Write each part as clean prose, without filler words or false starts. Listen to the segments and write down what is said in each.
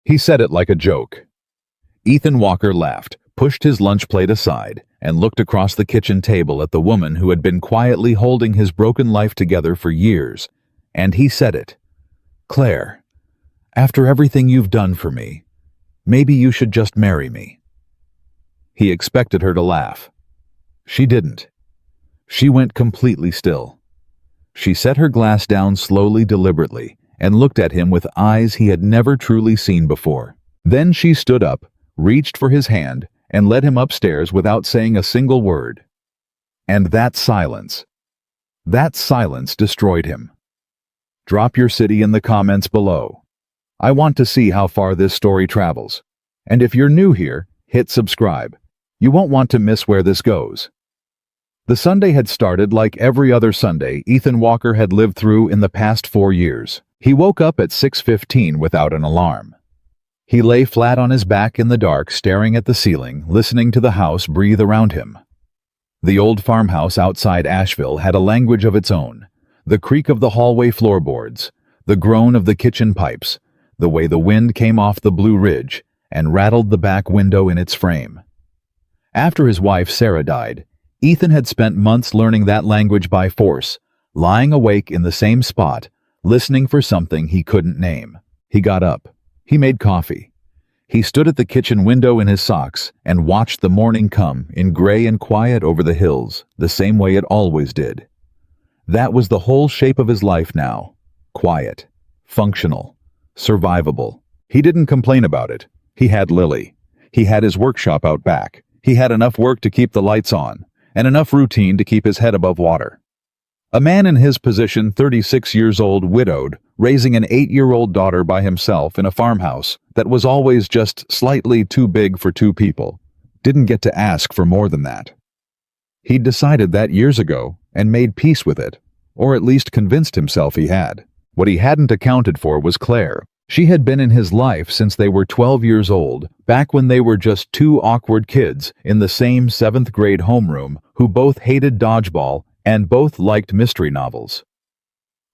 He said it like a joke. Ethan Walker laughed, pushed his lunch plate aside, and looked across the kitchen table at the woman who had been quietly holding his broken life together for years. And he said it. "Claire, after everything you've done for me, maybe you should just marry me." He expected her to laugh. She didn't. She went completely still. She set her glass down slowly, deliberately, and looked at him with eyes he had never truly seen before. Then she stood up, reached for his hand, and led him upstairs without saying a single word. And that silence destroyed him. Drop your city in the comments below. I want to see how far this story travels. And if you're new here, hit subscribe. You won't want to miss where this goes. The Sunday had started like every other Sunday Ethan Walker had lived through in the past 4 years. He woke up at 6:15 without an alarm. He lay flat on his back in the dark, staring at the ceiling, listening to the house breathe around him. The old farmhouse outside Asheville had a language of its own. The creak of the hallway floorboards, the groan of the kitchen pipes, the way the wind came off the Blue Ridge and rattled the back window in its frame. After his wife Sarah died, Ethan had spent months learning that language by force, lying awake in the same spot, listening for something he couldn't name. He got up. He made coffee. He stood at the kitchen window in his socks and watched the morning come in gray and quiet over the hills, the same way it always did. That was the whole shape of his life now. Quiet, functional, survivable. He didn't complain about it. He had Lily. He had his workshop out back. He had enough work to keep the lights on, and enough routine to keep his head above water. A man in his position, 36 years old, widowed, raising an 8-year-old daughter by himself in a farmhouse that was always just slightly too big for 2 people, didn't get to ask for more than that. He'd decided that years ago and made peace with it, or at least convinced himself he had. What he hadn't accounted for was Claire. She had been in his life since they were 12 years old, back when they were just 2 awkward kids in the same 7th grade homeroom who both hated dodgeball and both liked mystery novels.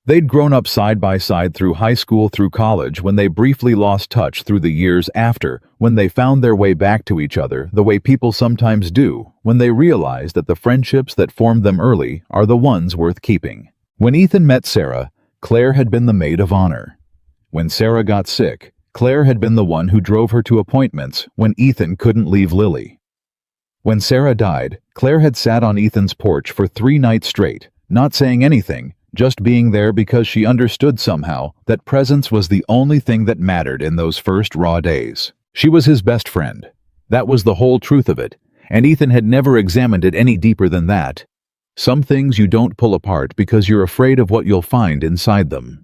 They'd grown up side by side through high school, through college, when they briefly lost touch through the years after, when they found their way back to each other the way people sometimes do, when they realize that the friendships that formed them early are the ones worth keeping. When Ethan met Sarah, Claire had been the maid of honor. When Sarah got sick, Claire had been the one who drove her to appointments when Ethan couldn't leave Lily. When Sarah died, Claire had sat on Ethan's porch for 3 nights straight, not saying anything, just being there because she understood somehow that presence was the only thing that mattered in those first raw days. She was his best friend. That was the whole truth of it, and Ethan had never examined it any deeper than that. Some things you don't pull apart because you're afraid of what you'll find inside them.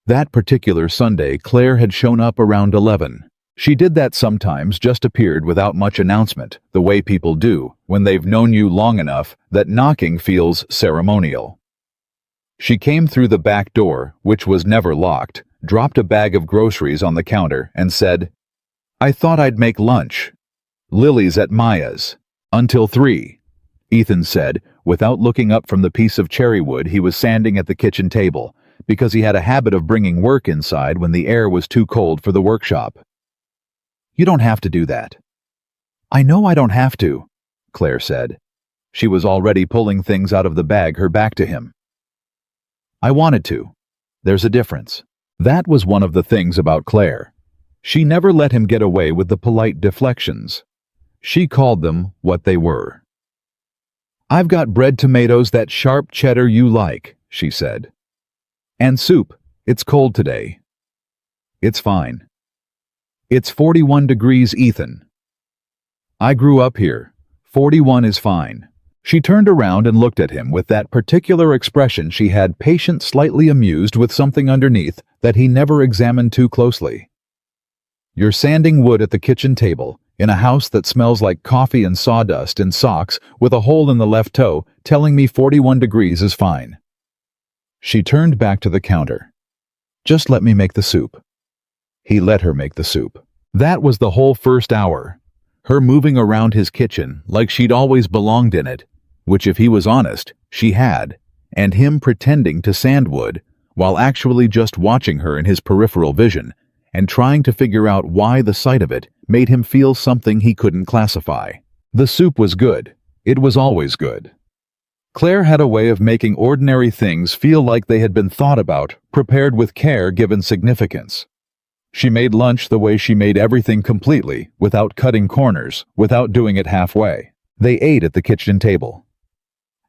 That particular Sunday, Claire had shown up around 11. She did that sometimes, just appeared without much announcement, the way people do when they've known you long enough that knocking feels ceremonial. She came through the back door, which was never locked, dropped a bag of groceries on the counter, and said, "I thought I'd make lunch. Lily's at Maya's. Until 3, Ethan said, without looking up from the piece of cherry wood he was sanding at the kitchen table, because he had a habit of bringing work inside when the air was too cold for the workshop. "You don't have to do that." "I know I don't have to," Claire said. She was already pulling things out of the bag, her back to him. "I wanted to. There's a difference." That was one of the things about Claire. She never let him get away with the polite deflections. She called them what they were. "I've got bread tomatoes, that sharp cheddar you like," she said. "And soup. It's cold today." "It's fine." "It's 41 degrees, Ethan." "I grew up here. 41 is fine." She turned around and looked at him with that particular expression she had, patient, slightly amused, with something underneath that he never examined too closely. "You're sanding wood at the kitchen table, in a house that smells like coffee and sawdust, and socks with a hole in the left toe, telling me 41 degrees is fine." She turned back to the counter. "Just let me make the soup." He let her make the soup. That was the whole first hour. Her moving around his kitchen like she'd always belonged in it, which, if he was honest, she had, and him pretending to sand wood while actually just watching her in his peripheral vision, and trying to figure out why the sight of it made him feel something he couldn't classify. The soup was good. It was always good. Claire had a way of making ordinary things feel like they had been thought about, prepared with care, given significance. She made lunch the way she made everything completely, without cutting corners, without doing it halfway. They ate at the kitchen table.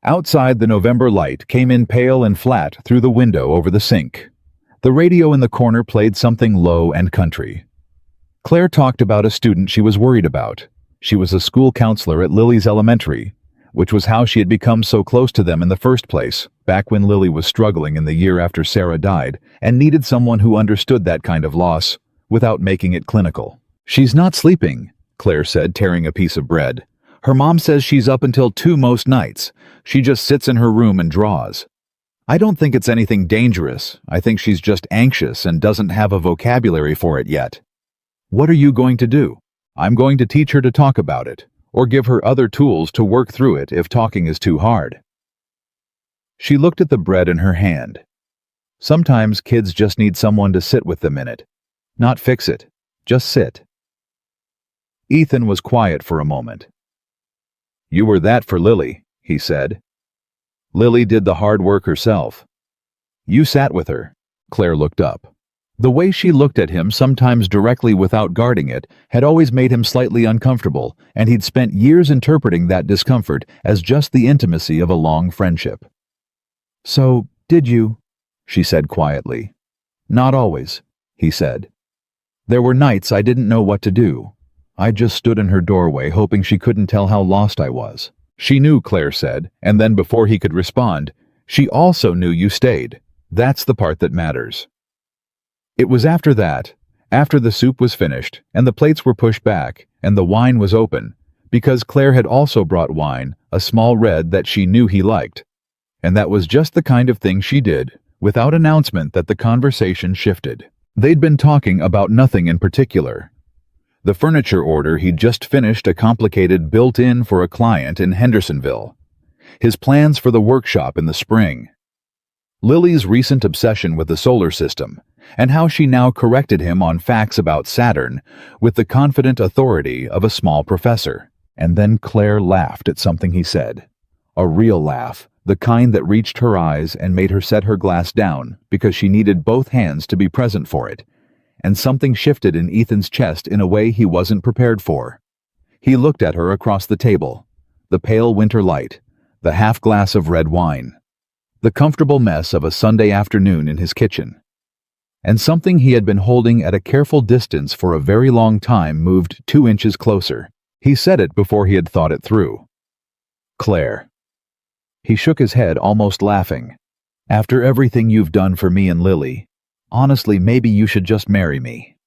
Outside, the November light came in pale and flat through the window over the sink. The radio in the corner played something low and country. Claire talked about a student she was worried about. She was a school counselor at Lily's Elementary, which was how she had become so close to them in the first place, back when Lily was struggling in the year after Sarah died and needed someone who understood that kind of loss without making it clinical. "She's not sleeping," Claire said, tearing a piece of bread. "Her mom says she's up until 2 most nights. She just sits in her room and draws. I don't think it's anything dangerous. I think she's just anxious and doesn't have a vocabulary for it yet." "What are you going to do?" "I'm going to teach her to talk about it, or give her other tools to work through it if talking is too hard." She looked at the bread in her hand. Sometimes kids just need someone to sit with them in it. Not fix it, just sit. Ethan was quiet for a moment. "You were that for Lily," he said. "Lily did the hard work herself." "You sat with her." Claire looked up. The way she looked at him, sometimes directly without guarding it, had always made him slightly uncomfortable, and he'd spent years interpreting that discomfort as just the intimacy of a long friendship. "So, did you?" she said quietly. "Not always," he said. "There were nights I didn't know what to do. I just stood in her doorway hoping she couldn't tell how lost I was." "She knew," Claire said, and then before he could respond, "She also knew you stayed. That's the part that matters." It was after that, after the soup was finished, and the plates were pushed back, and the wine was open, because Claire had also brought wine, a small red that she knew he liked. And that was just the kind of thing she did, without announcement, that the conversation shifted. They'd been talking about nothing in particular. The furniture order he'd just finished, a complicated built-in for a client in Hendersonville. His plans for the workshop in the spring. Lily's recent obsession with the solar system, and how she now corrected him on facts about Saturn with the confident authority of a small professor. And then Claire laughed at something he said. A real laugh, the kind that reached her eyes and made her set her glass down because she needed both hands to be present for it. And something shifted in Ethan's chest in a way he wasn't prepared for. He looked at her across the table. The pale winter light, the half glass of red wine, the comfortable mess of a Sunday afternoon in his kitchen. And something he had been holding at a careful distance for a very long time moved 2 inches closer. He said it before he had thought it through. "Claire." He shook his head, almost laughing. "After everything you've done for me and Lily, honestly, maybe you should just marry me."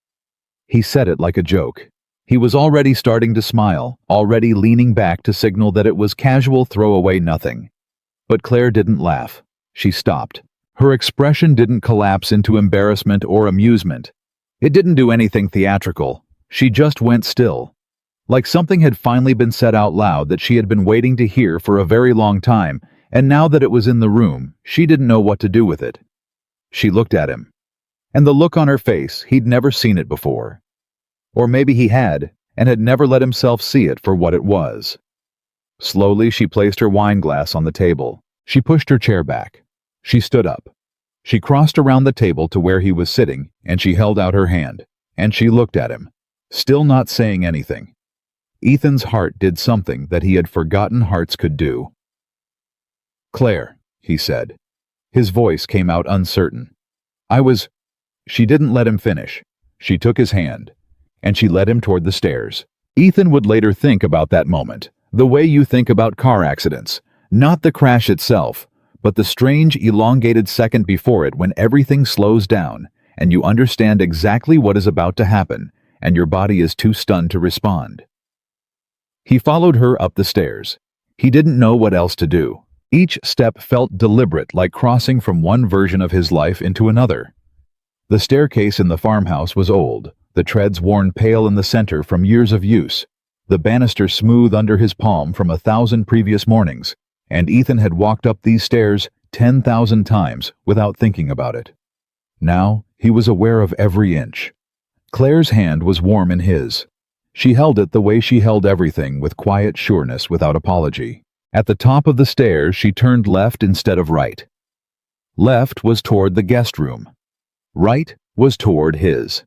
He said it like a joke. He was already starting to smile, already leaning back to signal that it was casual throwaway nothing. But Claire didn't laugh. She stopped. Her expression didn't collapse into embarrassment or amusement. It didn't do anything theatrical. She just went still. Like something had finally been said out loud that she had been waiting to hear for a very long time, and now that it was in the room, she didn't know what to do with it. She looked at him. And the look on her face, he'd never seen it before. Or maybe he had, and had never let himself see it for what it was. Slowly, she placed her wine glass on the table. She pushed her chair back. She stood up. She crossed around the table to where he was sitting, and she held out her hand. And she looked at him, still not saying anything. Ethan's heart did something that he had forgotten hearts could do. "Claire," he said. His voice came out uncertain. She didn't let him finish. She took his hand, and she led him toward the stairs. Ethan would later think about that moment, the way you think about car accidents. Not the crash itself, but the strange, elongated second before it when everything slows down, and you understand exactly what is about to happen, and your body is too stunned to respond. He followed her up the stairs. He didn't know what else to do. Each step felt deliberate, like crossing from one version of his life into another. The staircase in the farmhouse was old, the treads worn pale in the center from years of use, the banister smooth under his palm from 1,000 previous mornings, and Ethan had walked up these stairs 10,000 times without thinking about it. Now he was aware of every inch. Claire's hand was warm in his. She held it the way she held everything, with quiet sureness without apology. At the top of the stairs, she turned left instead of right. Left was toward the guest room. Right was toward his.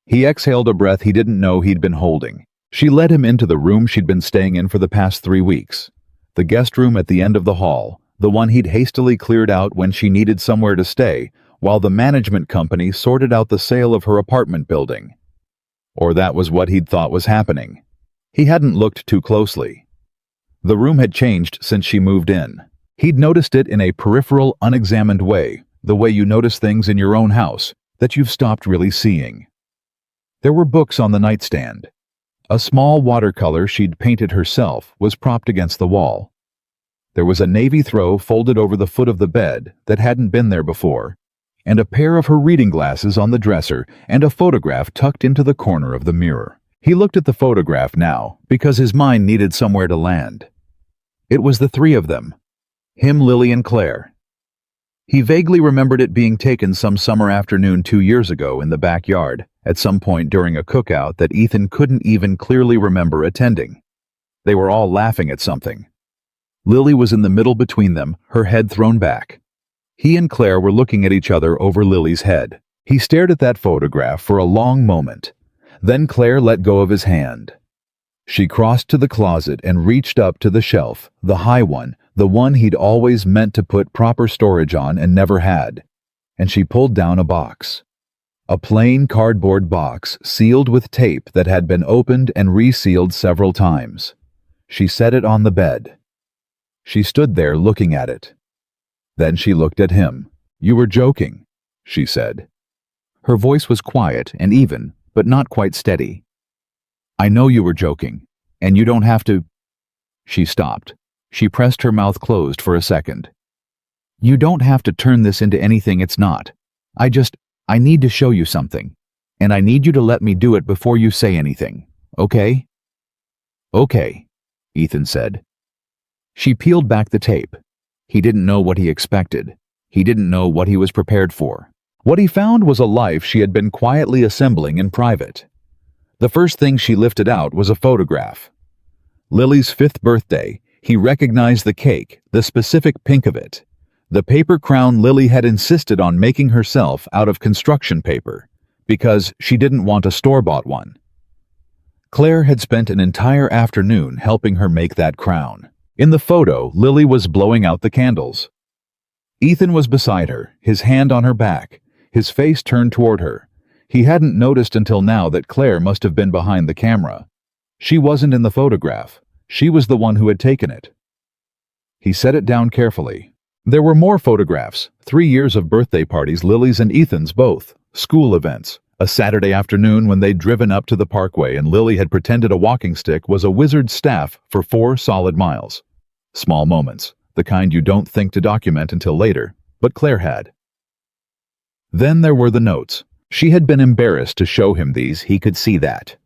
He exhaled a breath he didn't know he'd been holding. She led him into the room she'd been staying in for the past 3 weeks. The guest room at the end of the hall, the one he'd hastily cleared out when she needed somewhere to stay, while the management company sorted out the sale of her apartment building. Or that was what he'd thought was happening. He hadn't looked too closely. The room had changed since she moved in. He'd noticed it in a peripheral, unexamined way, the way you notice things in your own house that you've stopped really seeing. There were books on the nightstand. A small watercolor she'd painted herself was propped against the wall. There was a navy throw folded over the foot of the bed that hadn't been there before, and a pair of her reading glasses on the dresser and a photograph tucked into the corner of the mirror. He looked at the photograph now because his mind needed somewhere to land. It was the 3 of them. Him, Lily, and Claire. He vaguely remembered it being taken some summer afternoon 2 years ago in the backyard, at some point during a cookout that Ethan couldn't even clearly remember attending. They were all laughing at something. Lily was in the middle between them, her head thrown back. He and Claire were looking at each other over Lily's head. He stared at that photograph for a long moment. Then Claire let go of his hand. She crossed to the closet and reached up to the shelf, the high one, the one he'd always meant to put proper storage on and never had. And she pulled down a box. A plain cardboard box sealed with tape that had been opened and resealed several times. She set it on the bed. She stood there looking at it. Then she looked at him. "You were joking," she said. Her voice was quiet and even, but not quite steady. "I know you were joking, and you don't have to—" She stopped. She pressed her mouth closed for a second. "You don't have to turn this into anything it's not. I need to show you something, and I need you to let me do it before you say anything, okay?" "Okay," Ethan said. She peeled back the tape. He didn't know what he expected. He didn't know what he was prepared for. What he found was a life she had been quietly assembling in private. The first thing she lifted out was a photograph. Lily's 5th birthday. He recognized the cake, the specific pink of it. The paper crown Lily had insisted on making herself out of construction paper, because she didn't want a store-bought one. Claire had spent an entire afternoon helping her make that crown. In the photo, Lily was blowing out the candles. Ethan was beside her, his hand on her back, his face turned toward her. He hadn't noticed until now that Claire must have been behind the camera. She wasn't in the photograph. She was the one who had taken it. He set it down carefully. There were more photographs, 3 years of birthday parties, Lily's and Ethan's both, school events, a Saturday afternoon when they'd driven up to the parkway and Lily had pretended a walking stick was a wizard's staff for 4 solid miles. Small moments, the kind you don't think to document until later, but Claire had. Then there were the notes. She had been embarrassed to show him these, he could see that.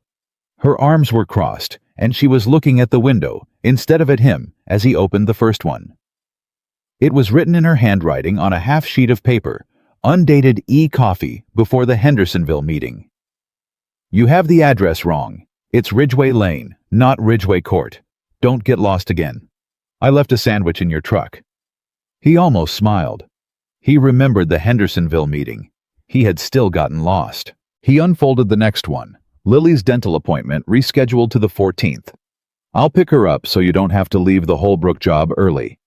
Her arms were crossed, and she was looking at the window, instead of at him, as he opened the first one. It was written in her handwriting on a half sheet of paper, undated e-coffee before the Hendersonville meeting. "You have the address wrong. It's Ridgeway Lane, not Ridgeway Court. Don't get lost again. I left a sandwich in your truck." He almost smiled. He remembered the Hendersonville meeting. He had still gotten lost. He unfolded the next one. Lily's dental appointment rescheduled to the 14th. "I'll pick her up so you don't have to leave the Holbrook job early.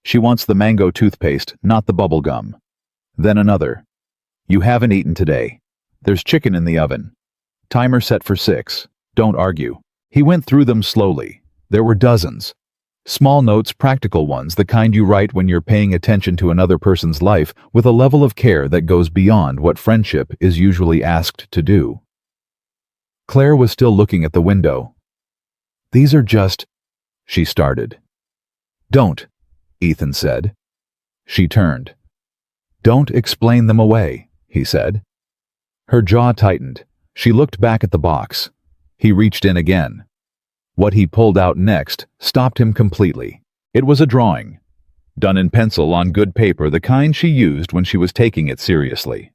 She wants the mango toothpaste, not the bubble gum." Then another. "You haven't eaten today. There's chicken in the oven. Timer set for 6. Don't argue." He went through them slowly. There were dozens. Small notes, practical ones, the kind you write when you're paying attention to another person's life with a level of care that goes beyond what friendship is usually asked to do. Claire was still looking at the window. "These are just—" she started. "Don't," Ethan said. She turned. "Don't explain them away," he said. Her jaw tightened. She looked back at the box. He reached in again. What he pulled out next stopped him completely. It was a drawing, done in pencil on good paper, the kind she used when she was taking it seriously.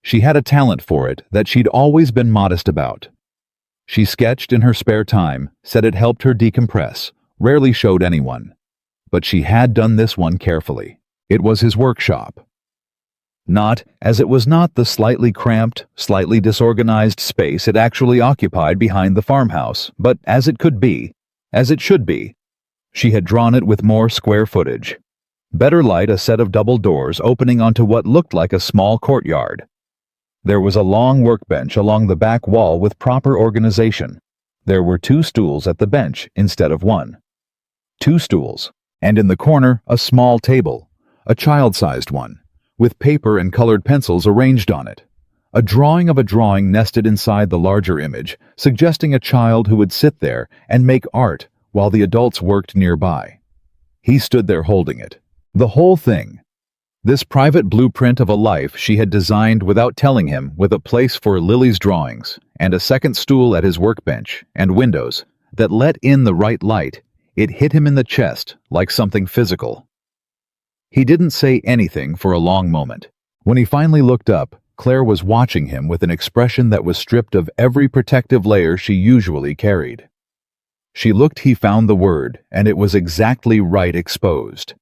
She had a talent for it that she'd always been modest about. She sketched in her spare time, said it helped her decompress, rarely showed anyone. But she had done this one carefully. It was his workshop. It was not the slightly cramped, slightly disorganized space it actually occupied behind the farmhouse, but as it could be, as it should be. She had drawn it with more square footage. Better light, a set of double doors opening onto what looked like a small courtyard. There was a long workbench along the back wall with proper organization. There were 2 stools at the bench instead of 1. 2 stools, and in the corner a small table, a child-sized one, with paper and colored pencils arranged on it. A drawing of a drawing nested inside the larger image, suggesting a child who would sit there and make art while the adults worked nearby. He stood there holding it. The whole thing. This private blueprint of a life she had designed without telling him, with a place for Lily's drawings, and a second stool at his workbench, and windows that let in the right light. It hit him in the chest like something physical. He didn't say anything for a long moment. When he finally looked up, Claire was watching him with an expression that was stripped of every protective layer she usually carried. She looked, he found the word, and it was exactly right, exposed.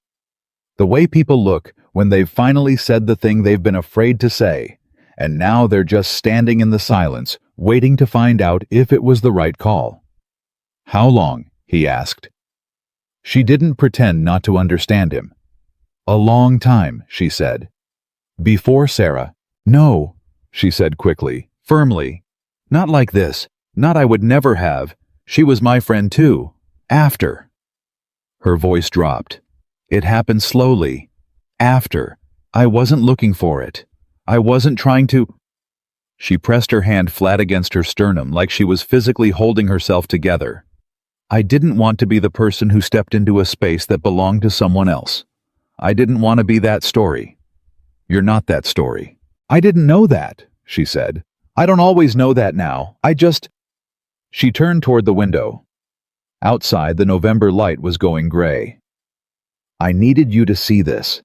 The way people look when they've finally said the thing they've been afraid to say, and now they're just standing in the silence, waiting to find out if it was the right call. "How long?" he asked. She didn't pretend not to understand him. "A long time," she said. "Before Sarah." "No," she said quickly, firmly. "Not like this. Not I would never have. She was my friend too. After." Her voice dropped. "It happened slowly. After. I wasn't looking for it. I wasn't trying to—" She pressed her hand flat against her sternum like she was physically holding herself together. "I didn't want to be the person who stepped into a space that belonged to someone else. I didn't want to be that story. You're not that story." "I didn't know that," she said. "I don't always know that now. I just—" She turned toward the window. Outside, the November light was going gray. "I needed you to see this.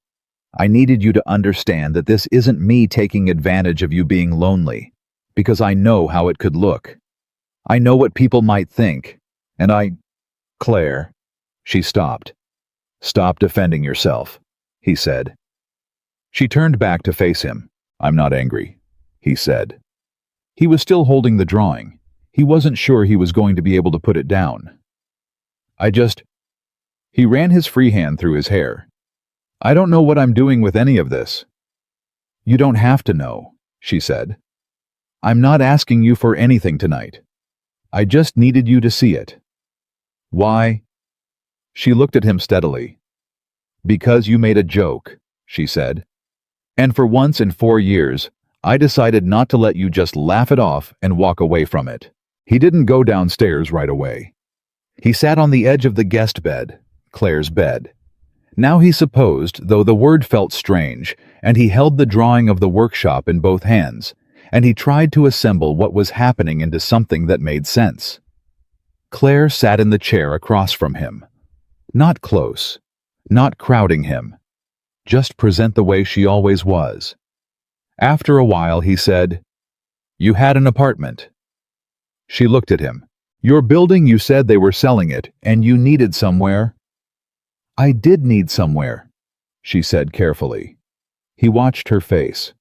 I needed you to understand that this isn't me taking advantage of you being lonely, because I know how it could look. I know what people might think, and Claire." She stopped. "Stop defending yourself," he said. She turned back to face him. "I'm not angry," he said. He was still holding the drawing. He wasn't sure he was going to be able to put it down. He ran his free hand through his hair. "I don't know what I'm doing with any of this." "You don't have to know," she said. "I'm not asking you for anything tonight. I just needed you to see it." "Why?" She looked at him steadily. "Because you made a joke," she said. "And for once in 4 years, I decided not to let you just laugh it off and walk away from it." He didn't go downstairs right away. He sat on the edge of the guest bed, Claire's bed. Now he supposed, though the word felt strange, and he held the drawing of the workshop in both hands, and he tried to assemble what was happening into something that made sense. Claire sat in the chair across from him. Not close, not crowding him. Just present the way she always was. After a while he said, "You had an apartment." She looked at him. "Your building, you said they were selling it, and you needed somewhere." "I did need somewhere," she said carefully. He watched her face.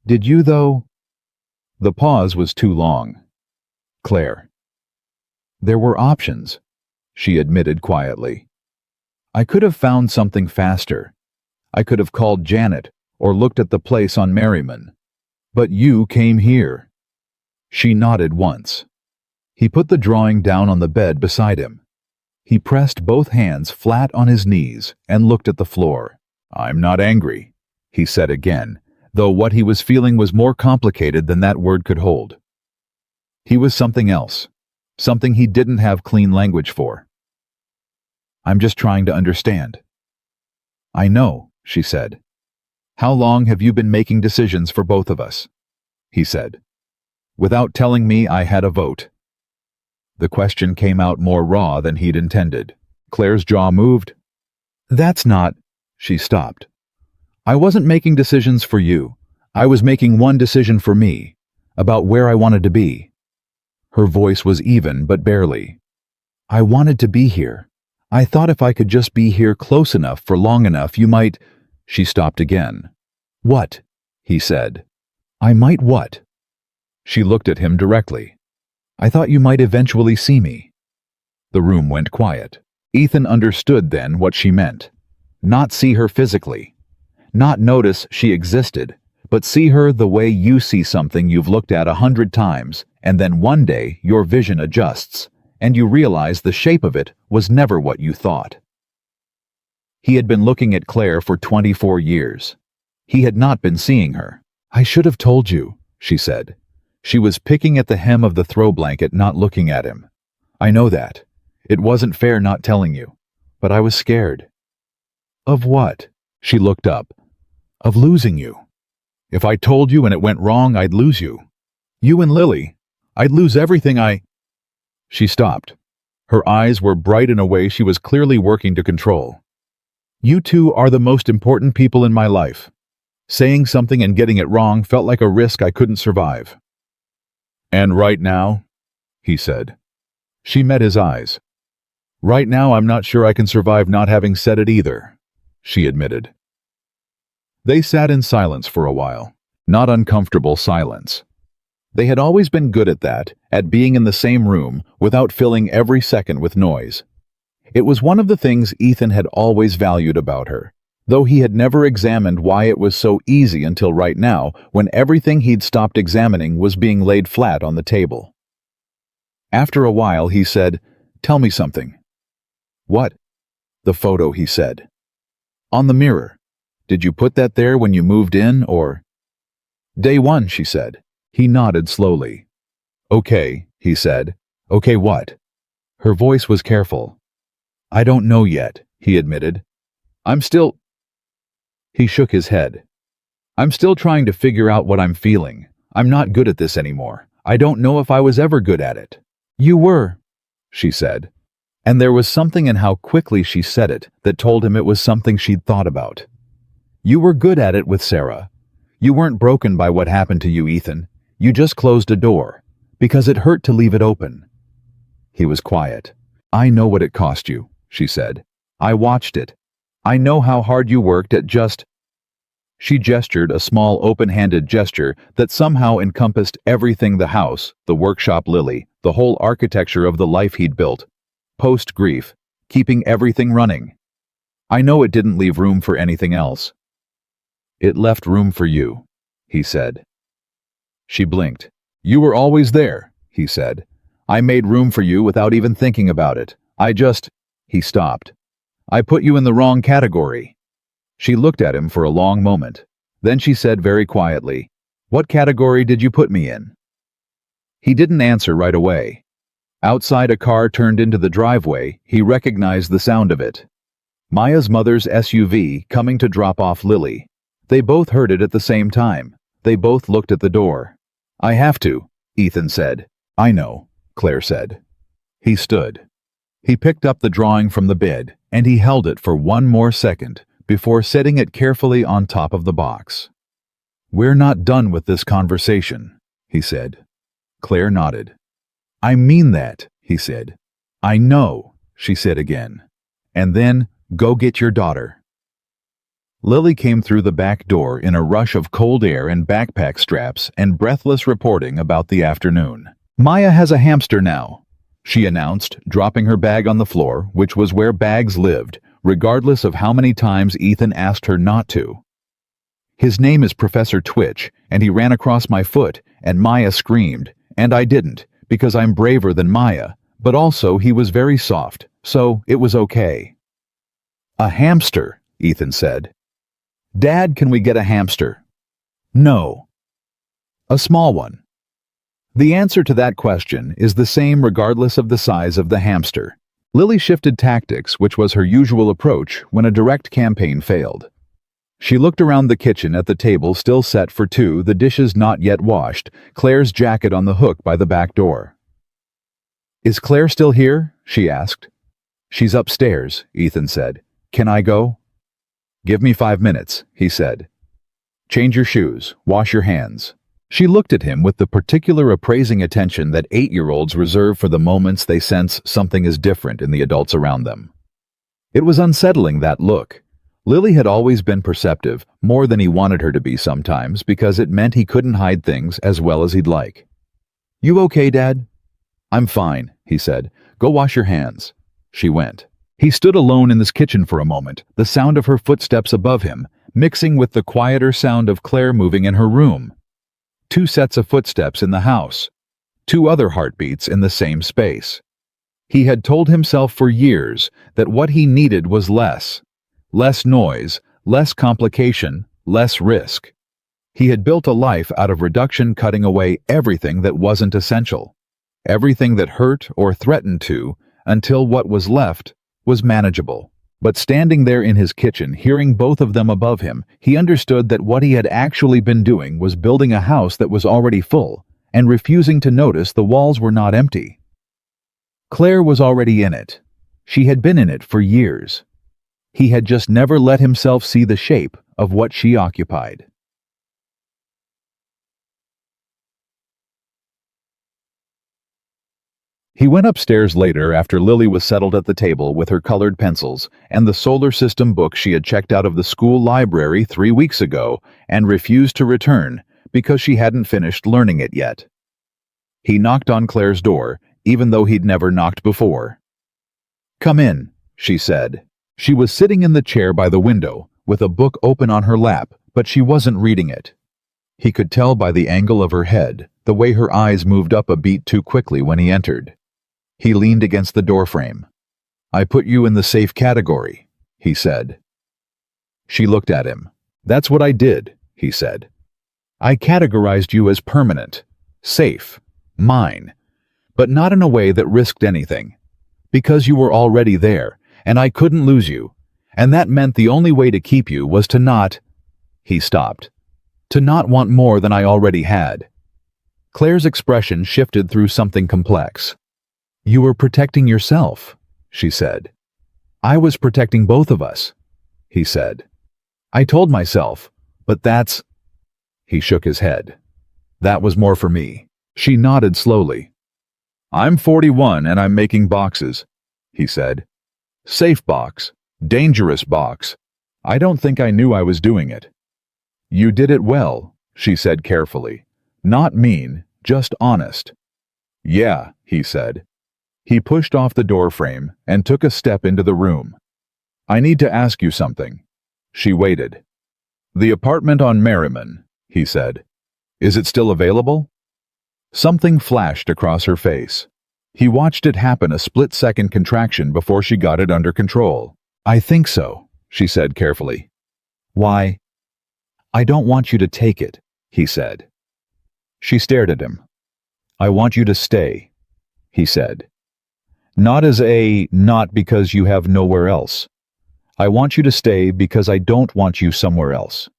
"Did you, though?" The pause was too long. "Claire." "There were options," she admitted quietly. "I could have found something faster. I could have called Janet or looked at the place on Merriman. But you came here." She nodded once. He put the drawing down on the bed beside him. He pressed both hands flat on his knees and looked at the floor. "I'm not angry," he said again, though what he was feeling was more complicated than that word could hold. He was something else, something he didn't have clean language for. "I'm just trying to understand." "I know," she said. "How long have you been making decisions for both of us?" he said. "Without telling me I had a vote." The question came out more raw than he'd intended. Claire's jaw moved. "That's not—" She stopped. "I wasn't making decisions for you. I was making one decision for me, about where I wanted to be. Her voice was even, but barely. I wanted to be here. I thought if I could just be here close enough for long enough, you might... She stopped again. What? He said. I might what? She looked at him directly. I thought you might eventually see me. The room went quiet. Ethan understood then what she meant. Not see her physically. Not notice she existed, but see her the way you see something you've looked at 100 times, and then one day your vision adjusts, and you realize the shape of it was never what you thought. He had been looking at Claire for 24 years. He had not been seeing her. I should have told you, she said. She was picking at the hem of the throw blanket, not looking at him. I know that. It wasn't fair not telling you, but I was scared. Of what? She looked up. Of losing you. If I told you and it went wrong, I'd lose you. You and Lily. I'd lose everything She stopped. Her eyes were bright in a way she was clearly working to control. You two are the most important people in my life. Saying something and getting it wrong felt like a risk I couldn't survive. And right now, he said. She met his eyes. Right now, I'm not sure I can survive not having said it either, she admitted. They sat in silence for a while, not uncomfortable silence. They had always been good at that, at being in the same room without filling every second with noise. It was one of the things Ethan had always valued about her, though he had never examined why it was so easy until right now, when everything he'd stopped examining was being laid flat on the table. After a while, he said, Tell me something. What? The photo, he said. On the mirror. Did you put that there when you moved in, or? Day one, she said. He nodded slowly. Okay, he said. Okay, what? Her voice was careful. I don't know yet, he admitted. I'm still... He shook his head. I'm still trying to figure out what I'm feeling. I'm not good at this anymore. I don't know if I was ever good at it. You were, she said. And there was something in how quickly she said it that told him it was something she'd thought about. You were good at it with Sarah. You weren't broken by what happened to you, Ethan. You just closed a door, because it hurt to leave it open. He was quiet. I know what it cost you, she said. I watched it. I know how hard you worked at just... She gestured a small open-handed gesture that somehow encompassed everything: the house, the workshop, Lily, the whole architecture of the life he'd built. Post-grief, keeping everything running. I know it didn't leave room for anything else. It left room for you, he said. She blinked. You were always there, he said. I made room for you without even thinking about it. He stopped. I put you in the wrong category. She looked at him for a long moment. Then she said very quietly, What category did you put me in? He didn't answer right away. Outside, a car turned into the driveway. He recognized the sound of it. Maya's mother's SUV coming to drop off Lily. They both heard it at the same time. They both looked at the door. I have to, Ethan said. I know, Claire said. He stood. He picked up the drawing from the bed, and he held it for one more second before setting it carefully on top of the box. We're not done with this conversation, he said. Claire nodded. I mean that, he said. I know, she said again. And then, go get your daughter. Lily came through the back door in a rush of cold air and backpack straps and breathless reporting about the afternoon. Maya has a hamster now, she announced, dropping her bag on the floor, which was where bags lived, regardless of how many times Ethan asked her not to. His name is Professor Twitch, and he ran across my foot, and Maya screamed, and I didn't, because I'm braver than Maya, but also he was very soft, so it was okay. A hamster, Ethan said. Dad, can we get a hamster? No. A small one. The answer to that question is the same regardless of the size of the hamster. Lily shifted tactics, which was her usual approach when a direct campaign failed. She looked around the kitchen at the table still set for two, the dishes not yet washed, Claire's jacket on the hook by the back door. Is Claire still here? She asked. She's upstairs, Ethan said. Can I go? Give me 5 minutes, he said. Change your shoes. Wash your hands." She looked at him with the particular appraising attention that 8-year-olds reserve for the moments they sense something is different in the adults around them. It was unsettling, that look. Lily had always been perceptive, more than he wanted her to be sometimes, because it meant he couldn't hide things as well as he'd like. "You okay, Dad?" "I'm fine," he said. "Go wash your hands." She went. He stood alone in this kitchen for a moment, the sound of her footsteps above him, mixing with the quieter sound of Claire moving in her room. 2 sets of footsteps in the house. 2 other heartbeats in the same space. He had told himself for years that what he needed was less noise, less complication, less risk. He had built a life out of reduction, cutting away everything that wasn't essential, everything that hurt or threatened to, until what was left was manageable. But standing there in his kitchen, hearing both of them above him, he understood that what he had actually been doing was building a house that was already full, and refusing to notice the walls were not empty. Claire was already in it. She had been in it for years. He had just never let himself see the shape of what she occupied. He went upstairs later after Lily was settled at the table with her colored pencils and the solar system book she had checked out of the school library 3 weeks ago and refused to return because she hadn't finished learning it yet. He knocked on Claire's door, even though he'd never knocked before. "Come in," she said. She was sitting in the chair by the window, with a book open on her lap, but she wasn't reading it. He could tell by the angle of her head, the way her eyes moved up a beat too quickly when he entered. He leaned against the doorframe. "I put you in the safe category," he said. She looked at him. "That's what I did," he said. "I categorized you as permanent, safe, mine, but not in a way that risked anything. Because you were already there, and I couldn't lose you, and that meant the only way to keep you was to not—" He stopped. "To not want more than I already had." Claire's expression shifted through something complex. "You were protecting yourself," she said. "I was protecting both of us," he said. "I told myself, but that's—" He shook his head. "That was more for me." She nodded slowly. "I'm 41 and I'm making boxes," he said. "Safe box, dangerous box. I don't think I knew I was doing it." "You did it well," she said carefully. "Not mean, just honest." "Yeah," he said. He pushed off the doorframe and took a step into the room. "I need to ask you something." She waited. "The apartment on Merriman," he said. "Is it still available?" Something flashed across her face. He watched it happen, a split-second contraction before she got it under control. "I think so," she said carefully. "Why?" "I don't want you to take it," he said. She stared at him. "I want you to stay," he said. Not because you have nowhere else. I want you to stay because I don't want you somewhere else."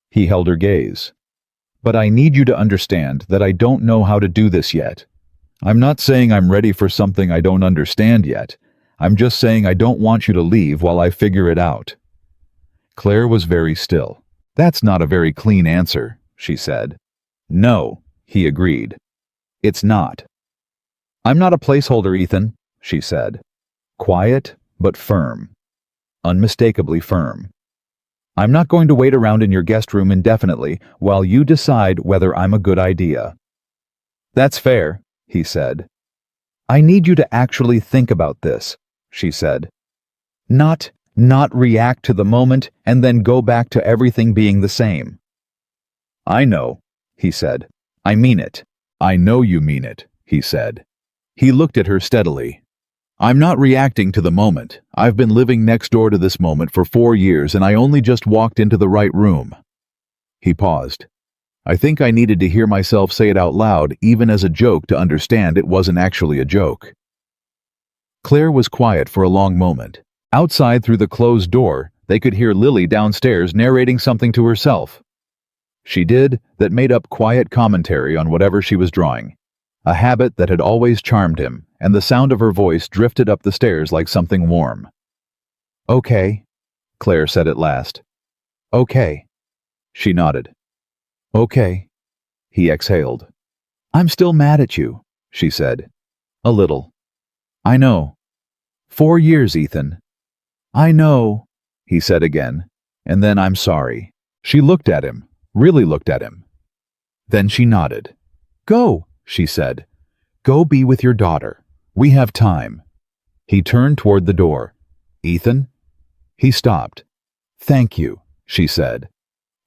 He held her gaze. "But I need you to understand that I don't know how to do this yet. I'm not saying I'm ready for something I don't understand yet. I'm just saying I don't want you to leave while I figure it out." Claire was very still. "That's not a very clean answer," she said. "No," he agreed. "It's not." "I'm not a placeholder, Ethan," she said. Quiet, but firm. Unmistakably firm. "I'm not going to wait around in your guest room indefinitely while you decide whether I'm a good idea." "That's fair," he said. "I need you to actually think about this," she said. Not react to the moment and then go back to everything being the same." "I know," he said. "I mean it." "I know you mean it," he said. He looked at her steadily. "I'm not reacting to the moment. I've been living next door to this moment for 4 years and I only just walked into the right room." He paused. I think I needed to hear myself say it out loud, even as a joke, to understand it wasn't actually a joke. Claire was quiet for a long moment. Outside through the closed door, they could hear Lily downstairs narrating something to herself. She did that made up quiet commentary on whatever she was drawing. A habit that had always charmed him, and the sound of her voice drifted up the stairs like something warm. "Okay," Claire said at last. "Okay." She nodded. Okay. He exhaled. I'm still mad at you, she said. A little. I know. 4 years, Ethan. I know, he said again, and then I'm sorry. She looked at him, really looked at him. Then she nodded. Go, she said. Go be with your daughter. We have time. He turned toward the door. Ethan? He stopped. Thank you, she said,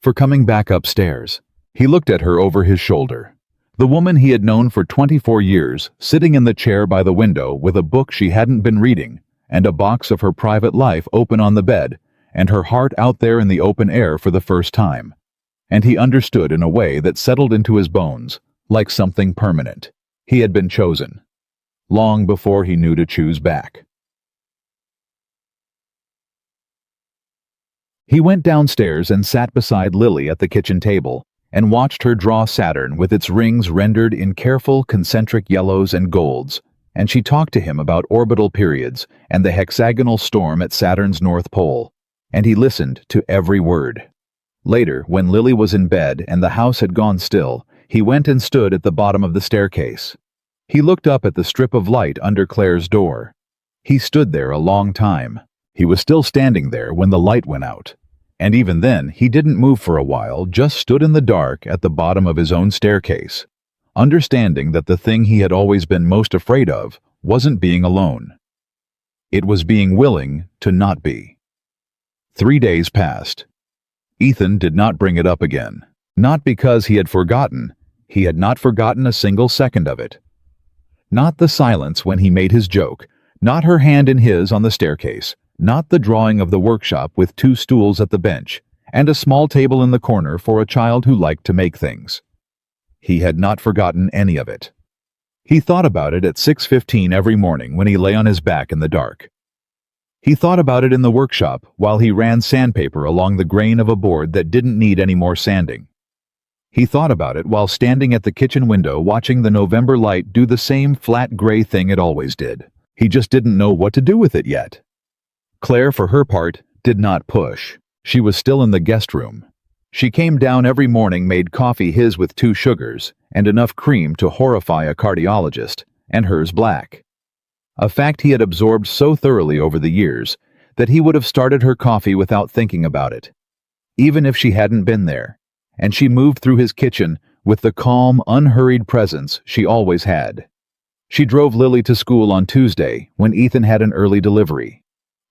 for coming back upstairs. He looked at her over his shoulder. The woman he had known for 24 years, sitting in the chair by the window with a book she hadn't been reading, and a box of her private life open on the bed, and her heart out there in the open air for the first time. And he understood in a way that settled into his bones, like something permanent. He had been chosen, long before he knew to choose back. He went downstairs and sat beside Lily at the kitchen table, and watched her draw Saturn with its rings rendered in careful concentric yellows and golds, and she talked to him about orbital periods and the hexagonal storm at Saturn's North Pole, and he listened to every word. Later, when Lily was in bed and the house had gone still, he went and stood at the bottom of the staircase. He looked up at the strip of light under Claire's door. He stood there a long time. He was still standing there when the light went out. And even then, he didn't move for a while, just stood in the dark at the bottom of his own staircase, understanding that the thing he had always been most afraid of wasn't being alone. It was being willing to not be. 3 days passed. Ethan did not bring it up again. Not because he had forgotten. He had not forgotten a single second of it. Not the silence when he made his joke, not her hand in his on the staircase, not the drawing of the workshop with 2 stools at the bench, and a small table in the corner for a child who liked to make things. He had not forgotten any of it. He thought about it at 6:15 every morning when he lay on his back in the dark. He thought about it in the workshop while he ran sandpaper along the grain of a board that didn't need any more sanding. He thought about it while standing at the kitchen window watching the November light do the same flat gray thing it always did. He just didn't know what to do with it yet. Claire, for her part, did not push. She was still in the guest room. She came down every morning, made coffee his with 2 sugars, and enough cream to horrify a cardiologist, and hers black. A fact he had absorbed so thoroughly over the years that he would have started her coffee without thinking about it, even if she hadn't been there, and she moved through his kitchen with the calm, unhurried presence she always had. She drove Lily to school on Tuesday when Ethan had an early delivery.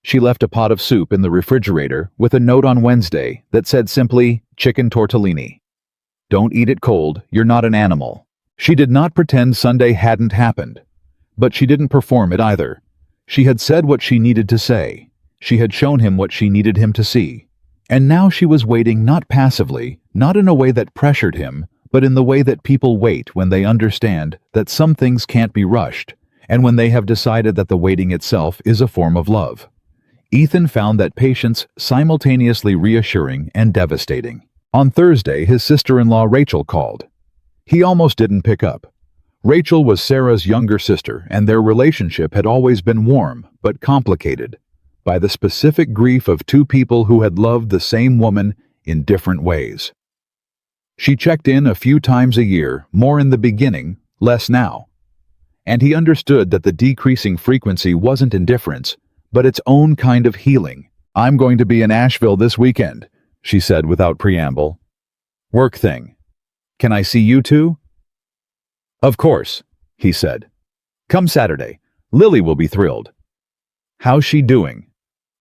She left a pot of soup in the refrigerator with a note on Wednesday that said simply, chicken tortellini. Don't eat it cold, you're not an animal. She did not pretend Sunday hadn't happened. But she didn't perform it either. She had said what she needed to say. She had shown him what she needed him to see. And now she was waiting not passively, not in a way that pressured him, but in the way that people wait when they understand that some things can't be rushed, and when they have decided that the waiting itself is a form of love. Ethan found that patience simultaneously reassuring and devastating. On Thursday, his sister-in-law Rachel called. He almost didn't pick up. Rachel was Sarah's younger sister, and their relationship had always been warm, but complicated, by the specific grief of 2 people who had loved the same woman in different ways. She checked in a few times a year, more in the beginning, less now. And he understood that the decreasing frequency wasn't indifference, but its own kind of healing. I'm going to be in Asheville this weekend, she said without preamble. Work thing. Can I see you too? Of course, he said. Come Saturday. Lily will be thrilled. How's she doing?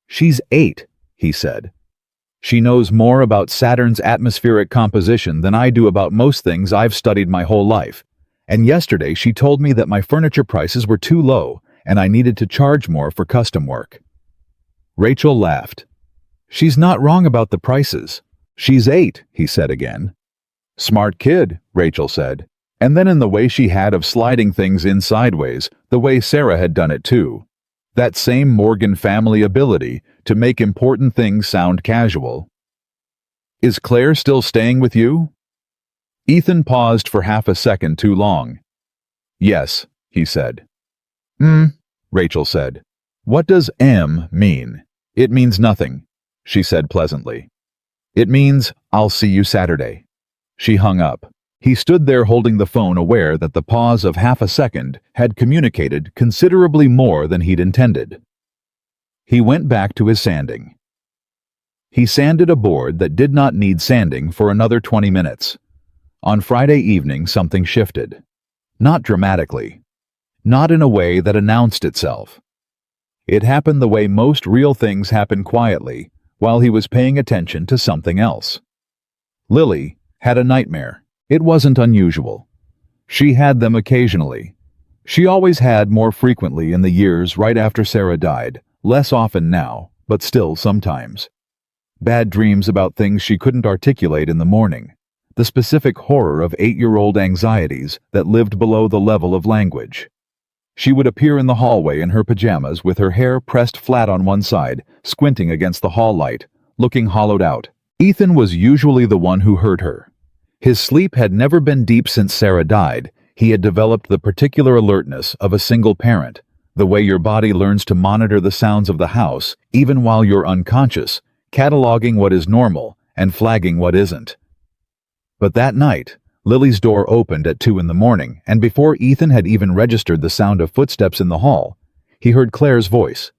She's 8, he said. She knows more about Saturn's atmospheric composition than I do about most things I've studied my whole life. And yesterday she told me that my furniture prices were too low and I needed to charge more for custom work. Rachel laughed. She's not wrong about the prices. She's 8, he said again. Smart kid, Rachel said, and then in the way she had of sliding things in sideways, the way Sarah had done it too. That same Morgan family ability to make important things sound casual. Is Claire still staying with you? Ethan paused for half a second too long. Yes, he said. Rachel said. What does M mean? It means nothing, she said pleasantly. It means, I'll see you Saturday. She hung up. He stood there holding the phone, aware that the pause of half a second had communicated considerably more than he'd intended. He went back to his sanding. He sanded a board that did not need sanding for another 20 minutes. On Friday evening, something shifted. Not dramatically. Not in a way that announced itself. It happened the way most real things happen, quietly, while he was paying attention to something else. Lily had a nightmare. It wasn't unusual. She had them occasionally. She always had, more frequently in the years right after Sarah died, less often now, but still sometimes. Bad dreams about things she couldn't articulate in the morning. The specific horror of 8-year-old anxieties that lived below the level of language. She would appear in the hallway in her pajamas with her hair pressed flat on one side, squinting against the hall light, looking hollowed out. Ethan was usually the one who heard her. His sleep had never been deep since Sarah died. He had developed the particular alertness of a single parent, the way your body learns to monitor the sounds of the house, even while you're unconscious, cataloging what is normal and flagging what isn't. But that night, Lily's door opened at 2 a.m, and before Ethan had even registered the sound of footsteps in the hall, he heard Claire's voice.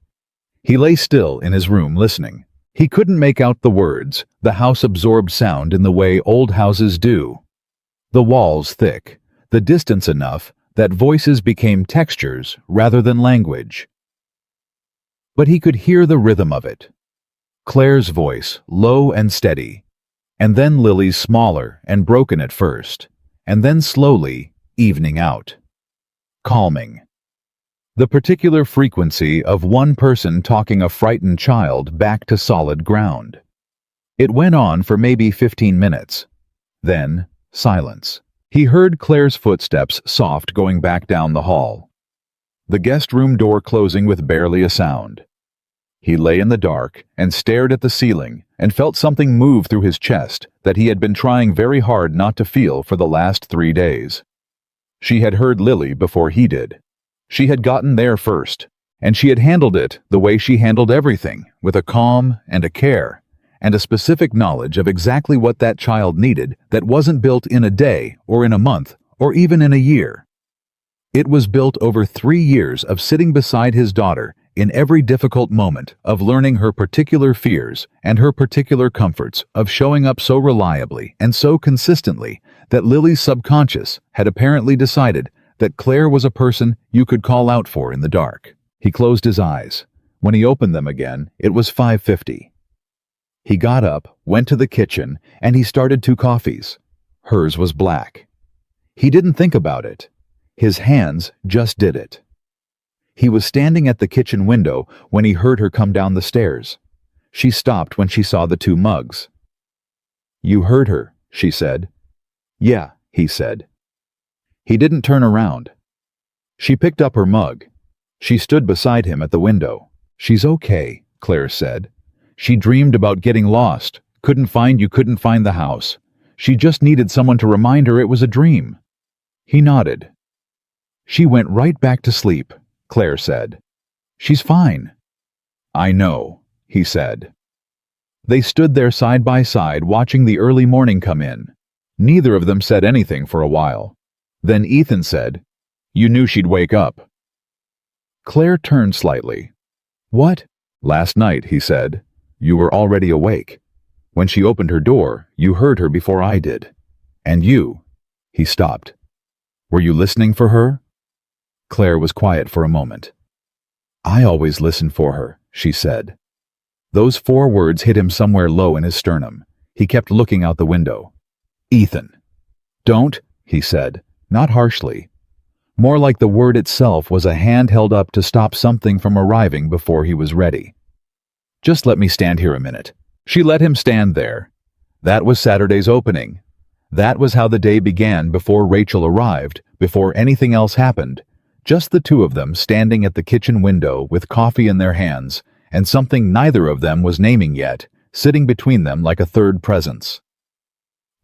He lay still in his room listening. He couldn't make out the words. The house absorbed sound in the way old houses do. The walls thick, the distance enough that voices became textures rather than language. But he could hear the rhythm of it. Claire's voice, low and steady, and then Lily's, smaller and broken at first, and then slowly evening out. Calming. The particular frequency of one person talking a frightened child back to solid ground. It went on for maybe 15 minutes. Then, silence. He heard Claire's footsteps, soft, going back down the hall. The guest room door closing with barely a sound. He lay in the dark and stared at the ceiling and felt something move through his chest that he had been trying very hard not to feel for the last 3 days. She had heard Lily before he did. She had gotten there first, and she had handled it the way she handled everything, with a calm and a care, and a specific knowledge of exactly what that child needed that wasn't built in a day or in a month or even in a year. It was built over 3 years of sitting beside his daughter in every difficult moment, of learning her particular fears and her particular comforts, of showing up so reliably and so consistently that Lily's subconscious had apparently decided that Claire was a person you could call out for in the dark. He closed his eyes. When he opened them again, it was 5:50. He got up, went to the kitchen, and he started 2 coffees. Hers was black. He didn't think about it. His hands just did it. He was standing at the kitchen window when he heard her come down the stairs. She stopped when she saw the 2 mugs. "You heard her," she said. "Yeah," he said. He didn't turn around. She picked up her mug. She stood beside him at the window. "She's okay," Claire said. "She dreamed about getting lost, couldn't find the house. She just needed someone to remind her it was a dream." He nodded. "She went right back to sleep," Claire said. "She's fine." "I know," he said. They stood there side by side, watching the early morning come in. Neither of them said anything for a while. Then Ethan said, "You knew she'd wake up." Claire turned slightly. "What?" "Last night," he said. "You were already awake. When she opened her door, you heard her before I did. And you—" He stopped. "Were you listening for her?" Claire was quiet for a moment. "I always listen for her," she said. Those 4 words hit him somewhere low in his sternum. He kept looking out the window. "Ethan." "Don't," he said, not harshly. More like the word itself was a hand held up to stop something from arriving before he was ready. "Just let me stand here a minute." She let him stand there. That was Saturday's opening. That was how the day began, before Rachel arrived, before anything else happened. Just the 2 of them standing at the kitchen window with coffee in their hands, and something neither of them was naming yet, sitting between them like a third presence.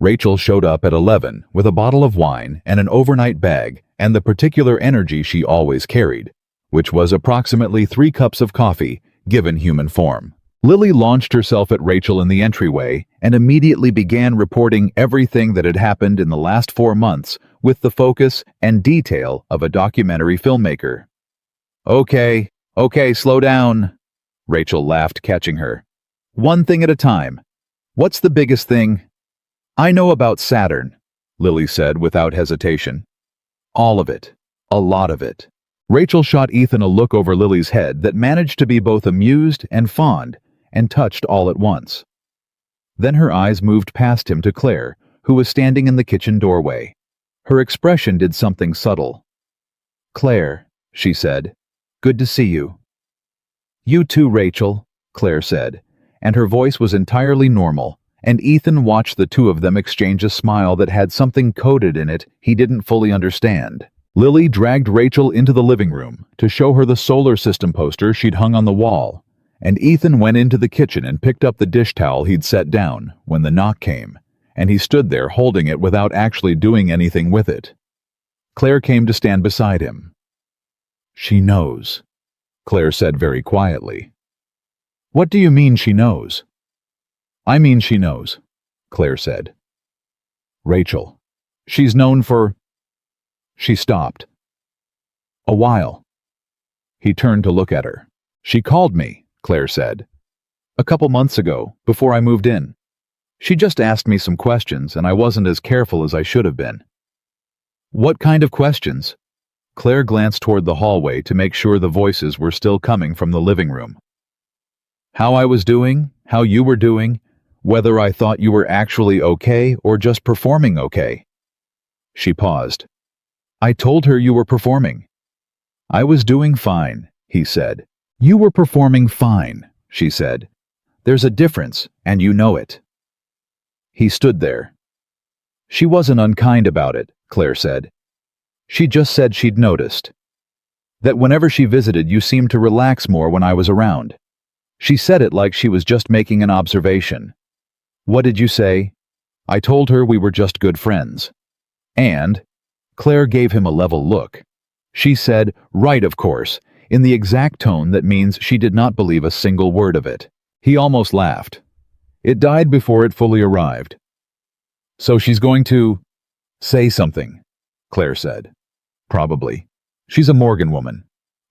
Rachel showed up at 11 with a bottle of wine and an overnight bag and the particular energy she always carried, which was approximately 3 cups of coffee, given human form. Lily launched herself at Rachel in the entryway and immediately began reporting everything that had happened in the last 4 months with the focus and detail of a documentary filmmaker. Okay, slow down, Rachel laughed, catching her. One thing at a time. What's the biggest thing? I know about Saturn, Lily said without hesitation. All of it. A lot of it. Rachel shot Ethan a look over Lily's head that managed to be both amused and fond, and touched all at once. Then her eyes moved past him to Claire, who was standing in the kitchen doorway. Her expression did something subtle. Claire, she said, good to see you. You too, Rachel, Claire said, and her voice was entirely normal, and Ethan watched the two of them exchange a smile that had something coded in it he didn't fully understand. Lily dragged Rachel into the living room to show her the solar system poster she'd hung on the wall, and Ethan went into the kitchen and picked up the dish towel he'd set down when the knock came, and he stood there holding it without actually doing anything with it. Claire came to stand beside him. She knows, Claire said very quietly. What do you mean she knows? I mean she knows, Claire said. Rachel, she's known for... She stopped. A while. He turned to look at her. She called me, Claire said. A couple months ago, before I moved in. She just asked me some questions, and I wasn't as careful as I should have been. What kind of questions? Claire glanced toward the hallway to make sure the voices were still coming from the living room. How I was doing, how you were doing, whether I thought you were actually okay or just performing okay. She paused. I told her you were performing. I was doing fine, he said. You were performing fine, she said. There's a difference, and you know it. He stood there. She wasn't unkind about it, Claire said. She just said she'd noticed. That whenever she visited, you seemed to relax more when I was around. She said it like she was just making an observation. What did you say? I told her we were just good friends. And... Claire gave him a level look. She said, right, of course, in the exact tone that means she did not believe a single word of it. He almost laughed. It died before it fully arrived. So she's going to... say something, Claire said. Probably. She's a Morgan woman.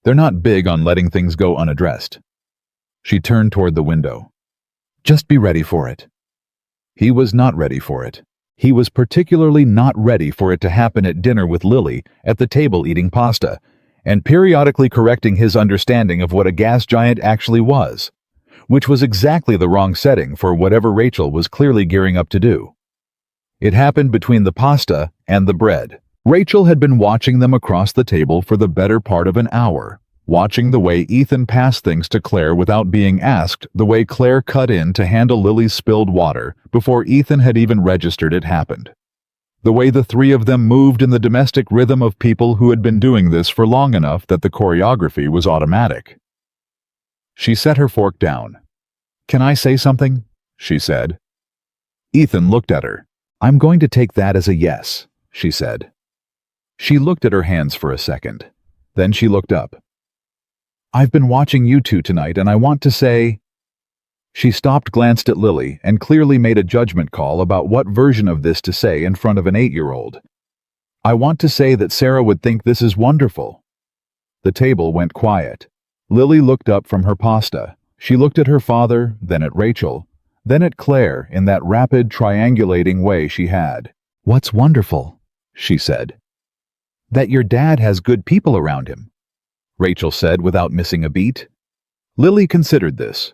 They're not big on letting things go unaddressed. She turned toward the window. Just be ready for it. He was not ready for it. He was particularly not ready for it to happen at dinner with Lily, at the table eating pasta, and periodically correcting his understanding of what a gas giant actually was, which was exactly the wrong setting for whatever Rachel was clearly gearing up to do. It happened between the pasta and the bread. Rachel had been watching them across the table for the better part of an hour, watching the way Ethan passed things to Claire without being asked, the way Claire cut in to handle Lily's spilled water before Ethan had even registered it happened. The way the three of them moved in the domestic rhythm of people who had been doing this for long enough that the choreography was automatic. She set her fork down. Can I say something? She said. Ethan looked at her. I'm going to take that as a yes, she said. She looked at her hands for a second. Then she looked up. I've been watching you two tonight, and I want to say... She stopped, glanced at Lily, and clearly made a judgment call about what version of this to say in front of an 8-year-old. I want to say that Sarah would think this is wonderful. The table went quiet. Lily looked up from her pasta. She looked at her father, then at Rachel, then at Claire in that rapid, triangulating way she had. What's wonderful? She said. That your dad has good people around him, Rachel said without missing a beat. Lily considered this.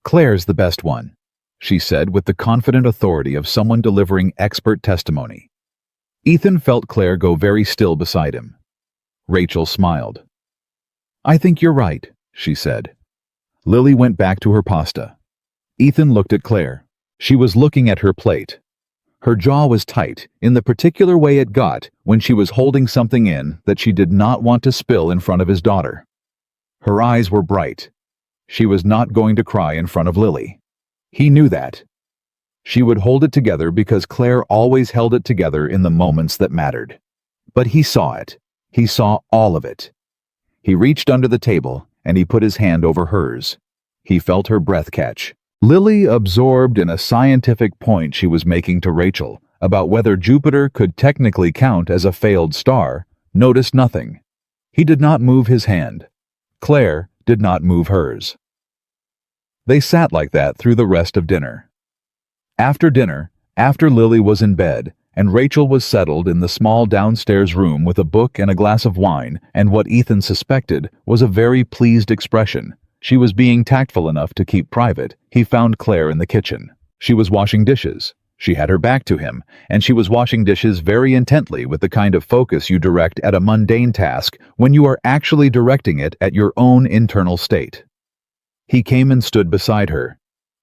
Claire's the best one, she said with the confident authority of someone delivering expert testimony. Ethan felt Claire go very still beside him. Rachel smiled. I think you're right, she said. Lily went back to her pasta. Ethan looked at Claire. She was looking at her plate. Her jaw was tight, in the particular way it got when she was holding something in that she did not want to spill in front of his daughter. Her eyes were bright. She was not going to cry in front of Lily. He knew that. She would hold it together because Claire always held it together in the moments that mattered. But he saw it. He saw all of it. He reached under the table, and he put his hand over hers. He felt her breath catch. Lily, absorbed in a scientific point she was making to Rachel about whether Jupiter could technically count as a failed star, noticed nothing. He did not move his hand. Claire did not move hers. They sat like that through the rest of dinner. After dinner, after Lily was in bed, and Rachel was settled in the small downstairs room with a book and a glass of wine and what Ethan suspected was a very pleased expression, she was being tactful enough to keep private, he found Claire in the kitchen. She was washing dishes. She had her back to him, and she was washing dishes very intently with the kind of focus you direct at a mundane task when you are actually directing it at your own internal state. He came and stood beside her.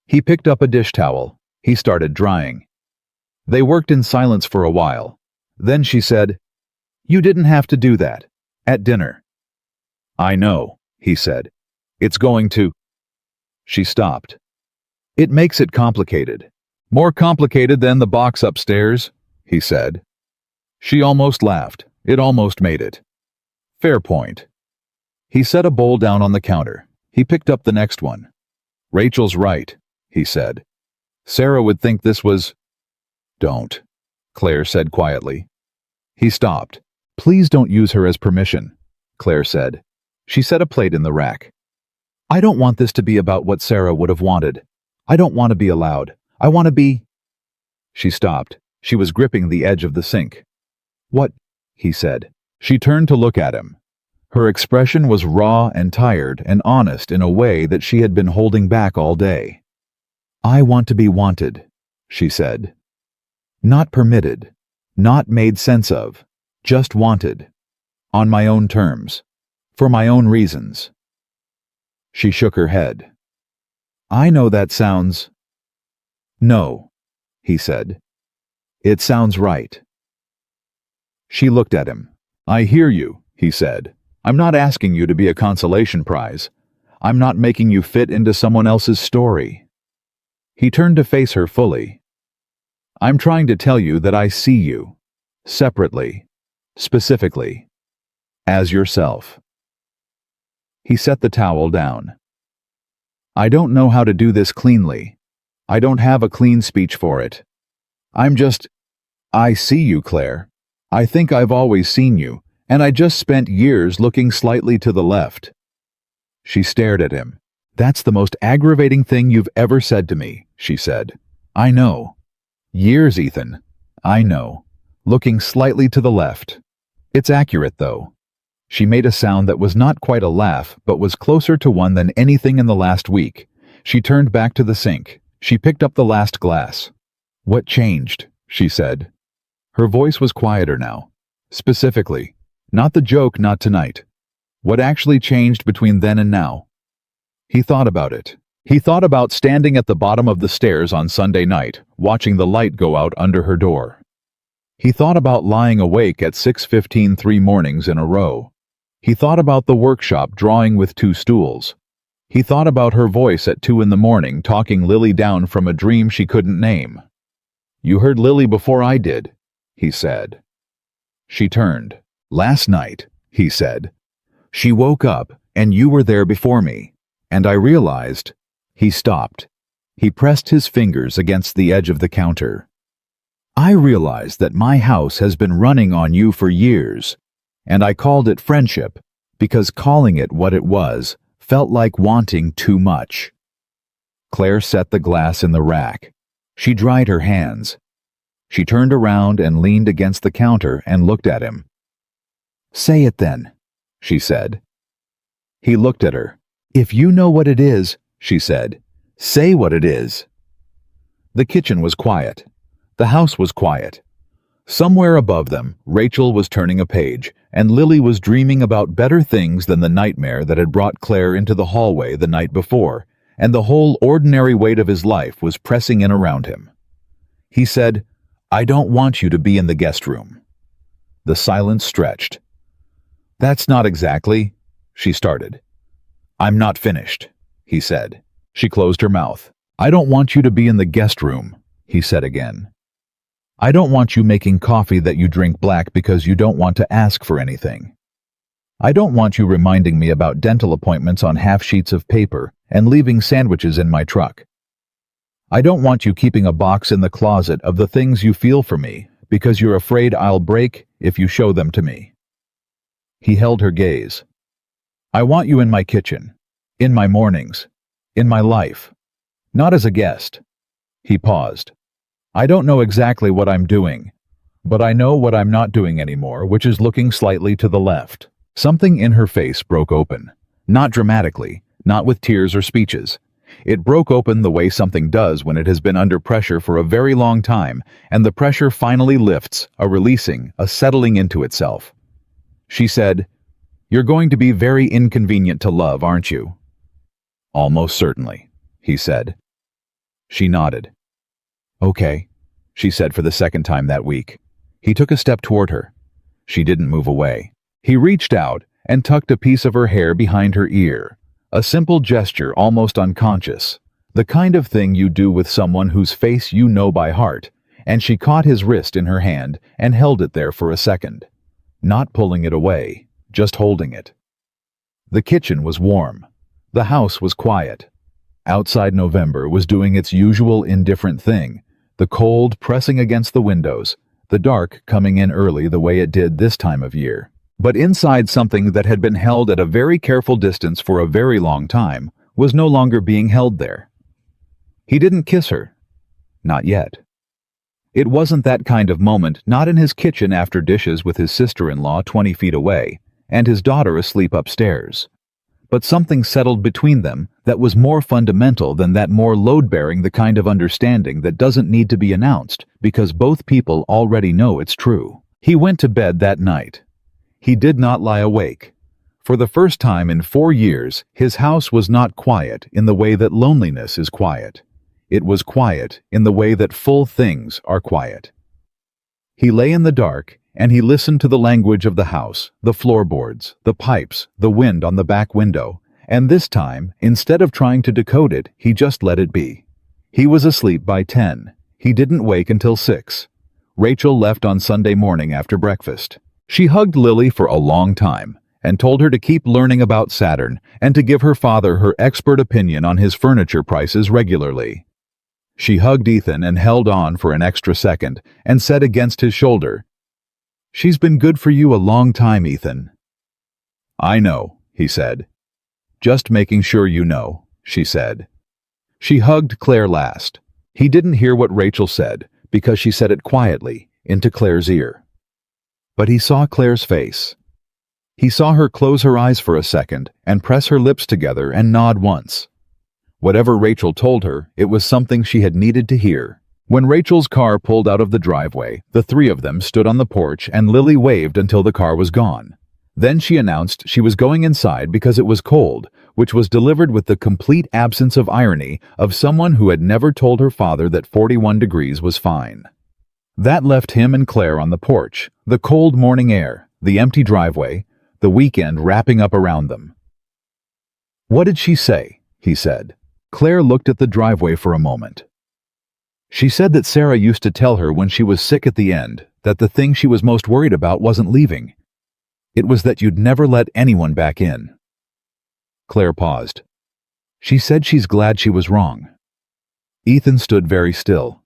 He picked up a dish towel. He started drying. They worked in silence for a while. Then she said, "You didn't have to do that. At dinner." "I know," he said. "It's going to—" She stopped. "It makes it complicated. More complicated than the box upstairs," he said. She almost laughed. It almost made it. "Fair point." He set a bowl down on the counter. He picked up the next one. "Rachel's right," he said. "Sarah would think this was—" "Don't," Claire said quietly. He stopped. "Please don't use her as permission," Claire said. She set a plate in the rack. "I don't want this to be about what Sarah would have wanted. I don't want to be allowed. I want to be—" She stopped. She was gripping the edge of the sink. "What?" he said. She turned to look at him. Her expression was raw and tired and honest in a way that she had been holding back all day. "I want to be wanted," she said. "Not permitted, not made sense of, just wanted. On my own terms. For my own reasons." She shook her head. "I know that sounds—" "No," he said. "It sounds right." She looked at him. "I hear you," he said. "I'm not asking you to be a consolation prize. I'm not making you fit into someone else's story." He turned to face her fully. "I'm trying to tell you that I see you. Separately. Specifically. As yourself." He set the towel down. "I don't know how to do this cleanly. I don't have a clean speech for it. I see you, Claire. I think I've always seen you, and I just spent years looking slightly to the left." She stared at him. "That's the most aggravating thing you've ever said to me," she said. "I know. Years, Ethan. I know. Looking slightly to the left. It's accurate, though." She made a sound that was not quite a laugh, but was closer to one than anything in the last week. She turned back to the sink. She picked up the last glass. "What changed?" she said. Her voice was quieter now. "Specifically. Not the joke, not tonight. What actually changed between then and now?" He thought about it. He thought about standing at the bottom of the stairs on Sunday night, watching the light go out under her door. He thought about lying awake at 6:15 3 mornings in a row. He thought about the workshop drawing with 2 stools. He thought about her voice at 2 in the morning talking Lily down from a dream she couldn't name. "You heard Lily before I did," he said. She turned. "Last night," he said. "She woke up, and you were there before me. And I realized—" He stopped. He pressed his fingers against the edge of the counter. "I realized that my house has been running on you for years, and I called it friendship because calling it what it was felt like wanting too much." Claire set the glass in the rack. She dried her hands. She turned around and leaned against the counter and looked at him. "Say it then," she said. He looked at her. "If you know what it is," she said, "say what it is." The kitchen was quiet. The house was quiet. Somewhere above them, Rachel was turning a page, and Lily was dreaming about better things than the nightmare that had brought Claire into the hallway the night before, and the whole ordinary weight of his life was pressing in around him. He said, "I don't want you to be in the guest room." The silence stretched. "That's not exactly," she started. "I'm not finished," he said. She closed her mouth. "I don't want you to be in the guest room," he said again. "I don't want you making coffee that you drink black because you don't want to ask for anything." I don't want you reminding me about dental appointments on half sheets of paper and leaving sandwiches in my truck. I don't want you keeping a box in the closet of the things you feel for me because you're afraid I'll break if you show them to me. He held her gaze. I want you in my kitchen, in my mornings, in my life, not as a guest. He paused. I don't know exactly what I'm doing, but I know what I'm not doing anymore, which is looking slightly to the left. Something in her face broke open, not dramatically, not with tears or speeches. It broke open the way something does when it has been under pressure for a very long time, and the pressure finally lifts, a releasing, a settling into itself. She said, You're going to be very inconvenient to love, aren't you? Almost certainly, he said. She nodded. Okay, she said for the second time that week. He took a step toward her. She didn't move away. He reached out and tucked a piece of her hair behind her ear. A simple gesture, almost unconscious. The kind of thing you do with someone whose face you know by heart. And she caught his wrist in her hand and held it there for a second. Not pulling it away, just holding it. The kitchen was warm. The house was quiet. Outside November was doing its usual indifferent thing, the cold pressing against the windows, the dark coming in early the way it did this time of year. But inside, something that had been held at a very careful distance for a very long time was no longer being held there. He didn't kiss her. Not yet. It wasn't that kind of moment, not in his kitchen after dishes with his sister-in-law 20 feet away, and his daughter asleep upstairs. But something settled between them that was more fundamental than that, more load-bearing, the kind of understanding that doesn't need to be announced because both people already know it's true. He went to bed that night. He did not lie awake. For the first time in 4 years, his house was not quiet in the way that loneliness is quiet. It was quiet in the way that full things are quiet. He lay in the dark, and he listened to the language of the house, the floorboards, the pipes, the wind on the back window, and this time, instead of trying to decode it, he just let it be. He was asleep by 10. He didn't wake until 6. Rachel left on Sunday morning after breakfast. She hugged Lily for a long time and told her to keep learning about Saturn and to give her father her expert opinion on his furniture prices regularly. She hugged Ethan and held on for an extra second and said against his shoulder, She's been good for you a long time, Ethan. I know, he said. Just making sure you know, she said. She hugged Claire last. He didn't hear what Rachel said because she said it quietly into Claire's ear. But he saw Claire's face. He saw her close her eyes for a second and press her lips together and nod once. Whatever Rachel told her, it was something she had needed to hear. When Rachel's car pulled out of the driveway, the three of them stood on the porch and Lily waved until the car was gone. Then she announced she was going inside because it was cold, which was delivered with the complete absence of irony of someone who had never told her father that 41 degrees was fine. That left him and Claire on the porch, the cold morning air, the empty driveway, the weekend wrapping up around them. What did she say? He said. Claire looked at the driveway for a moment. She said that Sarah used to tell her when she was sick at the end that the thing she was most worried about wasn't leaving. It was that you'd never let anyone back in. Claire paused. She said she's glad she was wrong. Ethan stood very still.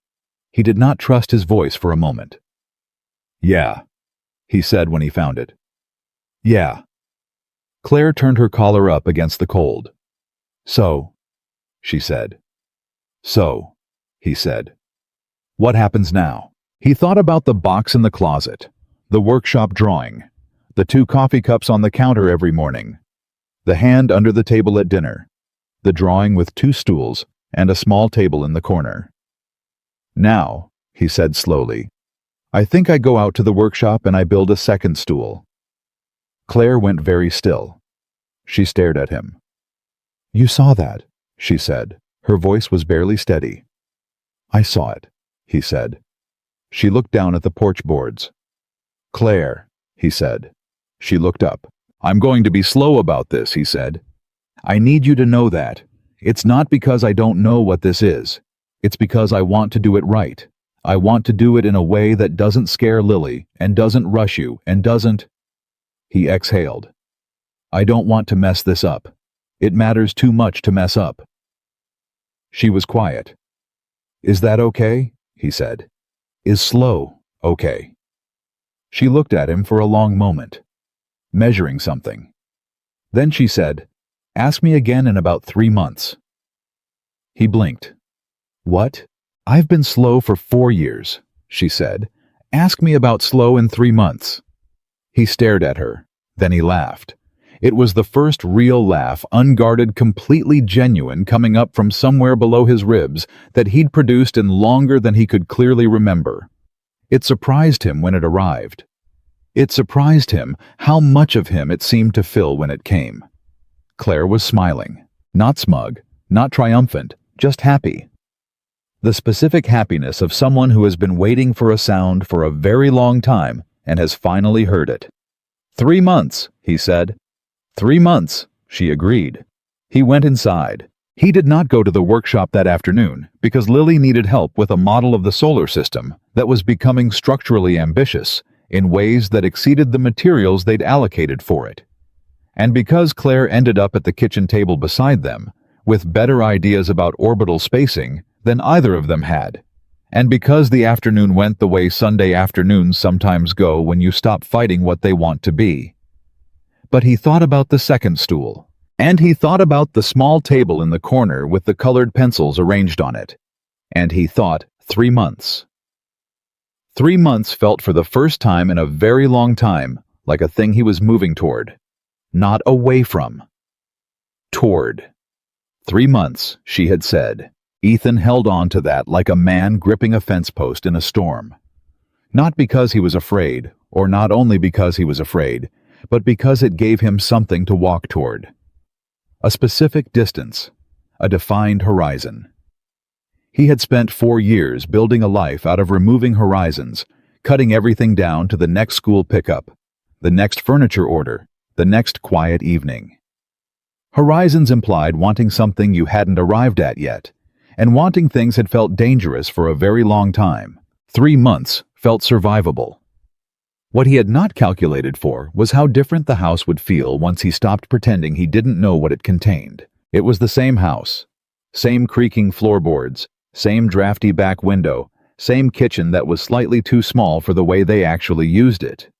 He did not trust his voice for a moment. Yeah, he said when he found it. Yeah. Claire turned her collar up against the cold. So, she said. So, he said. What happens now? He thought about the box in the closet, the workshop drawing, the 2 coffee cups on the counter every morning, the hand under the table at dinner, the drawing with 2 stools and a small table in the corner. Now, he said slowly, I think I go out to the workshop and I build a second stool. Claire went very still. She stared at him. You saw that, she said. Her voice was barely steady. I saw it, he said. She looked down at the porch boards. Claire, he said. She looked up. I'm going to be slow about this, he said. I need you to know that. It's not because I don't know what this is. It's because I want to do it right. I want to do it in a way that doesn't scare Lily and doesn't rush you and doesn't... He exhaled. I don't want to mess this up. It matters too much to mess up. She was quiet. Is that okay? He said. Is slow okay? She looked at him for a long moment, measuring something. Then she said, Ask me again in about 3 months. He blinked. What? I've been slow for 4 years, she said. Ask me about slow in 3 months. He stared at her. Then he laughed. It was the first real laugh, unguarded, completely genuine, coming up from somewhere below his ribs, that he'd produced in longer than he could clearly remember. It surprised him when it arrived. It surprised him how much of him it seemed to fill when it came. Claire was smiling. Not smug, not triumphant, just happy. The specific happiness of someone who has been waiting for a sound for a very long time and has finally heard it. 3 months, he said. 3 months, she agreed. He went inside. He did not go to the workshop that afternoon because Lily needed help with a model of the solar system that was becoming structurally ambitious in ways that exceeded the materials they'd allocated for it. And because Claire ended up at the kitchen table beside them, with better ideas about orbital spacing than either of them had, and because the afternoon went the way Sunday afternoons sometimes go when you stop fighting what they want to be. But he thought about the second stool, and he thought about the small table in the corner with the colored pencils arranged on it, and he thought 3 months. 3 months felt for the first time in a very long time like a thing he was moving toward, not away from. Toward. 3 months, she had said. Ethan held on to that like a man gripping a fence post in a storm. Not because he was afraid, or not only because he was afraid, but because it gave him something to walk toward. A specific distance, a defined horizon. He had spent 4 years building a life out of removing horizons, cutting everything down to the next school pickup, the next furniture order, the next quiet evening. Horizons implied wanting something you hadn't arrived at yet, and wanting things had felt dangerous for a very long time. 3 months felt survivable. What he had not calculated for was how different the house would feel once he stopped pretending he didn't know what it contained. It was the same house, same creaking floorboards, same drafty back window, same kitchen that was slightly too small for the way they actually used it.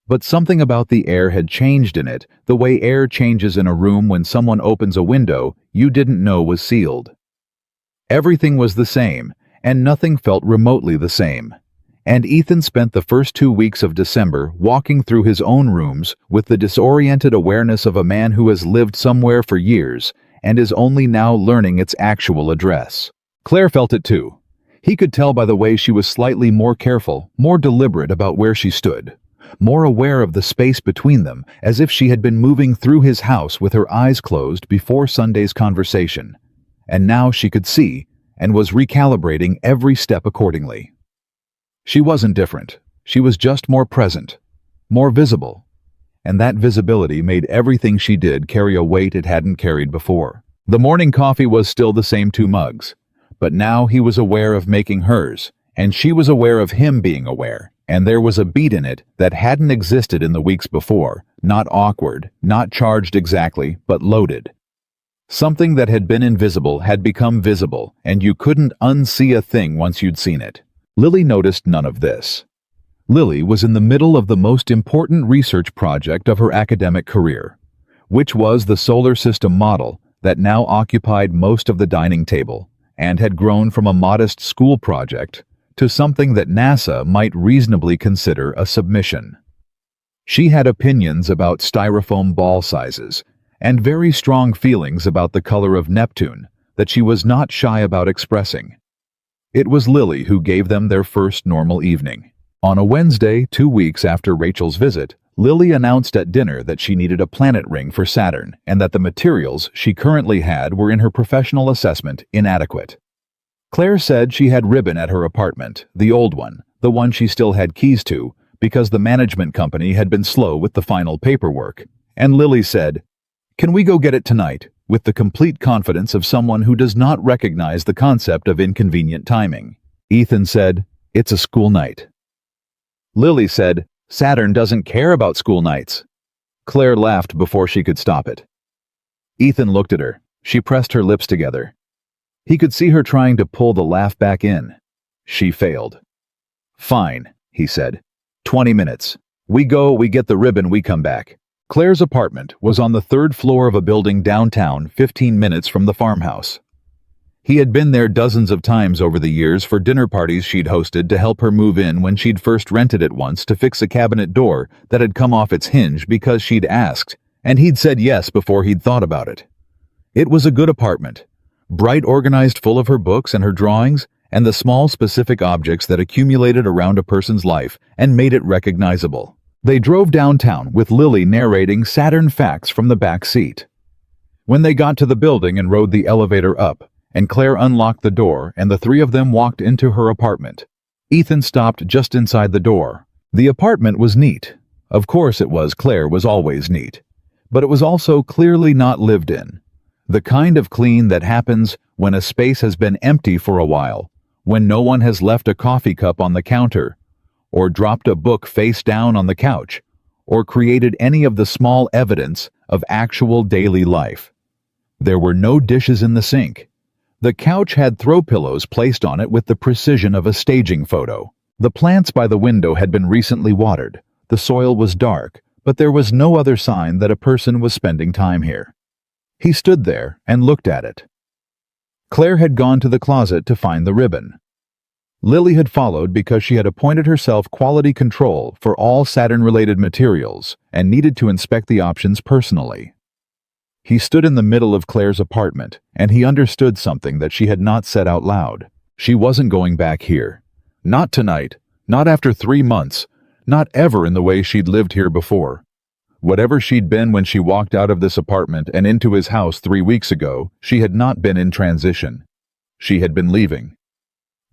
But something about the air had changed in it, the way air changes in a room when someone opens a window you didn't know was sealed. Everything was the same, and nothing felt remotely the same. And Ethan spent the first 2 weeks of December walking through his own rooms with the disoriented awareness of a man who has lived somewhere for years and is only now learning its actual address. Claire felt it too. He could tell by the way she was slightly more careful, more deliberate about where she stood, more aware of the space between them, as if she had been moving through his house with her eyes closed before Sunday's conversation. And now she could see, and was recalibrating every step accordingly. She wasn't different. She was just more present, more visible. And that visibility made everything she did carry a weight it hadn't carried before. The morning coffee was still the same 2 mugs, but now he was aware of making hers, and she was aware of him being aware, and there was a beat in it that hadn't existed in the weeks before, not awkward, not charged exactly, but loaded. Something that had been invisible had become visible, and you couldn't unsee a thing once you'd seen it. Lily noticed none of this. Lily was in the middle of the most important research project of her academic career, which was the solar system model that now occupied most of the dining table and had grown from a modest school project to something that NASA might reasonably consider a submission. She had opinions about styrofoam ball sizes and very strong feelings about the color of Neptune that she was not shy about expressing. It was Lily who gave them their first normal evening. On a Wednesday, 2 weeks after Rachel's visit, Lily announced at dinner that she needed a planet ring for Saturn and that the materials she currently had were in her professional assessment inadequate. Claire said she had ribbon at her apartment, the old one, the one she still had keys to, because the management company had been slow with the final paperwork, and Lily said, "Can we go get it tonight?" with the complete confidence of someone who does not recognize the concept of inconvenient timing. Ethan said, "It's a school night." Lily said, "Saturn doesn't care about school nights." Claire laughed before she could stop it. Ethan looked at her. She pressed her lips together. He could see her trying to pull the laugh back in. She failed. "Fine," he said. 20 minutes. We go, we get the ribbon, we come back." Claire's apartment was on the 3rd floor of a building downtown, 15 minutes from the farmhouse. He had been there dozens of times over the years for dinner parties she'd hosted to help her move in when she'd first rented it once to fix a cabinet door that had come off its hinge because she'd asked, and he'd said yes before he'd thought about it. It was a good apartment, bright, organized, full of her books and her drawings, and the small specific objects that accumulated around a person's life and made it recognizable. They drove downtown with Lily narrating Saturn facts from the back seat. When they got to the building and rode the elevator up, and Claire unlocked the door and the three of them walked into her apartment, Ethan stopped just inside the door. The apartment was neat. Of course it was. Claire was always neat. But it was also clearly not lived in. The kind of clean that happens when a space has been empty for a while, when no one has left a coffee cup on the counter, or dropped a book face down on the couch, or created any of the small evidence of actual daily life. There were no dishes in the sink. The couch had throw pillows placed on it with the precision of a staging photo. The plants by the window had been recently watered. The soil was dark, but there was no other sign that a person was spending time here. He stood there and looked at it. Claire had gone to the closet to find the ribbon. Lily had followed because she had appointed herself quality control for all Saturn-related materials and needed to inspect the options personally. He stood in the middle of Claire's apartment, and he understood something that she had not said out loud. She wasn't going back here. Not tonight, not after 3 months, not ever in the way she'd lived here before. Whatever she'd been when she walked out of this apartment and into his house 3 weeks ago, she had not been in transition. She had been leaving.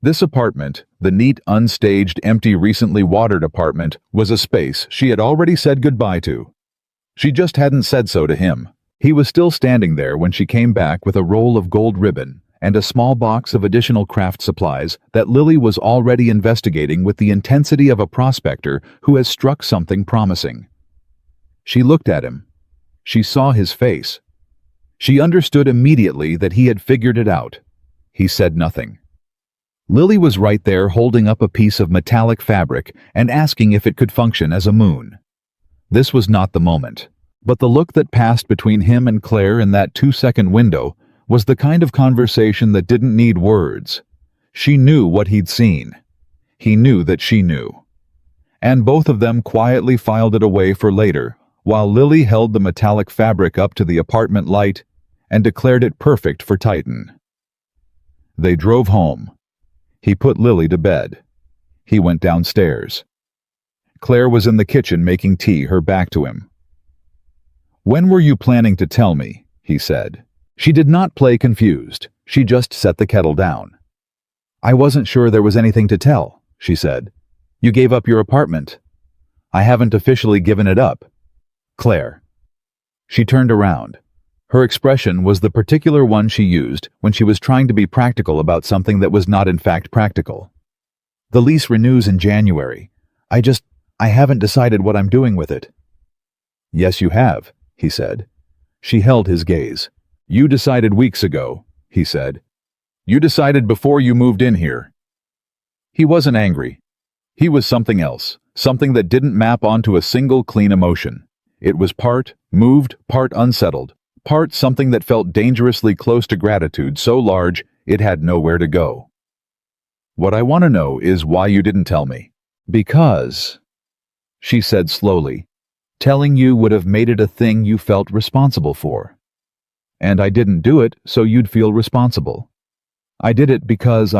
This apartment, the neat, unstaged, empty, recently watered apartment, was a space she had already said goodbye to. She just hadn't said so to him. He was still standing there when she came back with a roll of gold ribbon and a small box of additional craft supplies that Lily was already investigating with the intensity of a prospector who has struck something promising. She looked at him. She saw his face. She understood immediately that he had figured it out. He said nothing. Lily was right there holding up a piece of metallic fabric and asking if it could function as a moon. This was not the moment. But the look that passed between him and Claire in that 2-second window was the kind of conversation that didn't need words. She knew what he'd seen. He knew that she knew. And both of them quietly filed it away for later, while Lily held the metallic fabric up to the apartment light and declared it perfect for Titan. They drove home. He put Lily to bed. He went downstairs. Claire was in the kitchen making tea, her back to him. "When were you planning to tell me?" he said. She did not play confused. She just set the kettle down. "I wasn't sure there was anything to tell," she said. "You gave up your apartment." "I haven't officially given it up." "Claire." She turned around. Her expression was the particular one she used when she was trying to be practical about something that was not in fact practical. "The lease renews in January. I haven't decided what I'm doing with it." "Yes, you have," he said. She held his gaze. "You decided weeks ago," he said. "You decided before you moved in here." He wasn't angry. He was something else, something that didn't map onto a single clean emotion. It was part moved, part unsettled, part something that felt dangerously close to gratitude, so large it had nowhere to go. "What I want to know is why you didn't tell me." "Because," she said slowly, "telling you would have made it a thing you felt responsible for. And I didn't do it so you'd feel responsible. I did it because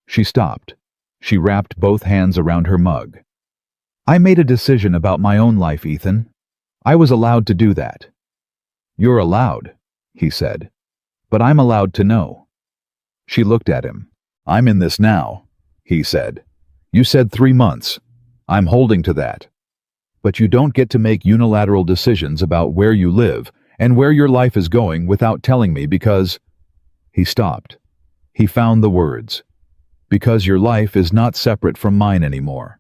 She stopped. She wrapped both hands around her mug. "I made a decision about my own life, Ethan. I was allowed to do that." "You're allowed," he said. "But I'm allowed to know." She looked at him. "I'm in this now," he said. "You said 3 months. I'm holding to that. But you don't get to make unilateral decisions about where you live and where your life is going without telling me because—" He stopped. He found the words. "Because your life is not separate from mine anymore.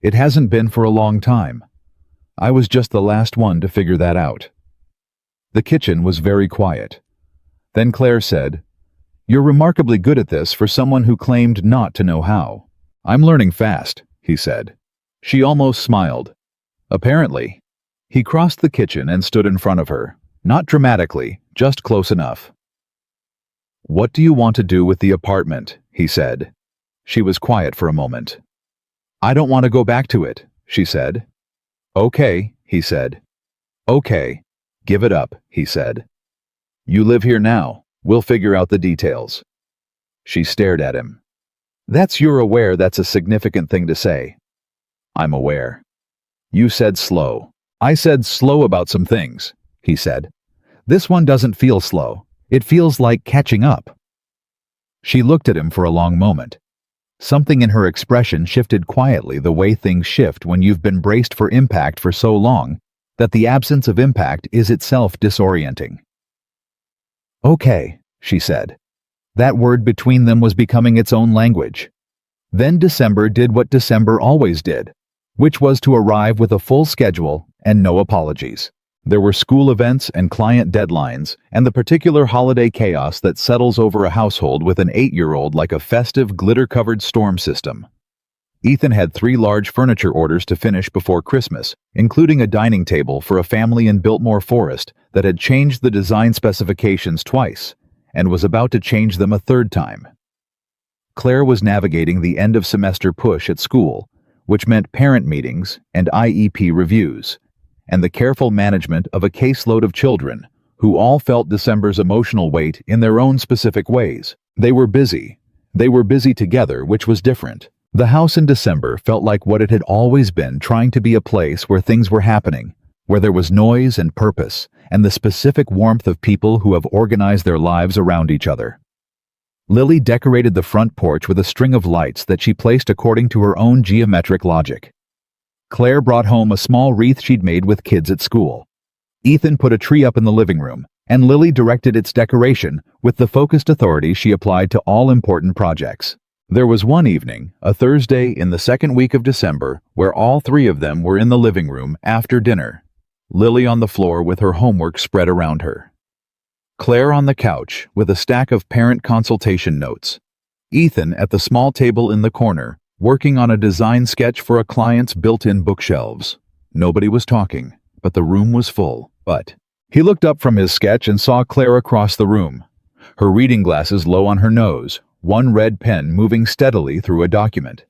It hasn't been for a long time. I was just the last one to figure that out." The kitchen was very quiet. Then Claire said, "You're remarkably good at this for someone who claimed not to know how." "I'm learning fast," he said. She almost smiled. "Apparently." He crossed the kitchen and stood in front of her, not dramatically, just close enough. "What do you want to do with the apartment?" he said. She was quiet for a moment. "I don't want to go back to it," she said. "Okay," he said. "Okay. Give it up," he said. "You live here now. We'll figure out the details." She stared at him. "You're aware that's a significant thing to say." "I'm aware." "You said slow." "I said slow about some things," he said. "This one doesn't feel slow. It feels like catching up." She looked at him for a long moment. Something in her expression shifted quietly, the way things shift when you've been braced for impact for so long that the absence of impact is itself disorienting. "Okay," she said. That word between them was becoming its own language. Then December did what December always did, which was to arrive with a full schedule and no apologies. There were school events and client deadlines, and the particular holiday chaos that settles over a household with an 8-year-old like a festive, glitter-covered storm system. Ethan had 3 large furniture orders to finish before Christmas, including a dining table for a family in Biltmore Forest that had changed the design specifications twice, and was about to change them a 3rd time. Claire was navigating the end-of-semester push at school, which meant parent meetings and IEP reviews, and the careful management of a caseload of children who all felt December's emotional weight in their own specific ways. They were busy. They were busy together, which was different. The house in December felt like what it had always been, trying to be a place where things were happening, where there was noise and purpose, and the specific warmth of people who have organized their lives around each other. Lily decorated the front porch with a string of lights that she placed according to her own geometric logic. Claire brought home a small wreath she'd made with kids at school. Ethan put a tree up in the living room, and Lily directed its decoration with the focused authority she applied to all important projects. There was one evening, a Thursday in the 2nd week of December, where all 3 of them were in the living room after dinner. Lily on the floor with her homework spread around her. Claire on the couch with a stack of parent consultation notes. Ethan at the small table in the corner, working on a design sketch for a client's built-in bookshelves. Nobody was talking, but the room was full. But he looked up from his sketch and saw Claire across the room, her reading glasses low on her nose, one red pen moving steadily through a document.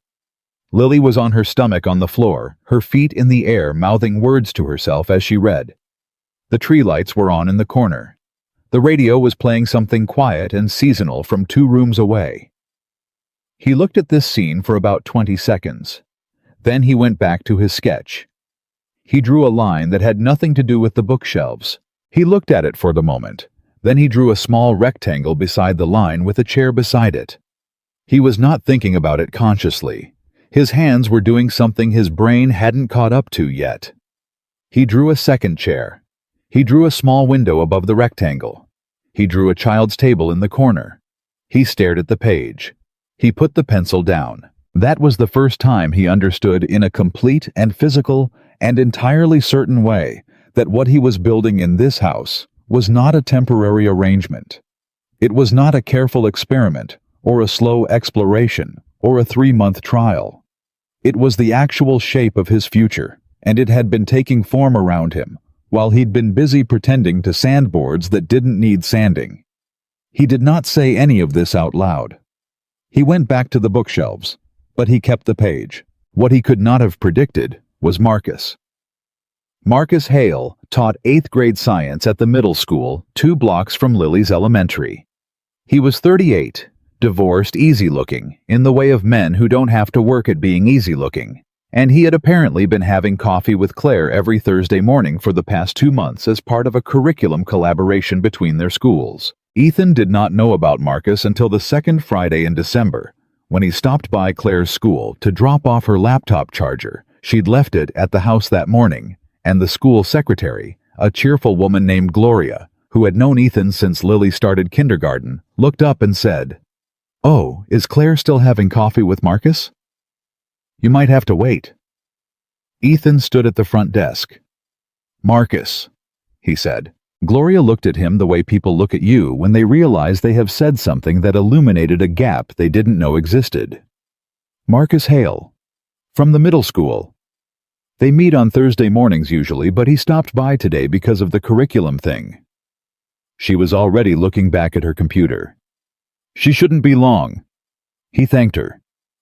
Lily was on her stomach on the floor, her feet in the air, mouthing words to herself as she read. The tree lights were on in the corner. The radio was playing something quiet and seasonal from 2 rooms away. He looked at this scene for about 20 seconds. Then he went back to his sketch. He drew a line that had nothing to do with the bookshelves. He looked at it for the moment. Then he drew a small rectangle beside the line with a chair beside it. He was not thinking about it consciously. His hands were doing something his brain hadn't caught up to yet. He drew a second chair. He drew a small window above the rectangle. He drew a child's table in the corner. He stared at the page. He put the pencil down. That was the first time he understood in a complete and physical and entirely certain way that what he was building in this house was not a temporary arrangement. It was not a careful experiment or a slow exploration or a 3-month trial. It was the actual shape of his future, and it had been taking form around him while he'd been busy pretending to sand boards that didn't need sanding. He did not say any of this out loud. He went back to the bookshelves, but he kept the page. What he could not have predicted was Marcus. Marcus Hale taught 8th grade science at the middle school 2 blocks from Lily's elementary. He was 38, divorced, easy-looking, in the way of men who don't have to work at being easy-looking, and he had apparently been having coffee with Claire every Thursday morning for the past 2 months as part of a curriculum collaboration between their schools. Ethan did not know about Marcus until the 2nd Friday in December, when he stopped by Claire's school to drop off her laptop charger. She'd left it at the house that morning, and the school secretary, a cheerful woman named Gloria, who had known Ethan since Lily started kindergarten, looked up and said, "Oh, is Claire still having coffee with Marcus? You might have to wait." Ethan stood at the front desk. "Marcus," he said. Gloria looked at him the way people look at you when they realize they have said something that illuminated a gap they didn't know existed. "Marcus Hale. From the middle school. They meet on Thursday mornings usually, but he stopped by today because of the curriculum thing." She was already looking back at her computer. "She shouldn't be long." He thanked her.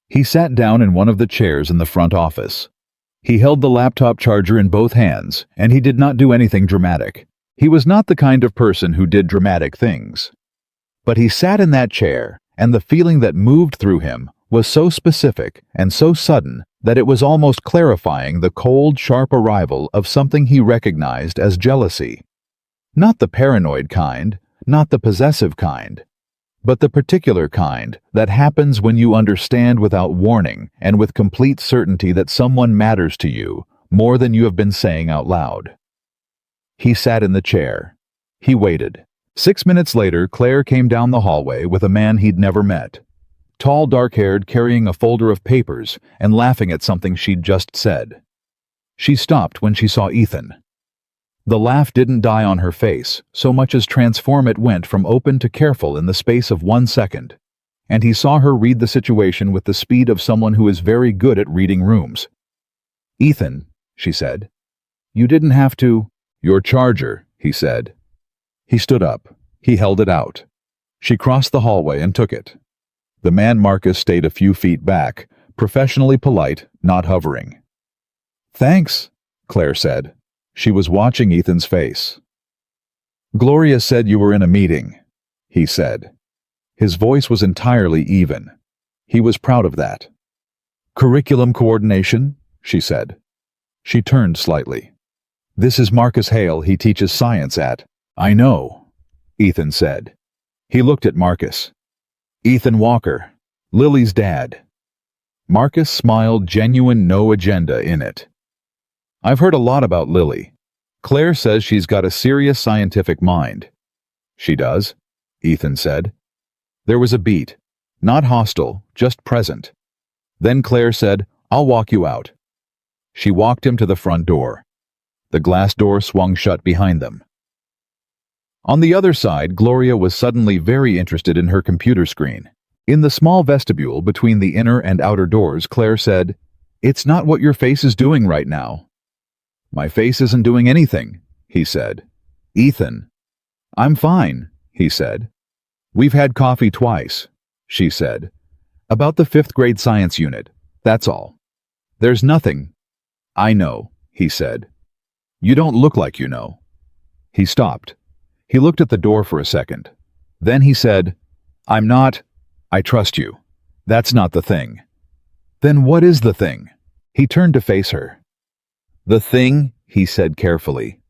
He sat down in one of the chairs in the front office. He held the laptop charger in both hands, and he did not do anything dramatic. He was not the kind of person who did dramatic things. But he sat in that chair, and the feeling that moved through him was so specific and so sudden that it was almost clarifying the cold, sharp arrival of something he recognized as jealousy. Not the paranoid kind, not the possessive kind, but the particular kind that happens when you understand without warning and with complete certainty that someone matters to you more than you have been saying out loud. He sat in the chair. He waited. 6 minutes later, Claire came down the hallway with a man he'd never met. Tall, dark-haired, carrying a folder of papers and laughing at something she'd just said. She stopped when she saw Ethan. The laugh didn't die on her face, so much as transform it went from open to careful in the space of 1 second. And he saw her read the situation with the speed of someone who is very good at reading rooms. "Ethan," she said, "you didn't have to—" "Your charger," he said. He stood up. He held it out. She crossed the hallway and took it. The man Marcus stayed a few feet back, professionally polite, not hovering. "Thanks," Claire said. She was watching Ethan's face. "Gloria said you were in a meeting," he said. His voice was entirely even. He was proud of that. "Curriculum coordination?" she said. She turned slightly. "This is Marcus Hale. He teaches science at—" "I know," Ethan said. He looked at Marcus. "Ethan Walker, Lily's dad." Marcus smiled, genuine, no agenda in it. "I've heard a lot about Lily. Claire says she's got a serious scientific mind." "She does," Ethan said. There was a beat. Not hostile, just present. Then Claire said, "I'll walk you out." She walked him to the front door. The glass door swung shut behind them. On the other side, Gloria was suddenly very interested in her computer screen. In the small vestibule between the inner and outer doors, Claire said, "It's not what your face is doing right now." "My face isn't doing anything," he said. "Ethan." "I'm fine," he said. "We've had coffee twice," she said. "About the 5th grade science unit, that's all. There's nothing." "I know," he said. "You don't look like you know." He stopped. He looked at the door for a second. Then he said, "I'm not— I trust you. That's not the thing." "Then what is the thing?" He turned to face her. "The thing," he said carefully,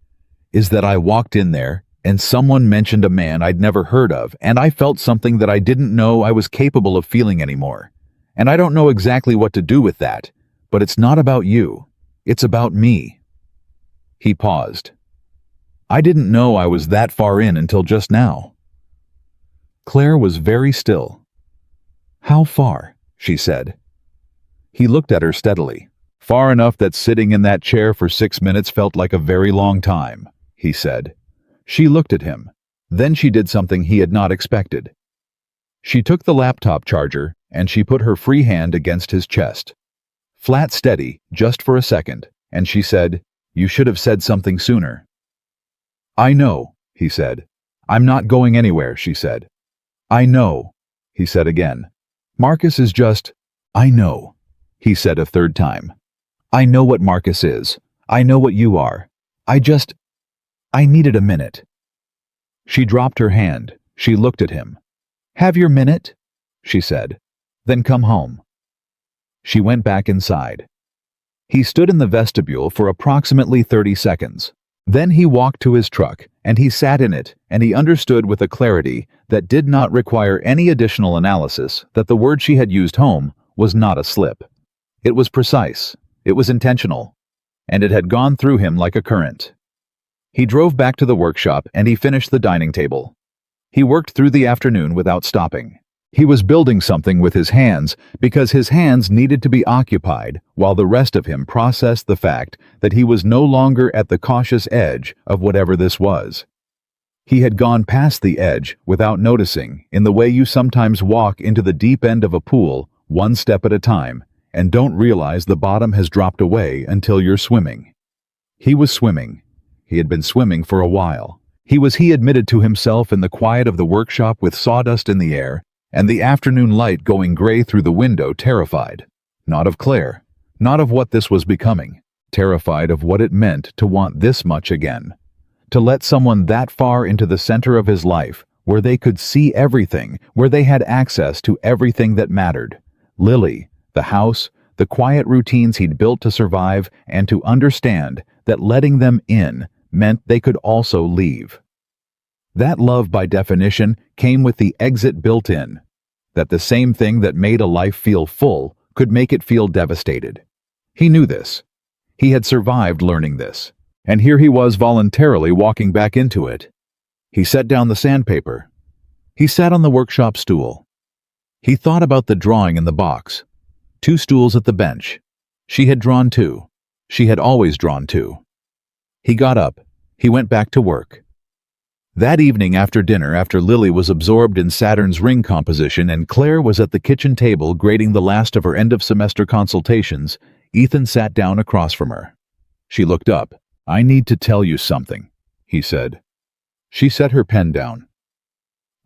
"is that I walked in there and someone mentioned a man I'd never heard of, and I felt something that I didn't know I was capable of feeling anymore. And I don't know exactly what to do with that, but it's not about you. It's about me." He paused. "I didn't know I was that far in until just now." Claire was very still. "How far?" she said. He looked at her steadily. "Far enough that sitting in that chair for 6 minutes felt like a very long time," he said. She looked at him. Then she did something he had not expected. She took the laptop charger and she put her free hand against his chest. Flat steady, just for a second, and she said, "You should have said something sooner." "I know," he said. "I'm not going anywhere," she said. "I know," he said again. "Marcus is just—" "I know," he said a third time. "I know what Marcus is. I know what you are. I needed a minute." She dropped her hand. She looked at him. "Have your minute?" she said. "Then come home." She went back inside. He stood in the vestibule for approximately 30 seconds. Then he walked to his truck, and he sat in it, and he understood with a clarity that did not require any additional analysis that the word she had used, home, was not a slip. It was precise, it was intentional, and it had gone through him like a current. He drove back to the workshop and he finished the dining table. He worked through the afternoon without stopping. He was building something with his hands because his hands needed to be occupied while the rest of him processed the fact that he was no longer at the cautious edge of whatever this was. He had gone past the edge without noticing, in the way you sometimes walk into the deep end of a pool, one step at a time, and don't realize the bottom has dropped away until you're swimming. He was swimming. He had been swimming for a while. He admitted to himself in the quiet of the workshop with sawdust in the air and the afternoon light going gray through the window, terrified. Not of Claire, not of what this was becoming, terrified of what it meant to want this much again. To let someone that far into the center of his life, where they could see everything, where they had access to everything that mattered. Lily, the house, the quiet routines he'd built to survive, and to understand that letting them in meant they could also leave. That love, by definition, came with the exit built in. That the same thing that made a life feel full could make it feel devastated. He knew this. He had survived learning this. And here he was voluntarily walking back into it. He set down the sandpaper. He sat on the workshop stool. He thought about the drawing in the box. 2 stools at the bench. She had drawn 2. She had always drawn 2. He got up. He went back to work. That evening after dinner, after Lily was absorbed in Saturn's ring composition and Claire was at the kitchen table grading the last of her end-of-semester consultations, Ethan sat down across from her. She looked up. "I need to tell you something," he said. She set her pen down.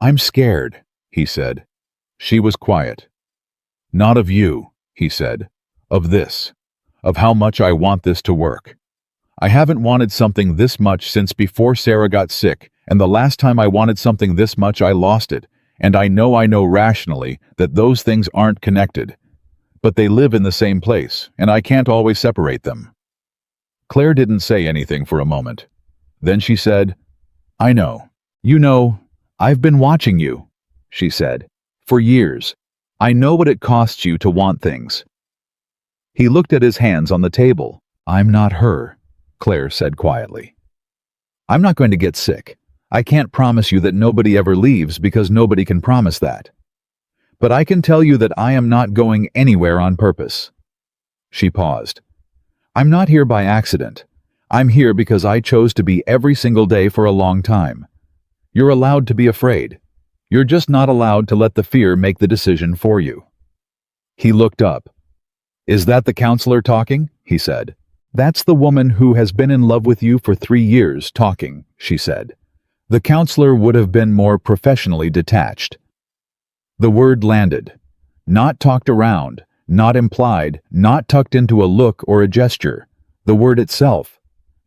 "I'm scared," he said. She was quiet. "Not of you," he said. "Of this. Of how much I want this to work. I haven't wanted something this much since before Sarah got sick, and the last time I wanted something this much I lost it, and I know rationally that those things aren't connected. But they live in the same place, and I can't always separate them." Claire didn't say anything for a moment. Then she said, "I know. You know, I've been watching you," she said. "For years. I know what it costs you to want things." He looked at his hands on the table. "I'm not her," Claire said quietly. "I'm not going to get sick. I can't promise you that nobody ever leaves because nobody can promise that. But I can tell you that I am not going anywhere on purpose." She paused. "I'm not here by accident. I'm here because I chose to be every single day for a long time. You're allowed to be afraid. You're just not allowed to let the fear make the decision for you." He looked up. "Is that the counselor talking?" he said. "That's the woman who has been in love with you for 3 years talking," she said. The counselor would have been more professionally detached. The word landed. Not talked around, not implied, not tucked into a look or a gesture. The word itself.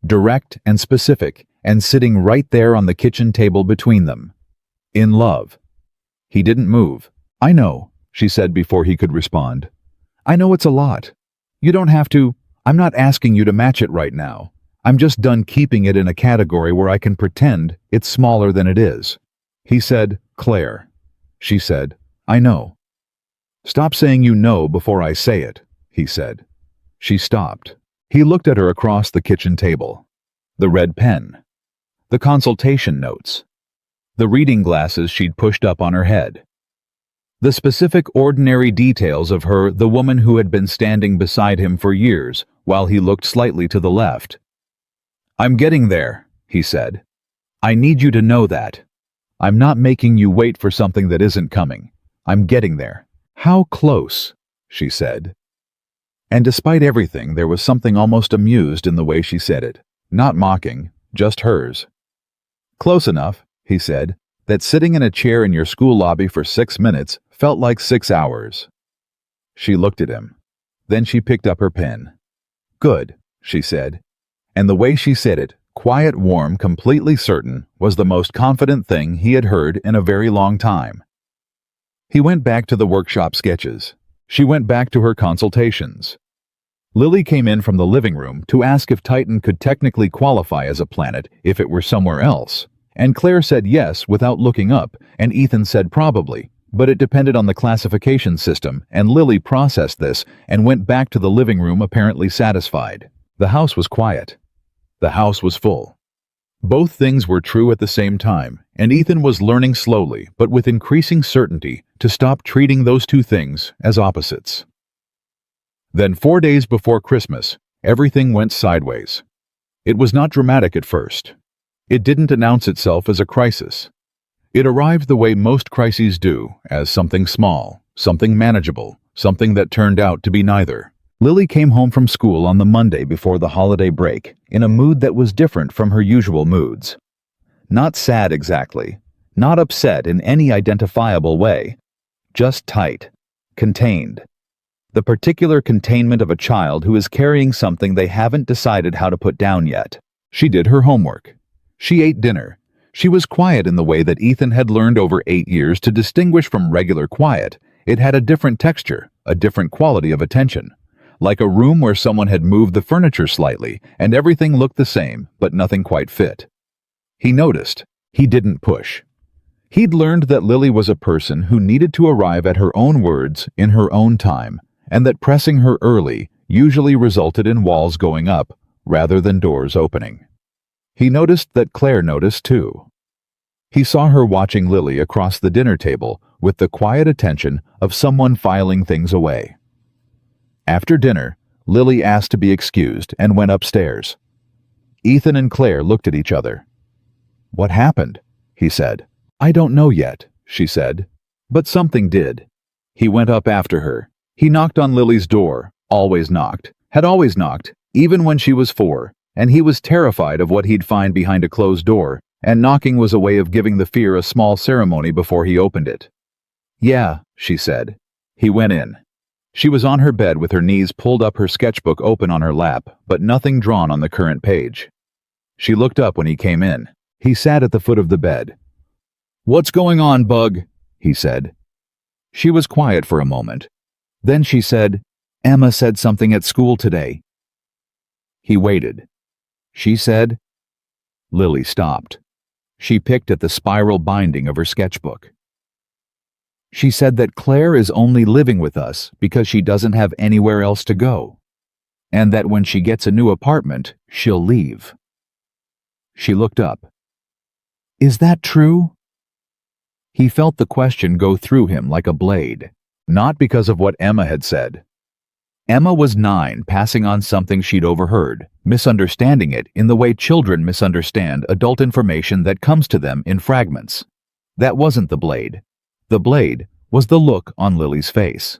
Direct and specific, and sitting right there on the kitchen table between them. In love. He didn't move. "I know," she said before he could respond. "I know it's a lot. You don't have to. I'm not asking you to match it right now. I'm just done keeping it in a category where I can pretend it's smaller than it is." He said, "Claire." She said, "I know." "Stop saying you know before I say it," he said. She stopped. He looked at her across the kitchen table. The red pen. The consultation notes. The reading glasses she'd pushed up on her head. The specific ordinary details of her, the woman who had been standing beside him for years, while he looked slightly to the left. "I'm getting there," he said. "I need you to know that. I'm not making you wait for something that isn't coming. I'm getting there." "How close?" she said. And despite everything, there was something almost amused in the way she said it. Not mocking, just hers. "Close enough," he said, "that sitting in a chair in your school lobby for 6 minutes felt like 6 hours. She looked at him. Then she picked up her pen. "Good," she said. And the way she said it, quiet, warm, completely certain, was the most confident thing he had heard in a very long time. He went back to the workshop sketches. She went back to her consultations. Lily came in from the living room to ask if Titan could technically qualify as a planet if it were somewhere else, and Claire said yes without looking up, and Ethan said probably, but it depended on the classification system, and Lily processed this and went back to the living room apparently satisfied. The house was quiet. The house was full. Both things were true at the same time, and Ethan was learning slowly, but with increasing certainty, to stop treating those two things as opposites. Then 4 days before Christmas, everything went sideways. It was not dramatic at first. It didn't announce itself as a crisis. It arrived the way most crises do, as something small, something manageable, something that turned out to be neither. Lily came home from school on the Monday before the holiday break, in a mood that was different from her usual moods. Not sad exactly, not upset in any identifiable way, just tight, contained. The particular containment of a child who is carrying something they haven't decided how to put down yet. She did her homework. She ate dinner. She was quiet in the way that Ethan had learned over 8 years to distinguish from regular quiet. It had a different texture, a different quality of attention. Like a room where someone had moved the furniture slightly, and everything looked the same, but nothing quite fit. He noticed. He didn't push. He'd learned that Lily was a person who needed to arrive at her own words in her own time, and that pressing her early usually resulted in walls going up rather than doors opening. He noticed that Claire noticed too. He saw her watching Lily across the dinner table with the quiet attention of someone filing things away. After dinner, Lily asked to be excused and went upstairs. Ethan and Claire looked at each other. "What happened?" he said. "I don't know yet," she said. But something did. He went up after her. He knocked on Lily's door, had always knocked, even when she was 4, and he was terrified of what he'd find behind a closed door, and knocking was a way of giving the fear a small ceremony before he opened it. "Yeah," she said. He went in. She was on her bed with her knees pulled up, her sketchbook open on her lap, but nothing drawn on the current page. She looked up when he came in. He sat at the foot of the bed. "What's going on, Bug?" he said. She was quiet for a moment. Then she said, "Emma said something at school today." He waited. She said. Lily stopped. She picked at the spiral binding of her sketchbook. "She said that Claire is only living with us because she doesn't have anywhere else to go, and that when she gets a new apartment, she'll leave." She looked up. "Is that true?" He felt the question go through him like a blade, not because of what Emma had said. Emma was 9, passing on something she'd overheard, misunderstanding it in the way children misunderstand adult information that comes to them in fragments. That wasn't the blade. The blade was the look on Lily's face.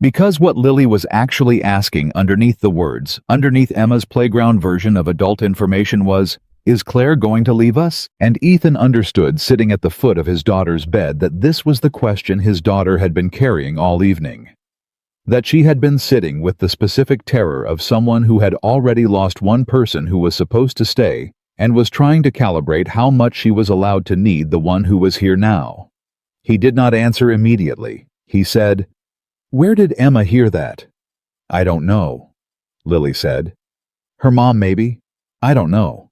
Because what Lily was actually asking underneath the words, underneath Emma's playground version of adult information was, "Is Claire going to leave us?" And Ethan understood, sitting at the foot of his daughter's bed, that this was the question his daughter had been carrying all evening. That she had been sitting with the specific terror of someone who had already lost one person who was supposed to stay, and was trying to calibrate how much she was allowed to need the one who was here now. He did not answer immediately. He said, "Where did Emma hear that?" "I don't know," Lily said. "Her mom, maybe? I don't know."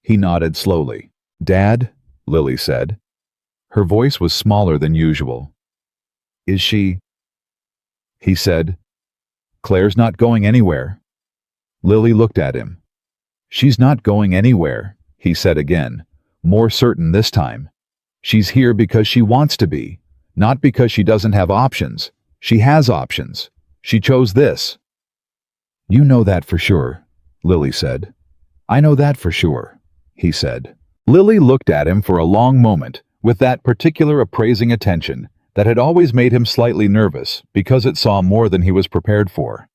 He nodded slowly. "Dad?" Lily said. Her voice was smaller than usual. "Is she?" He said, "Claire's not going anywhere." Lily looked at him. "She's not going anywhere," he said again, more certain this time. "She's here because she wants to be, not because she doesn't have options. She has options. She chose this." "You know that for sure," Lily said. "I know that for sure," he said. Lily looked at him for a long moment, with that particular appraising attention that had always made him slightly nervous because it saw more than he was prepared for.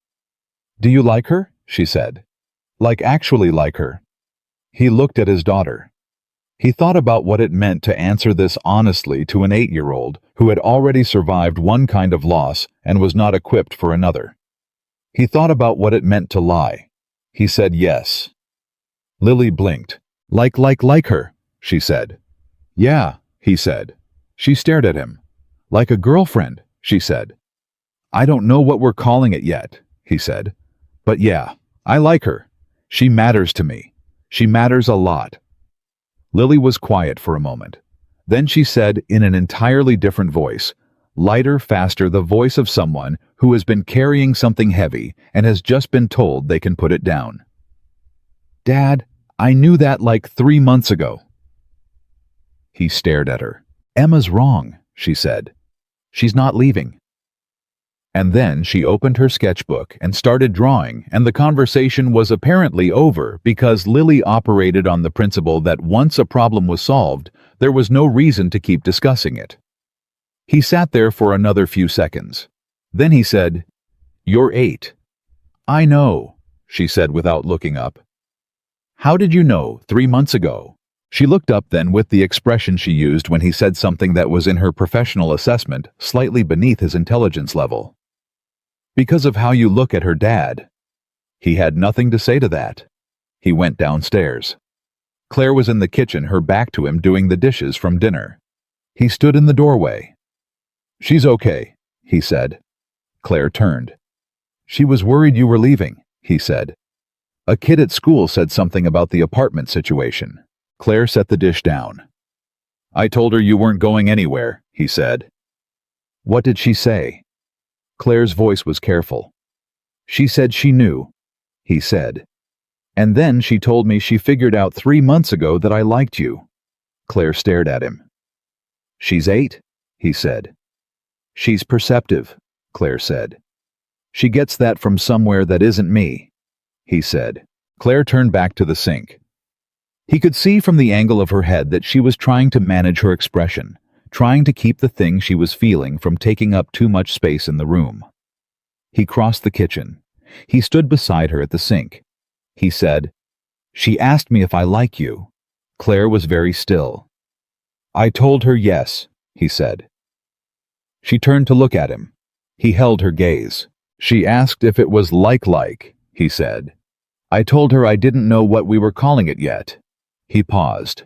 "Do you like her?" she said. "Like actually like her?" He looked at his daughter. He thought about what it meant to answer this honestly to an 8-year-old who had already survived one kind of loss and was not equipped for another. He thought about what it meant to lie. He said yes. Lily blinked. Like her," she said. "Yeah," he said. She stared at him. "Like a girlfriend," she said. "I don't know what we're calling it yet," he said. "But yeah, I like her. She matters to me. She matters a lot." Lily was quiet for a moment. Then she said in an entirely different voice, lighter, faster, the voice of someone who has been carrying something heavy and has just been told they can put it down. "Dad, I knew that like 3 months ago. He stared at her. Emma's wrong, she said. She's not leaving. And then she opened her sketchbook and started drawing, and the conversation was apparently over because Lily operated on the principle that once a problem was solved, there was no reason to keep discussing it. He sat there for another few seconds. Then he said, "You're 8. I know," she said without looking up. How did you know 3 months ago? She looked up then with the expression she used when he said something that was in her professional assessment slightly beneath his intelligence level. Because of how you look at her dad. He had nothing to say to that. He went downstairs. Claire was in the kitchen, her back to him, doing the dishes from dinner. He stood in the doorway. "She's okay," he said. Claire turned. "She was worried you were leaving," he said. "A kid at school said something about the apartment situation." Claire set the dish down. "I told her you weren't going anywhere," he said. "What did she say?" Claire's voice was careful. "She said she knew," he said. "And then she told me she figured out 3 months ago that I liked you." Claire stared at him. "She's 8, he said. "She's perceptive," Claire said. "She gets that from somewhere that isn't me," he said. Claire turned back to the sink. He could see from the angle of her head that she was trying to manage her expression, trying to keep the thing she was feeling from taking up too much space in the room. He crossed the kitchen. He stood beside her at the sink. He said, "She asked me if I like you." Claire was very still. "I told her yes," he said. She turned to look at him. He held her gaze. "She asked if it was like, he said. "I told her I didn't know what we were calling it yet." He paused.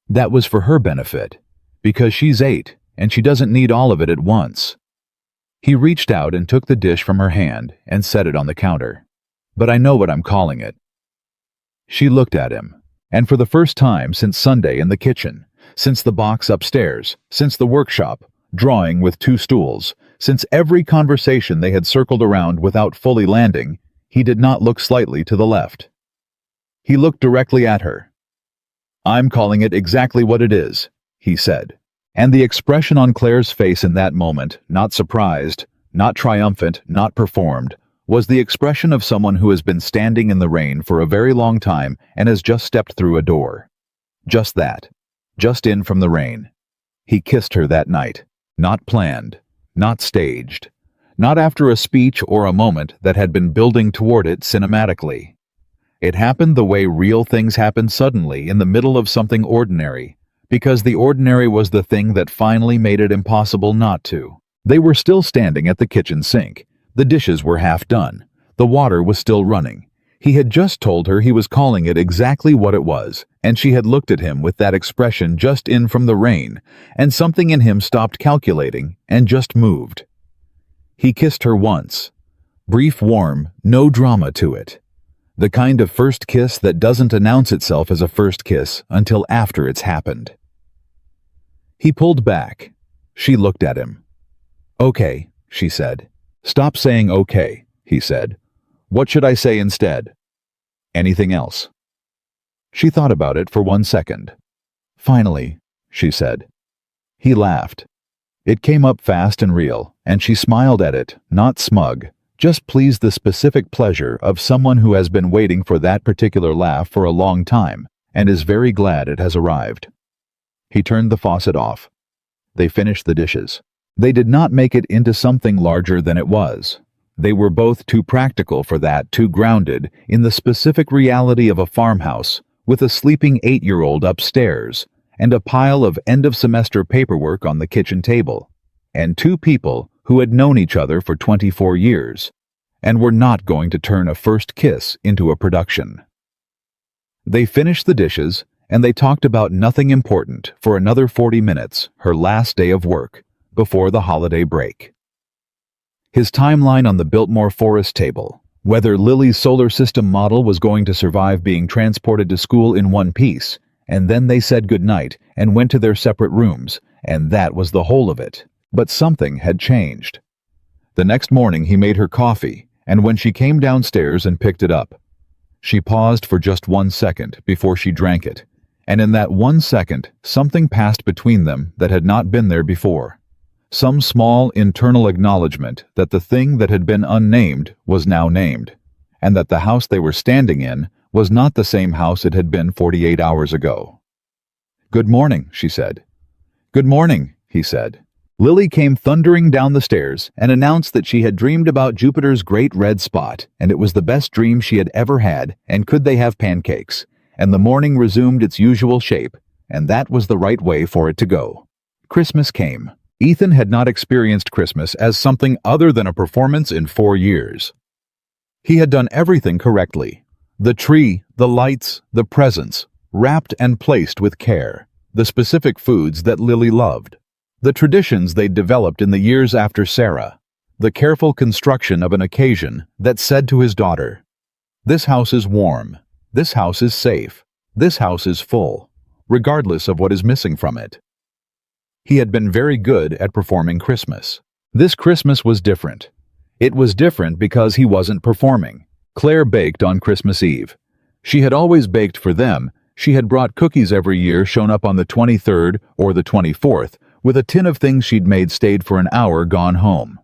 "That was for her benefit, because she's 8 and she doesn't need all of it at once." He reached out and took the dish from her hand and set it on the counter. "But I know what I'm calling it." She looked at him, and for the first time since Sunday in the kitchen, since the box upstairs, since the workshop, drawing with 2 stools, since every conversation they had circled around without fully landing, he did not look slightly to the left. He looked directly at her. "I'm calling it exactly what it is," he said. And the expression on Claire's face in that moment, not surprised, not triumphant, not performed, was the expression of someone who has been standing in the rain for a very long time and has just stepped through a door. Just that. Just in from the rain. He kissed her that night. Not planned. Not staged. Not after a speech or a moment that had been building toward it cinematically. It happened the way real things happen suddenly in the middle of something ordinary, because the ordinary was the thing that finally made it impossible not to. They were still standing at the kitchen sink. The dishes were half done. The water was still running. He had just told her he was calling it exactly what it was, and she had looked at him with that expression just in from the rain, and something in him stopped calculating and just moved. He kissed her once. Brief, warm, no drama to it. The kind of first kiss that doesn't announce itself as a first kiss until after it's happened. He pulled back. She looked at him. "Okay," she said. "Stop saying okay," he said. "What should I say instead?" "Anything else?" She thought about it for 1 second. "Finally," she said. He laughed. It came up fast and real, and she smiled at it, not smug, just pleased, the specific pleasure of someone who has been waiting for that particular laugh for a long time and is very glad it has arrived. He turned the faucet off. They finished the dishes. They did not make it into something larger than it was. They were both too practical for that, too grounded in the specific reality of a farmhouse with a sleeping 8-year-old upstairs and a pile of end-of-semester paperwork on the kitchen table, and 2 people who had known each other for 24 years and were not going to turn a first kiss into a production. They finished the dishes, and they talked about nothing important for another 40 minutes, her last day of work, before the holiday break. His timeline on the Biltmore Forest table, whether Lily's solar system model was going to survive being transported to school in one piece, and then they said goodnight and went to their separate rooms, and that was the whole of it. But something had changed. The next morning he made her coffee, and when she came downstairs and picked it up, She paused for just 1 second before she drank it, and in that 1 second, something passed between them that had not been there before. Some small internal acknowledgement that the thing that had been unnamed was now named, and that the house they were standing in was not the same house it had been 48 hours ago. "Good morning," she said. "Good morning," he said. Lily came thundering down the stairs and announced that she had dreamed about Jupiter's great red spot, and it was the best dream she had ever had, and could they have pancakes, and the morning resumed its usual shape, and that was the right way for it to go. Christmas came. Ethan had not experienced Christmas as something other than a performance in 4 years. He had done everything correctly. The tree, the lights, the presents, wrapped and placed with care, the specific foods that Lily loved, the traditions they'd developed in the years after Sarah, the careful construction of an occasion that said to his daughter, "This house is warm, this house is safe, this house is full, regardless of what is missing from it." He had been very good at performing Christmas. This Christmas was different. It was different because he wasn't performing. Claire baked on Christmas Eve. She had always baked for them. She had brought cookies every year, shown up on the 23rd or the 24th, with a tin of things she'd made, stayed for an hour, gone home.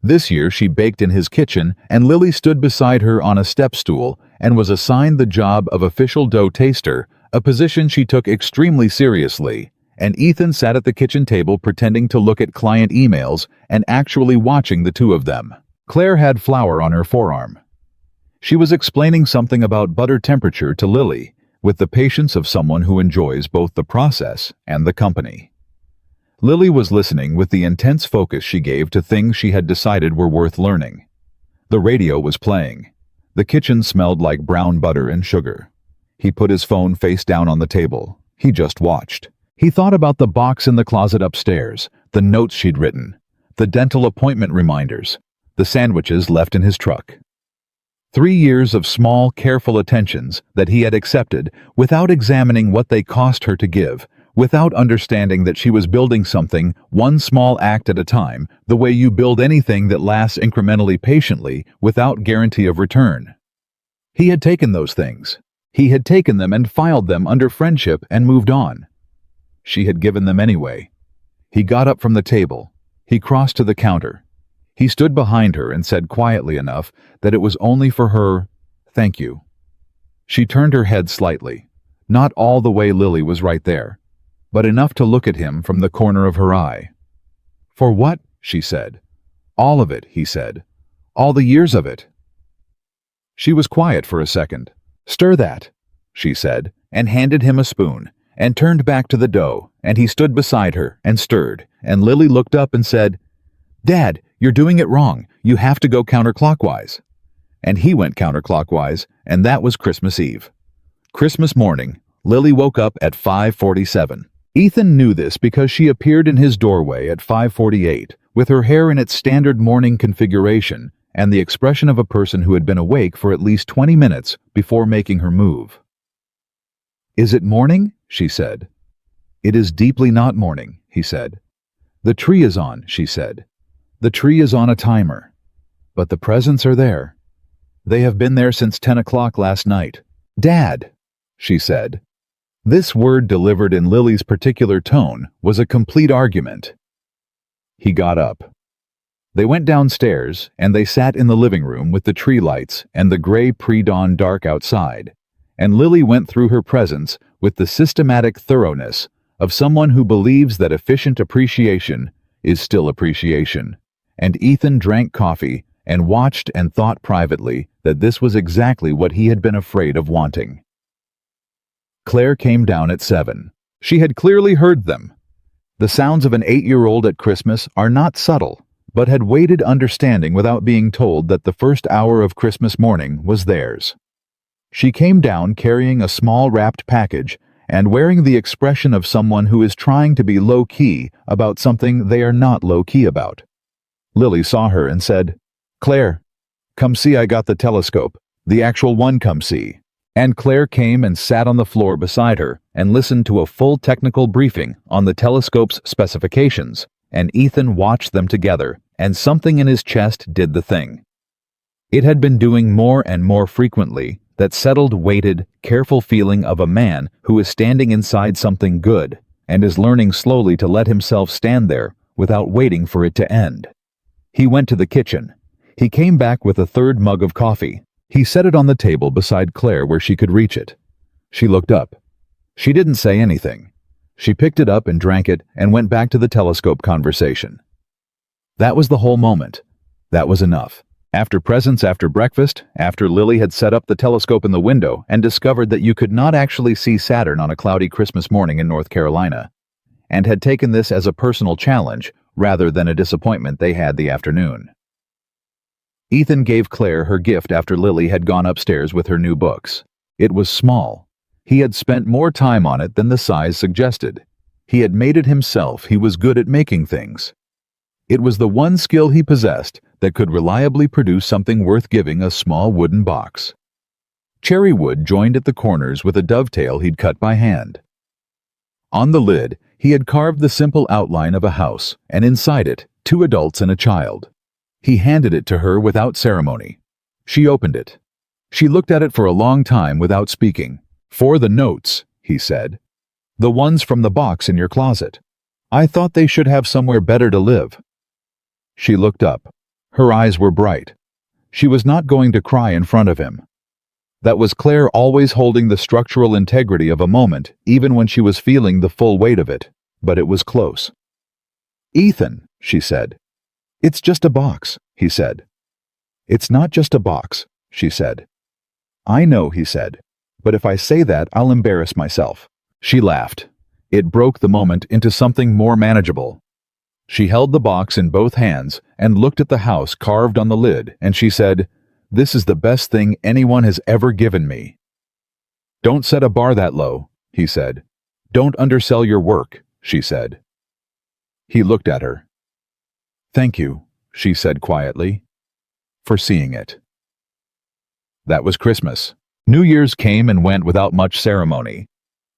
This year she baked in his kitchen, and Lily stood beside her on a step stool and was assigned the job of official dough taster, a position she took extremely seriously, and Ethan sat at the kitchen table pretending to look at client emails and actually watching the two of them. Claire had flour on her forearm. She was explaining something about butter temperature to Lily, with the patience of someone who enjoys both the process and the company. Lily was listening with the intense focus she gave to things she had decided were worth learning. The radio was playing. The kitchen smelled like brown butter and sugar. He put his phone face down on the table. He just watched. He thought about the box in the closet upstairs, the notes she'd written, the dental appointment reminders, the sandwiches left in his truck. 3 years of small, careful attentions that he had accepted without examining what they cost her to give, without understanding that she was building something one small act at a time, the way you build anything that lasts incrementally, patiently, without guarantee of return. He had taken those things. He had taken them and filed them under friendship and moved on. She had given them anyway. He got up from the table. He crossed to the counter. He stood behind her and said quietly enough that it was only for her, "Thank you." She turned her head slightly. Not all the way Lily was right there, but enough to look at him from the corner of her eye. "For what?" she said. "All of it," he said. "All the years of it." She was quiet for a second. "Stir that," she said, and handed him a spoon, and turned back to the dough, and he stood beside her and stirred, and Lily looked up and said, "Dad, you're doing it wrong. You have to go counterclockwise." And he went counterclockwise, and that was Christmas Eve. Christmas morning, Lily woke up at 5:47. Ethan knew this because she appeared in his doorway at 5:48, with her hair in its standard morning configuration and the expression of a person who had been awake for at least 20 minutes before making her move. "Is it morning?" she said. "It is deeply not morning," he said. "The tree is on," she said. "The tree is on a timer. But the presents are there. They have been there since 10 o'clock last night." "Dad," she said. This word, delivered in Lily's particular tone, was a complete argument. He got up. They went downstairs, and they sat in the living room with the tree lights and the gray pre-dawn dark outside, and Lily went through her presents with the systematic thoroughness of someone who believes that efficient appreciation is still appreciation, and Ethan drank coffee and watched and thought privately that this was exactly what he had been afraid of wanting. Claire came down at 7. She had clearly heard them. The sounds of an 8-year-old at Christmas are not subtle, but had waited understanding without being told that the first hour of Christmas morning was theirs. She came down carrying a small wrapped package and wearing the expression of someone who is trying to be low-key about something they are not low-key about. Lily saw her and said, "Claire, come see, I got the telescope. The actual one, come see." And Claire came and sat on the floor beside her and listened to a full technical briefing on the telescope's specifications, and Ethan watched them together, and something in his chest did the thing. It had been doing more and more frequently that settled, weighted, careful feeling of a man who is standing inside something good and is learning slowly to let himself stand there without waiting for it to end. He went to the kitchen. He came back with a third mug of coffee. He set it on the table beside Claire where she could reach it. She looked up. She didn't say anything. She picked it up and drank it and went back to the telescope conversation. That was the whole moment. That was enough. After presents after breakfast, after Lily had set up the telescope in the window and discovered that you could not actually see Saturn on a cloudy Christmas morning in North Carolina, and had taken this as a personal challenge rather than a disappointment they had the afternoon. Ethan gave Claire her gift after Lily had gone upstairs with her new books. It was small. He had spent more time on it than the size suggested. He had made it himself. He was good at making things. It was the one skill he possessed that could reliably produce something worth giving a small wooden box. Cherry wood joined at the corners with a dovetail he'd cut by hand. On the lid, he had carved the simple outline of a house, and inside it, 2 adults and a child. He handed it to her without ceremony. She opened it. She looked at it for a long time without speaking. "For the notes," he said. "The ones from the box in your closet. I thought they should have somewhere better to live." She looked up. Her eyes were bright. She was not going to cry in front of him. That was Claire always holding the structural integrity of a moment, even when she was feeling the full weight of it, but it was close. "Ethan," she said. "It's just a box," he said. "It's not just a box," she said. "I know," he said, "but if I say that, I'll embarrass myself." She laughed. It broke the moment into something more manageable. She held the box in both hands and looked at the house carved on the lid, and she said, "This is the best thing anyone has ever given me." "Don't set a bar that low," he said. "Don't undersell your work," she said. He looked at her. "Thank you," she said quietly, "for seeing it." That was Christmas. New Year's came and went without much ceremony.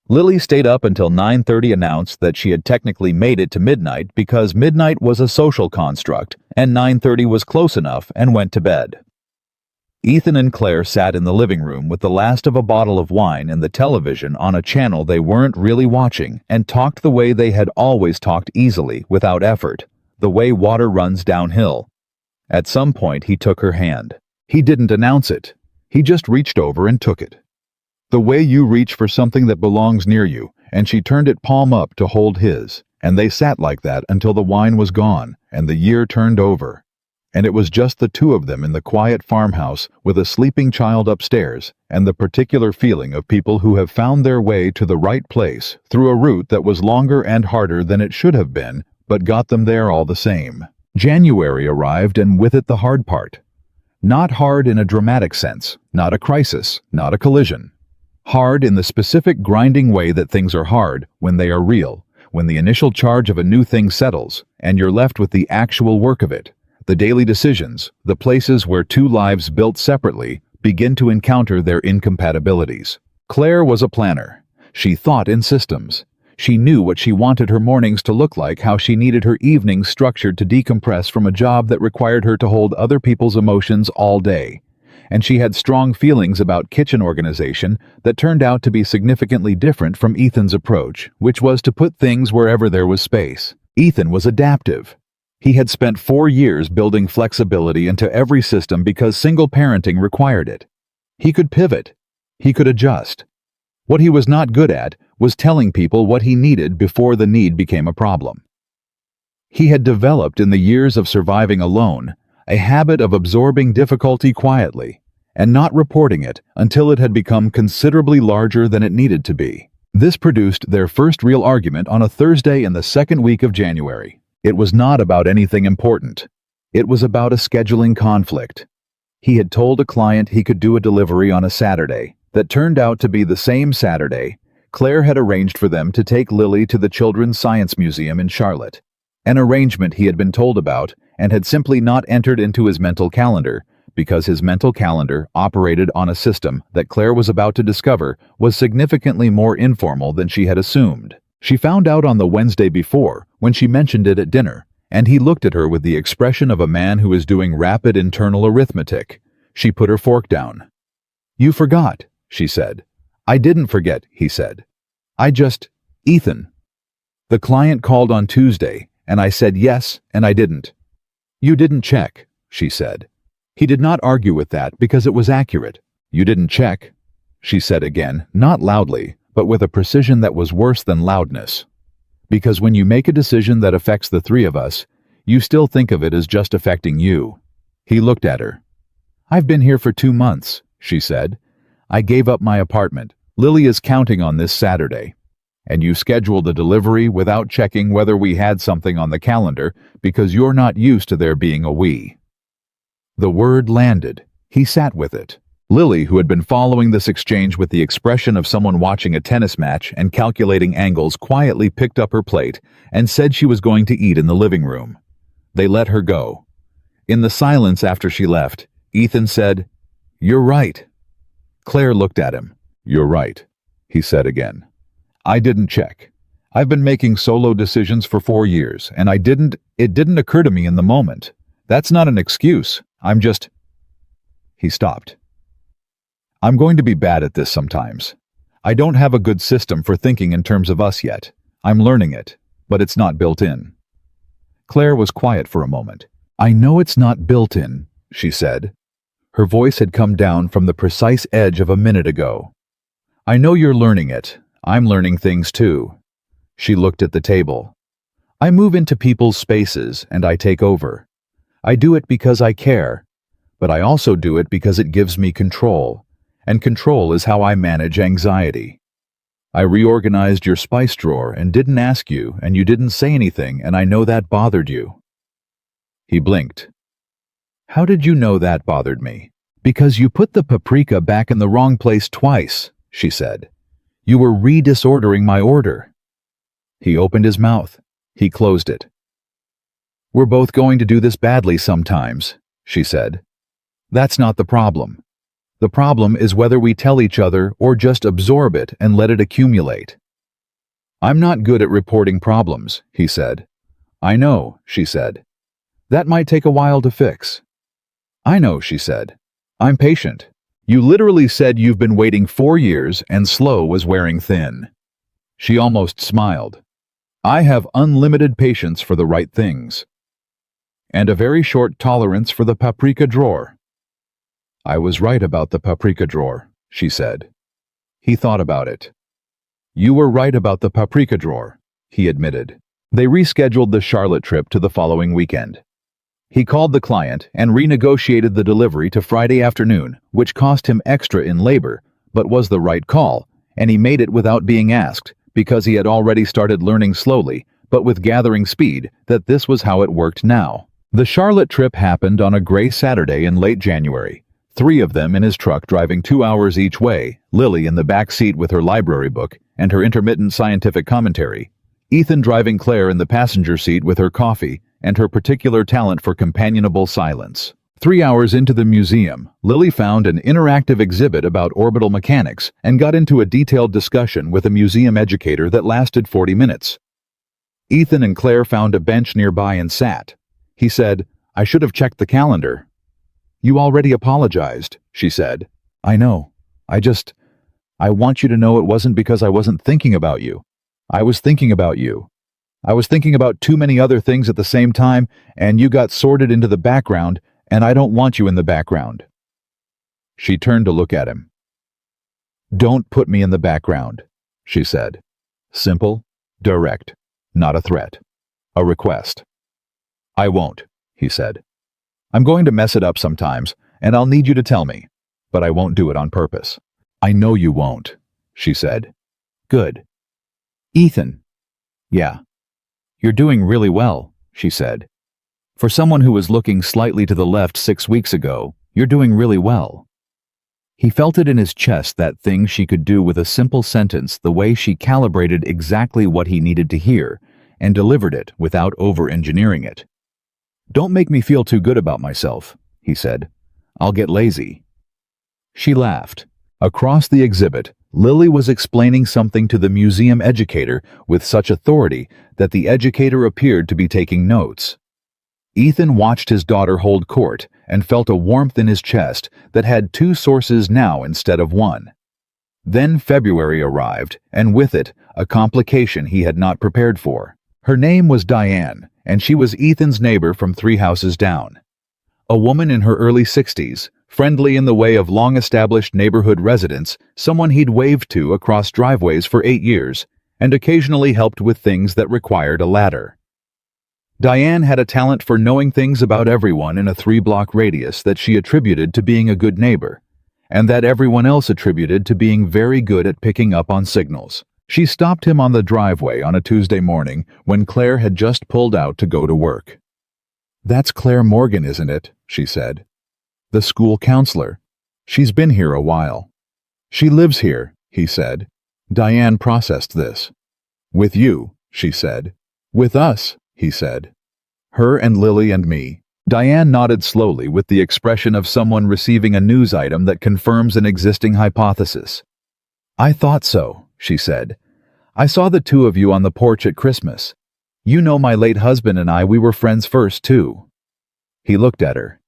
Lily stayed up until 9:30, announced that she had technically made it to midnight because midnight was a social construct and 9:30 was close enough, and went to bed. Ethan and Claire sat in the living room with the last of a bottle of wine and the television on a channel they weren't really watching, and talked the way they had always talked, easily, without effort, the way water runs downhill. At some point he took her hand. He didn't announce it. He just reached over and took it. The way you reach for something that belongs near you, and she turned it palm up to hold his, and they sat like that until the wine was gone and the year turned over. And it was just the two of them in the quiet farmhouse with a sleeping child upstairs, and the particular feeling of people who have found their way to the right place through a route that was longer and harder than it should have been, but got them there all the same. January arrived, and with it the hard part. Not hard in a dramatic sense, not a crisis, not a collision. Hard in the specific grinding way that things are hard when they are real, when the initial charge of a new thing settles, and you're left with the actual work of it. The daily decisions, the places where two lives built separately begin to encounter their incompatibilities. Claire was a planner. She thought in systems. She knew what she wanted her mornings to look like, how she needed her evenings structured to decompress from a job that required her to hold other people's emotions all day. And she had strong feelings about kitchen organization that turned out to be significantly different from Ethan's approach, which was to put things wherever there was space. Ethan was adaptive. He had spent 4 years building flexibility into every system because single parenting required it. He could pivot. He could adjust. What he was not good at was telling people what he needed before the need became a problem. He had developed in the years of surviving alone a habit of absorbing difficulty quietly and not reporting it until it had become considerably larger than it needed to be. This produced their first real argument on a Thursday in the second week of January. It was not about anything important. It was about a scheduling conflict. He had told a client he could do a delivery on a Saturday that turned out to be the same Saturday Claire had arranged for them to take Lily to the Children's Science Museum in Charlotte, an arrangement he had been told about and had simply not entered into his mental calendar because his mental calendar operated on a system that Claire was about to discover was significantly more informal than she had assumed. She found out on the Wednesday before when she mentioned it at dinner, and he looked at her with the expression of a man who is doing rapid internal arithmetic. She put her fork down. You forgot, she said. I didn't forget, he said. Ethan. The client called on Tuesday, and I said yes, and I didn't. You didn't check, she said. He did not argue with that because it was accurate. You didn't check, she said again, not loudly, but with a precision that was worse than loudness. Because when you make a decision that affects the three of us, you still think of it as just affecting you. He looked at her. I've been here for 2 months, she said. I gave up my apartment. Lily is counting on this Saturday. And you scheduled the delivery without checking whether we had something on the calendar because you're not used to there being a we. The word landed. He sat with it. Lily, who had been following this exchange with the expression of someone watching a tennis match and calculating angles, quietly picked up her plate and said she was going to eat in the living room. They let her go. In the silence after she left, Ethan said, "You're right." Claire looked at him. "You're right," he said again. I didn't check. I've been making solo decisions for 4 years, and it didn't occur to me in the moment. That's not an excuse. He stopped. I'm going to be bad at this sometimes. I don't have a good system for thinking in terms of us yet. I'm learning it, but it's not built in. Claire was quiet for a moment. I know it's not built in, she said. Her voice had come down from the precise edge of a minute ago. I know you're learning it. I'm learning things too. She looked at the table. I move into people's spaces and I take over. I do it because I care, but I also do it because it gives me control, and control is how I manage anxiety. I reorganized your spice drawer and didn't ask you, and you didn't say anything, and I know that bothered you. He blinked. How did you know that bothered me? Because you put the paprika back in the wrong place twice, she said. You were redisordering my order. He opened his mouth. He closed it. We're both going to do this badly sometimes, she said. That's not the problem. The problem is whether we tell each other or just absorb it and let it accumulate. I'm not good at reporting problems, he said. I know, she said. That might take a while to fix. I know, she said. I'm patient. You literally said you've been waiting 4 years and slow was wearing thin. She almost smiled. I have unlimited patience for the right things. And a very short tolerance for the paprika drawer. I was right about the paprika drawer, she said. He thought about it. You were right about the paprika drawer, he admitted. They rescheduled the Charlotte trip to the following weekend. He called the client and renegotiated the delivery to Friday afternoon, which cost him extra in labor, but was the right call, and he made it without being asked, because he had already started learning slowly, but with gathering speed, that this was how it worked now. The Charlotte trip happened on a gray Saturday in late January. 3 of them in his truck driving 2 hours each way, Lily in the back seat with her library book and her intermittent scientific commentary, Ethan driving Claire in the passenger seat with her coffee and her particular talent for companionable silence. 3 hours into the museum, Lily found an interactive exhibit about orbital mechanics and got into a detailed discussion with a museum educator that lasted 40 minutes. Ethan and Claire found a bench nearby and sat. He said, I should have checked the calendar. You already apologized, she said. I know. I want you to know it wasn't because I wasn't thinking about you. I was thinking about you. I was thinking about too many other things at the same time, and you got sorted into the background, and I don't want you in the background. She turned to look at him. Don't put me in the background, she said. Simple, direct, not a threat. A request. I won't, he said. I'm going to mess it up sometimes, and I'll need you to tell me, but I won't do it on purpose. I know you won't, she said. Good. Ethan. Yeah. You're doing really well, she said. For someone who was looking slightly to the left 6 weeks ago, you're doing really well. He felt it in his chest, that thing she could do with a simple sentence, the way she calibrated exactly what he needed to hear and delivered it without over-engineering it. Don't make me feel too good about myself, he said. I'll get lazy. She laughed. Across the exhibit, Lily was explaining something to the museum educator with such authority that the educator appeared to be taking notes. Ethan watched his daughter hold court and felt a warmth in his chest that had two sources now instead of one. Then February arrived, and with it, a complication he had not prepared for. Her name was Diane, and she was Ethan's neighbor from 3 houses down. A woman in her early 60s, friendly in the way of long-established neighborhood residents, someone he'd waved to across driveways for 8 years, and occasionally helped with things that required a ladder. Diane had a talent for knowing things about everyone in a 3-block radius that she attributed to being a good neighbor, and that everyone else attributed to being very good at picking up on signals. She stopped him on the driveway on a Tuesday morning when Claire had just pulled out to go to work. "That's Claire Morgan, isn't it?" she said. "The school counselor. She's been here a while." "She lives here," he said. Diane processed this. "With you," she said. "With us," he said. "Her and Lily and me." Diane nodded slowly with the expression of someone receiving a news item that confirms an existing hypothesis. "I thought so," she said. "I saw the 2 of you on the porch at Christmas. You know my late husband and we were friends first, too." He looked at her.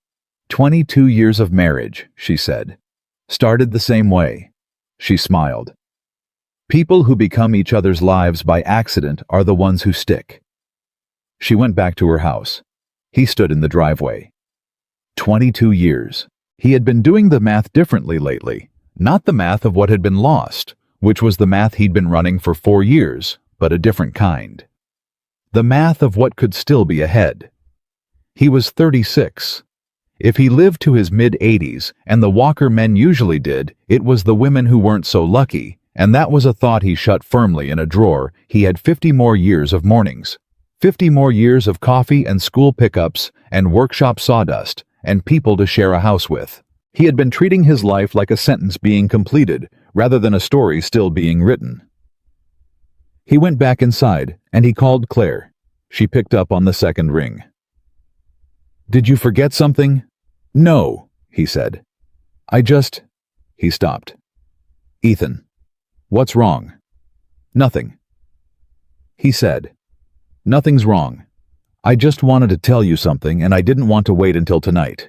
22 years of marriage, she said. Started the same way. She smiled. People who become each other's lives by accident are the ones who stick. She went back to her house. He stood in the driveway. 22 years. He had been doing the math differently lately. Not the math of what had been lost, which was the math he'd been running for 4 years, but a different kind. The math of what could still be ahead. He was 36. If he lived to his mid-80s, and the Walker men usually did, it was the women who weren't so lucky, and that was a thought he shut firmly in a drawer. He had 50 more years of mornings. 50 more years of coffee and school pickups and workshop sawdust and people to share a house with. He had been treating his life like a sentence being completed, rather than a story still being written. He went back inside, and he called Claire. She picked up on the second ring. "Did you forget something?" "No," he said. He stopped. "Ethan, what's wrong?" "Nothing." He said, "Nothing's wrong. I just wanted to tell you something, and I didn't want to wait until tonight."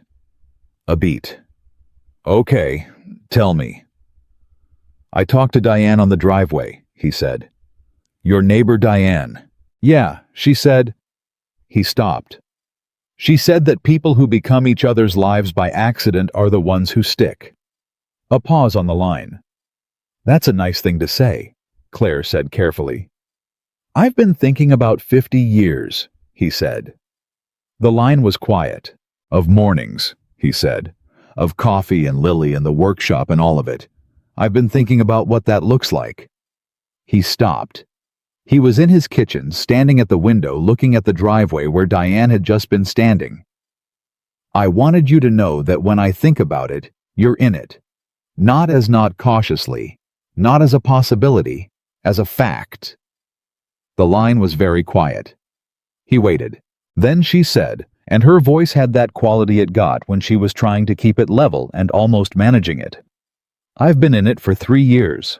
A beat. "Okay, tell me." "I talked to Diane on the driveway," he said. "Your neighbor Diane." "Yeah," she said. He stopped. "She said that people who become each other's lives by accident are the ones who stick." A pause on the line. "That's a nice thing to say," Claire said carefully. "I've been thinking about 50 years, he said. The line was quiet. "Of mornings," he said. "Of coffee and Lily and the workshop and all of it. I've been thinking about what that looks like." He stopped. He was in his kitchen, standing at the window looking at the driveway where Diane had just been standing. "I wanted you to know that when I think about it, you're in it. Not cautiously, not as a possibility, as a fact." The line was very quiet. He waited. Then she said, and her voice had that quality it got when she was trying to keep it level and almost managing it. "I've been in it for 3 years."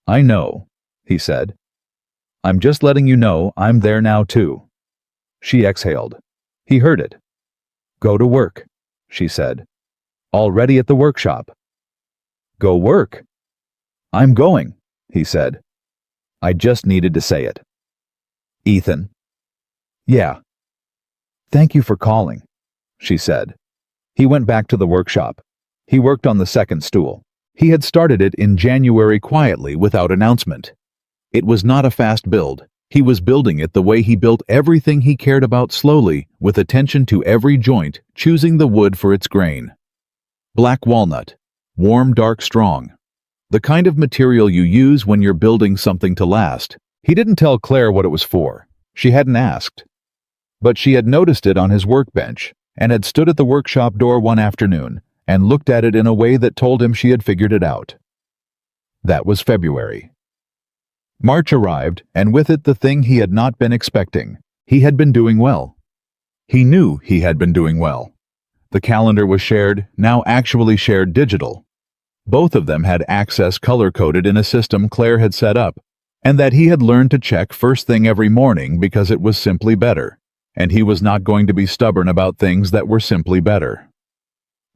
"I know," he said. "I'm just letting you know I'm there now too." She exhaled. He heard it. "Go to work," she said. "Already at the workshop." "Go work?" "I'm going," he said. I just needed to say it. "Ethan." "Yeah." "Thank you for calling," she said. He went back to the workshop. He worked on the second stool. He had started it in January quietly without announcement. It was not a fast build. He was building it the way he built everything he cared about, slowly, with attention to every joint, choosing the wood for its grain. Black walnut. Warm, dark, strong. The kind of material you use when you're building something to last. He didn't tell Claire what it was for. She hadn't asked. But she had noticed it on his workbench, and had stood at the workshop door one afternoon, and looked at it in a way that told him she had figured it out. That was February. March arrived, and with it the thing he had not been expecting. He had been doing well. He knew he had been doing well. The calendar was shared, now actually shared digital. Both of them had access color-coded in a system Claire had set up, and that he had learned to check first thing every morning because it was simply better, and he was not going to be stubborn about things that were simply better.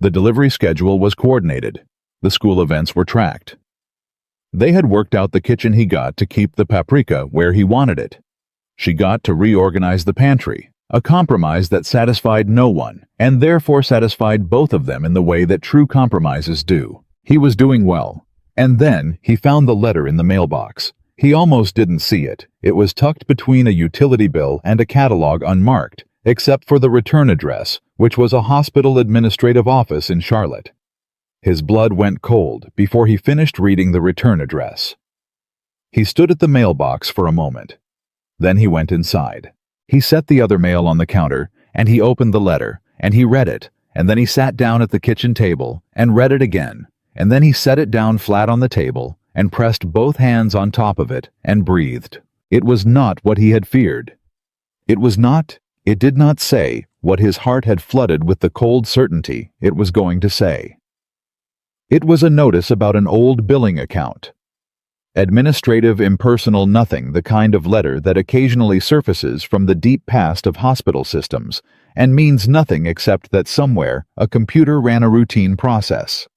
The delivery schedule was coordinated. The school events were tracked. They had worked out the kitchen he got to keep the paprika where he wanted it. She got to reorganize the pantry, a compromise that satisfied no one, and therefore satisfied both of them in the way that true compromises do. He was doing well. And then he found the letter in the mailbox. He almost didn't see it. It was tucked between a utility bill and a catalog unmarked, except for the return address, which was a hospital administrative office in Charlotte. His blood went cold before he finished reading the return address. He stood at the mailbox for a moment. Then he went inside. He set the other mail on the counter, and he opened the letter, and he read it, and then he sat down at the kitchen table and read it again, and then he set it down flat on the table and pressed both hands on top of it and breathed. It was not what he had feared. It did not say what his heart had flooded with the cold certainty it was going to say. It was a notice about an old billing account. Administrative, impersonal nothing, the kind of letter that occasionally surfaces from the deep past of hospital systems and means nothing except that somewhere a computer ran a routine process.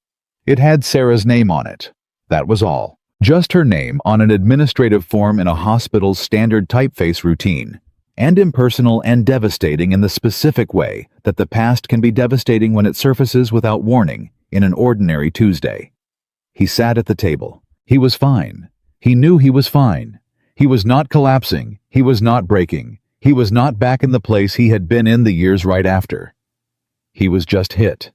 It had Sarah's name on it. That was all. Just her name on an administrative form in a hospital's standard typeface routine. And impersonal and devastating in the specific way that the past can be devastating when it surfaces without warning in an ordinary Tuesday. He sat at the table. He was fine. He knew he was fine. He was not collapsing. He was not breaking. He was not back in the place he had been in the years right after. He was just hit.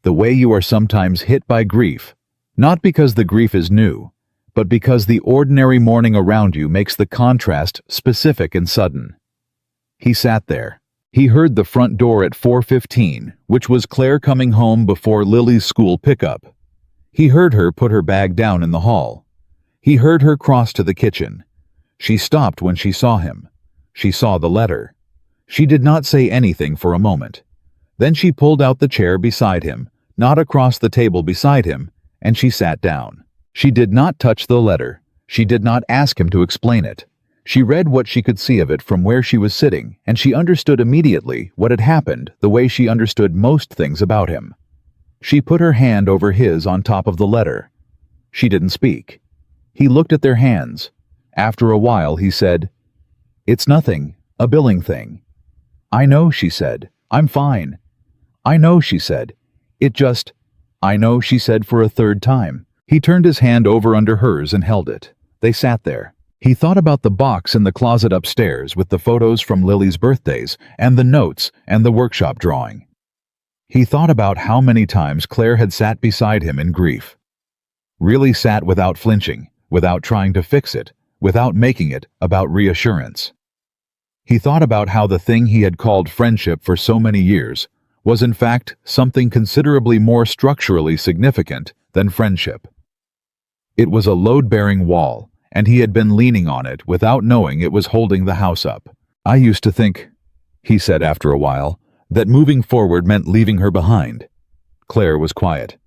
The way you are sometimes hit by grief, not because the grief is new, but because the ordinary morning around you makes the contrast specific and sudden. He sat there. He heard the front door at 4:15, which was Claire coming home before Lily's school pickup. He heard her put her bag down in the hall. He heard her cross to the kitchen. She stopped when she saw him. She saw the letter. She did not say anything for a moment. Then she pulled out the chair beside him, not across the table beside him, and she sat down. She did not touch the letter. She did not ask him to explain it. She read what she could see of it from where she was sitting, and she understood immediately what had happened the way she understood most things about him. She put her hand over his on top of the letter. She didn't speak. He looked at their hands. After a while he said, "It's nothing, a billing thing." "I know," she said. "I'm fine." "I know," she said. "I know," she said for a third time. He turned his hand over under hers and held it. They sat there. He thought about the box in the closet upstairs with the photos from Lily's birthdays and the notes and the workshop drawing. He thought about how many times Claire had sat beside him in grief. Really sat without flinching, without trying to fix it, without making it about reassurance. He thought about how the thing he had called friendship for so many years was in fact something considerably more structurally significant than friendship. It was a load-bearing wall, and he had been leaning on it without knowing it was holding the house up. "I used to think," he said after a while, "that moving forward meant leaving her behind." Claire was quiet.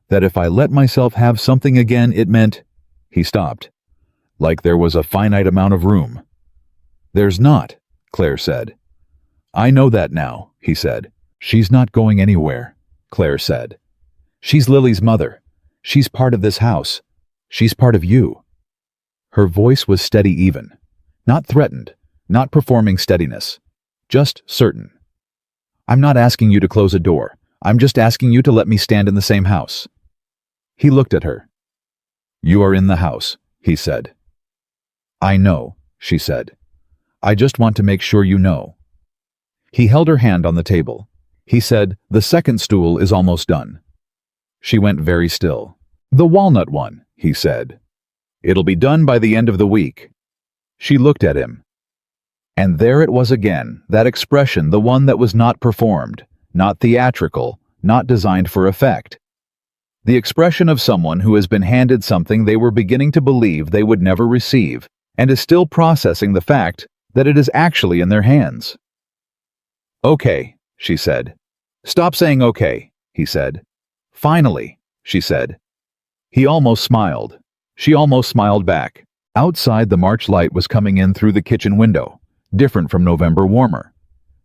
"That if I let myself have something again, it meant—" He stopped. "Like there was a finite amount of room." "There's not," Claire said. "I know that now," he said. "She's not going anywhere," Claire said. "She's Lily's mother. She's part of this house. She's part of you." Her voice was steady even. Not threatened, not performing steadiness. Just certain. "I'm not asking you to close a door. I'm just asking you to let me stand in the same house." He looked at her. "You are in the house," he said. "I know," she said. "I just want to make sure you know." He held her hand on the table. He said, "The second stool is almost done." She went very still. "The walnut one," he said. "It'll be done by the end of the week." She looked at him. And there it was again, that expression, the one that was not performed, not theatrical, not designed for effect. The expression of someone who has been handed something they were beginning to believe they would never receive, and is still processing the fact that it is actually in their hands. "Okay," she said. "Stop saying okay," he said. "Finally," she said. He almost smiled. She almost smiled back. Outside, the March light was coming in through the kitchen window, different from November warmer.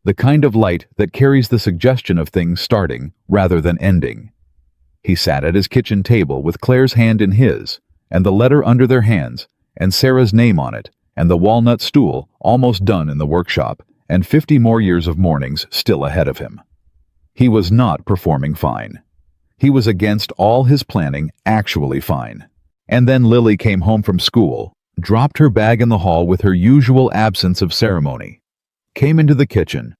the kind of light that carries the suggestion of things starting rather than ending. He sat at his kitchen table with Claire's hand in his, and the letter under their hands, and Sarah's name on it, and the walnut stool almost done in the workshop, and 50 more years of mornings still ahead of him. He was not performing fine. He was against all his planning actually fine. And then Lily came home from school, dropped her bag in the hall with her usual absence of ceremony, came into the kitchen,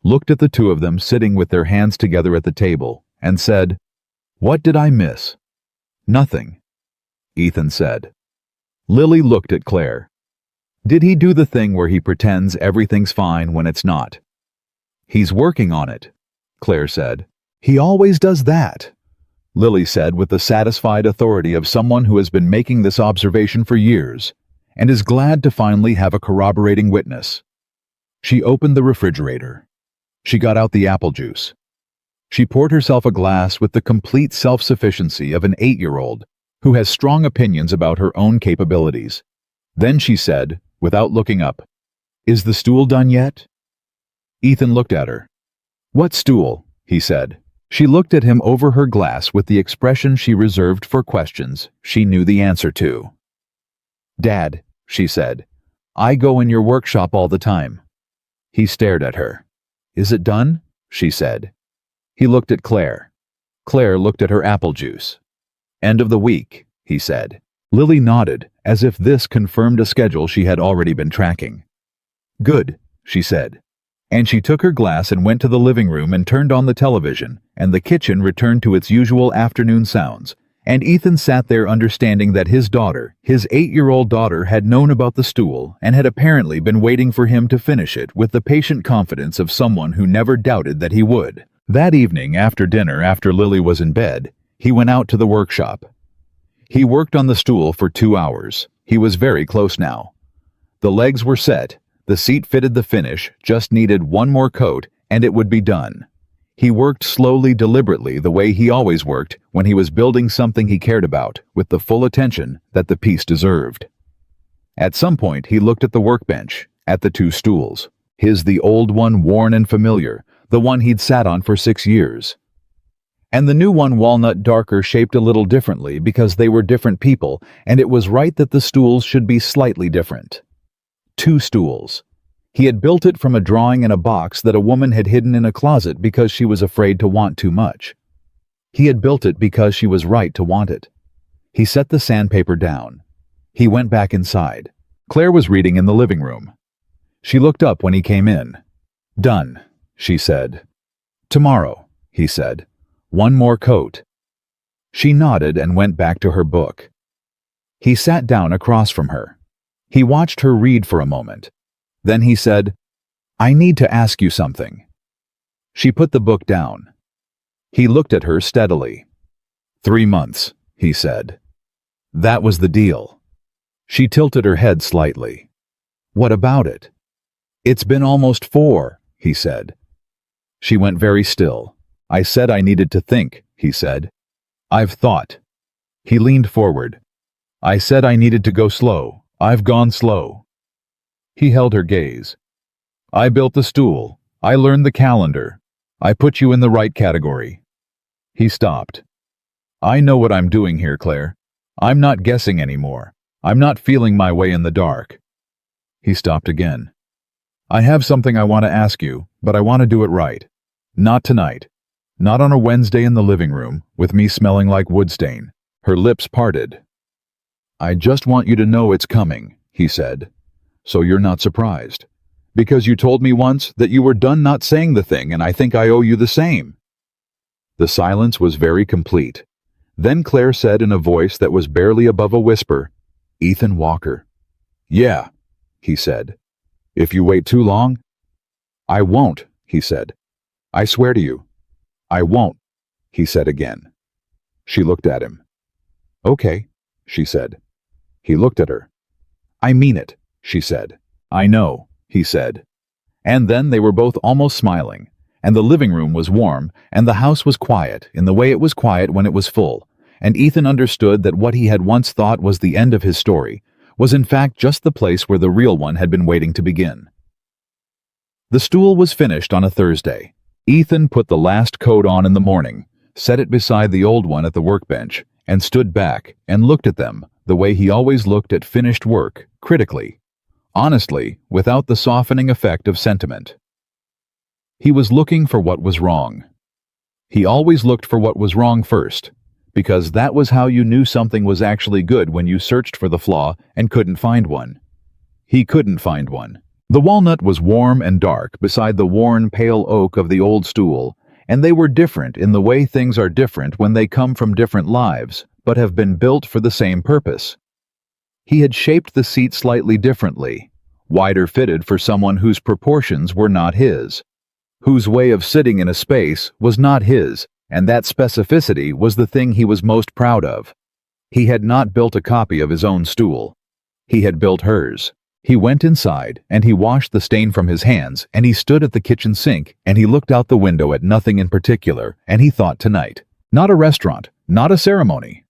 looked at the two of them sitting with their hands together at the table, and said, "What did I miss?" "Nothing," Ethan said. Lily looked at Claire. "Did he do the thing where he pretends everything's fine when it's not?" "He's working on it," Claire said. "He always does that," Lily said with the satisfied authority of someone who has been making this observation for years and is glad to finally have a corroborating witness. She opened the refrigerator. She got out the apple juice. She poured herself a glass with the complete self-sufficiency of an 8-year-old who has strong opinions about her own capabilities. Then she said, without looking up, "Is the stool done yet?" Ethan looked at her. "What stool?" he said. She looked at him over her glass with the expression she reserved for questions she knew the answer to. "Dad," she said, "I go in your workshop all the time." He stared at her. "Is it done?" she said. He looked at Claire. Claire looked at her apple juice. "End of the week," he said. Lily nodded, as if this confirmed a schedule she had already been tracking. "Good," she said. And she took her glass and went to the living room and turned on the television, and the kitchen returned to its usual afternoon sounds, and Ethan sat there understanding that his daughter, his 8-year-old daughter, had known about the stool and had apparently been waiting for him to finish it with the patient confidence of someone who never doubted that he would. That evening, after dinner, after Lily was in bed, he went out to the workshop. He worked on the stool for 2 hours. He was very close now. The legs were set, the seat fitted the finish, just needed one more coat, and it would be done. He worked slowly, deliberately, the way he always worked when he was building something he cared about, with the full attention that the piece deserved. At some point, he looked at the workbench, at the 2 stools. His the old one, worn and familiar, the one he'd sat on for 6 years. And the new one, walnut, darker, shaped a little differently because they were different people, and it was right that the stools should be slightly different. 2 stools. He had built it from a drawing in a box that a woman had hidden in a closet because she was afraid to want too much. He had built it because she was right to want it. He set the sandpaper down. He went back inside. Claire was reading in the living room. She looked up when he came in. "Done," she said. "Tomorrow," he said. "One more coat." She nodded and went back to her book. He sat down across from her. He watched her read for a moment. Then he said, "I need to ask you something." She put the book down. He looked at her steadily. 3 months, he said. That was the deal. She tilted her head slightly. "What about it?" "It's been almost 4, he said. She went very still. "I said I needed to think," he said. "I've thought." He leaned forward. "I said I needed to go slow. I've gone slow." He held her gaze. "I built the stool. I learned the calendar. I put you in the right category." He stopped. "I know what I'm doing here, Claire. I'm not guessing anymore. I'm not feeling my way in the dark." He stopped again. "I have something I want to ask you, but I want to do it right. Not tonight. Not on a Wednesday in the living room, with me smelling like wood stain." Her lips parted. "I just want you to know it's coming," he said, "so you're not surprised. Because you told me once that you were done not saying the thing, and I think I owe you the same." The silence was very complete. Then Claire said in a voice that was barely above a whisper, "Ethan Walker." "Yeah," he said. "If you wait too long." "I won't," he said. "I swear to you." "I won't," he said again. She looked at him. "Okay," she said. He looked at her. "I mean it," she said. "I know," he said. And then they were both almost smiling, and the living room was warm, and the house was quiet in the way it was quiet when it was full, and Ethan understood that what he had once thought was the end of his story was in fact just the place where the real one had been waiting to begin. The stool was finished on a Thursday. Ethan put the last coat on in the morning, set it beside the old one at the workbench, and stood back and looked at them the way he always looked at finished work, critically. Honestly, without the softening effect of sentiment. He was looking for what was wrong. He always looked for what was wrong first, because that was how you knew something was actually good when you searched for the flaw and couldn't find one. He couldn't find one. The walnut was warm and dark beside the worn pale oak of the old stool, and they were different in the way things are different when they come from different lives, but have been built for the same purpose. He had shaped the seat slightly differently, wider fitted for someone whose proportions were not his, whose way of sitting in a space was not his, and that specificity was the thing he was most proud of. He had not built a copy of his own stool. He had built hers. He went inside, and he washed the stain from his hands, and he stood at the kitchen sink, and he looked out the window at nothing in particular, and he thought tonight. Not a restaurant, not a ceremony.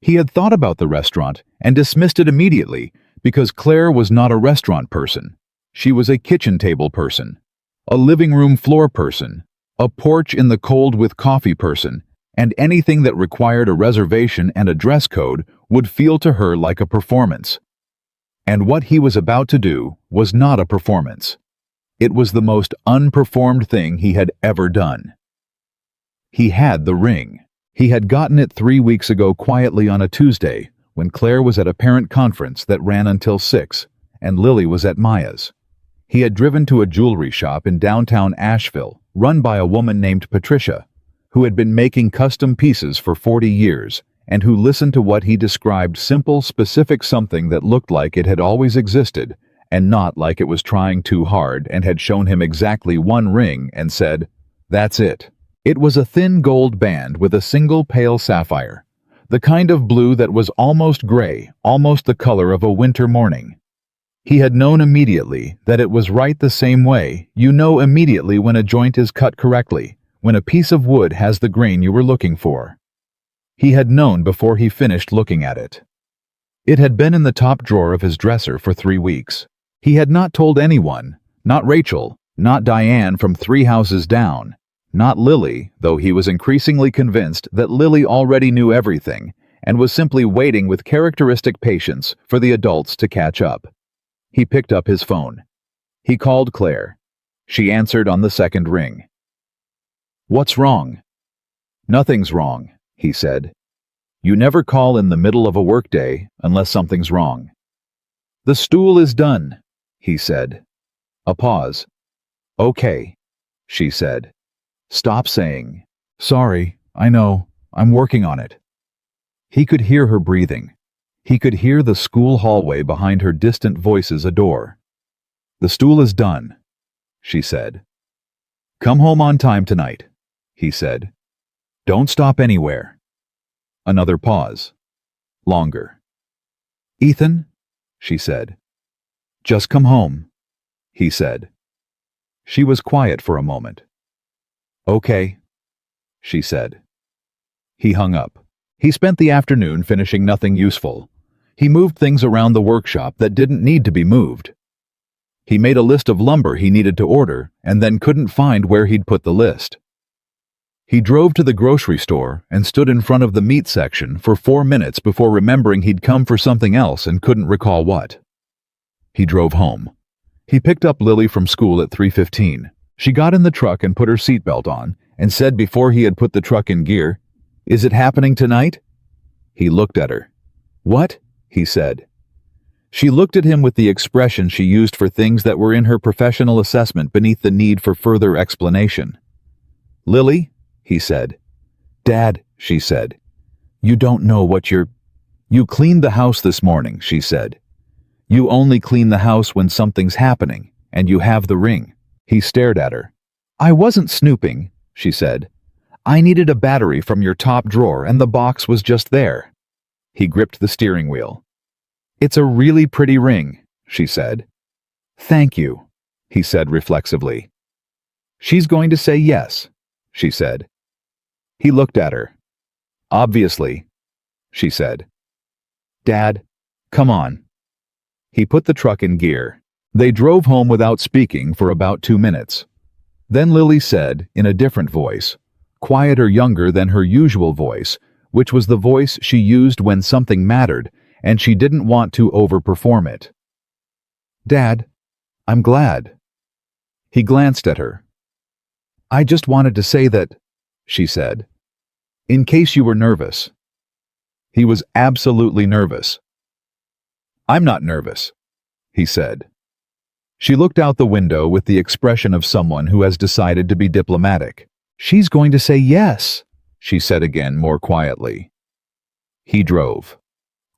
He had thought about the restaurant and dismissed it immediately because Claire was not a restaurant person. She was a kitchen table person, a living room floor person, a porch in the cold with coffee person, and anything that required a reservation and a dress code would feel to her like a performance. And what he was about to do was not a performance. It was the most unperformed thing he had ever done. He had the ring. He had gotten it 3 weeks ago quietly on a Tuesday when Claire was at a parent conference that ran until 6 and Lily was at Maya's. He had driven to a jewelry shop in downtown Asheville run by a woman named Patricia, who had been making custom pieces for 40 years and who listened to what he described simple, specific something that looked like it had always existed and not like it was trying too hard and had shown him exactly one ring and said, "That's it." It was a thin gold band with a single pale sapphire, the kind of blue that was almost gray, almost the color of a winter morning. He had known immediately that it was right the same way you know immediately when a joint is cut correctly, when a piece of wood has the grain you were looking for. He had known before he finished looking at it. It had been in the top drawer of his dresser for 3 weeks. He had not told anyone, not Rachel, not Diane from 3 houses down, not Lily, though he was increasingly convinced that Lily already knew everything and was simply waiting with characteristic patience for the adults to catch up. He picked up his phone. He called Claire. She answered on the second ring. "What's wrong?" "Nothing's wrong," he said. "You never call in the middle of a workday unless something's wrong." "The stool is done," he said. A pause. "Okay," she said. "Stop saying, 'Sorry, I know, I'm working on it.'" He could hear her breathing. He could hear the school hallway behind her distant voices a door. "The stool is done," she said. "Come home on time tonight," he said. "Don't stop anywhere." Another pause. Longer. "Ethan," she said. "Just come home," he said. She was quiet for a moment. "Okay," she said. He hung up. He spent the afternoon finishing nothing useful. He moved things around the workshop that didn't need to be moved. He made a list of lumber he needed to order and then couldn't find where he'd put the list. He drove to the grocery store and stood in front of the meat section for 4 minutes before remembering he'd come for something else and couldn't recall what. He drove home. He picked up Lily from school at 3:15. She got in the truck and put her seatbelt on and said before he had put the truck in gear, "Is it happening tonight?" He looked at her. "What?" he said. She looked at him with the expression she used for things that were in her professional assessment beneath the need for further explanation. "Lily?" he said. "Dad," she said. "You don't know what You cleaned the house this morning," she said. "You only clean the house when something's happening, and you have the ring." He stared at her. "I wasn't snooping," she said. "I needed a battery from your top drawer and the box was just there." He gripped the steering wheel. "It's a really pretty ring," she said. "Thank you," he said reflexively. "She's going to say yes," she said. He looked at her. "Obviously," she said. "Dad, come on." He put the truck in gear. They drove home without speaking for about 2 minutes. Then Lily said, in a different voice, quieter, younger than her usual voice, which was the voice she used when something mattered, and she didn't want to overperform it. "Dad, I'm glad." He glanced at her. "I just wanted to say that," she said, "in case you were nervous." He was absolutely nervous. "I'm not nervous," he said. She looked out the window with the expression of someone who has decided to be diplomatic. "She's going to say yes," she said again more quietly. He drove.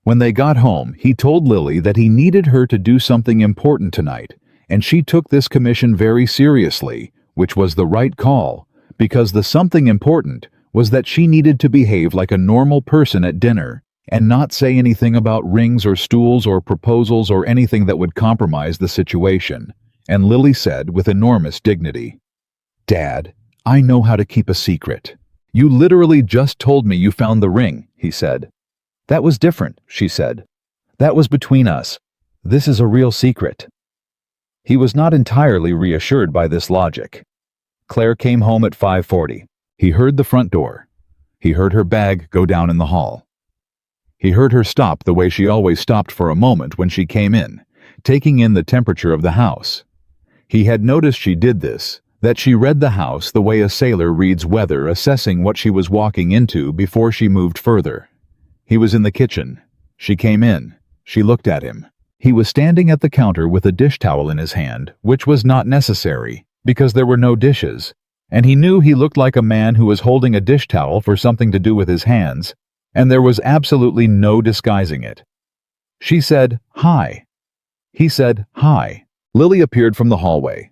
When they got home, he told Lily that he needed her to do something important tonight, and she took this commission very seriously, which was the right call, because the something important was that she needed to behave like a normal person at dinner and not say anything about rings or stools or proposals or anything that would compromise the situation. And Lily said with enormous dignity, "Dad, I know how to keep a secret." "You literally just told me you found the ring," he said. "That was different," she said. "That was between us. This is a real secret." He was not entirely reassured by this logic. Claire came home at 5:40. He heard the front door. He heard her bag go down in the hall. He heard her stop the way she always stopped for a moment when she came in, taking in the temperature of the house. He had noticed she did this, that she read the house the way a sailor reads weather, assessing what she was walking into before she moved further. He was in the kitchen. She came in. She looked at him. He was standing at the counter with a dish towel in his hand, which was not necessary, because there were no dishes, and he knew he looked like a man who was holding a dish towel for something to do with his hands, and there was absolutely no disguising it. She said, "Hi." He said, "Hi." Lily appeared from the hallway,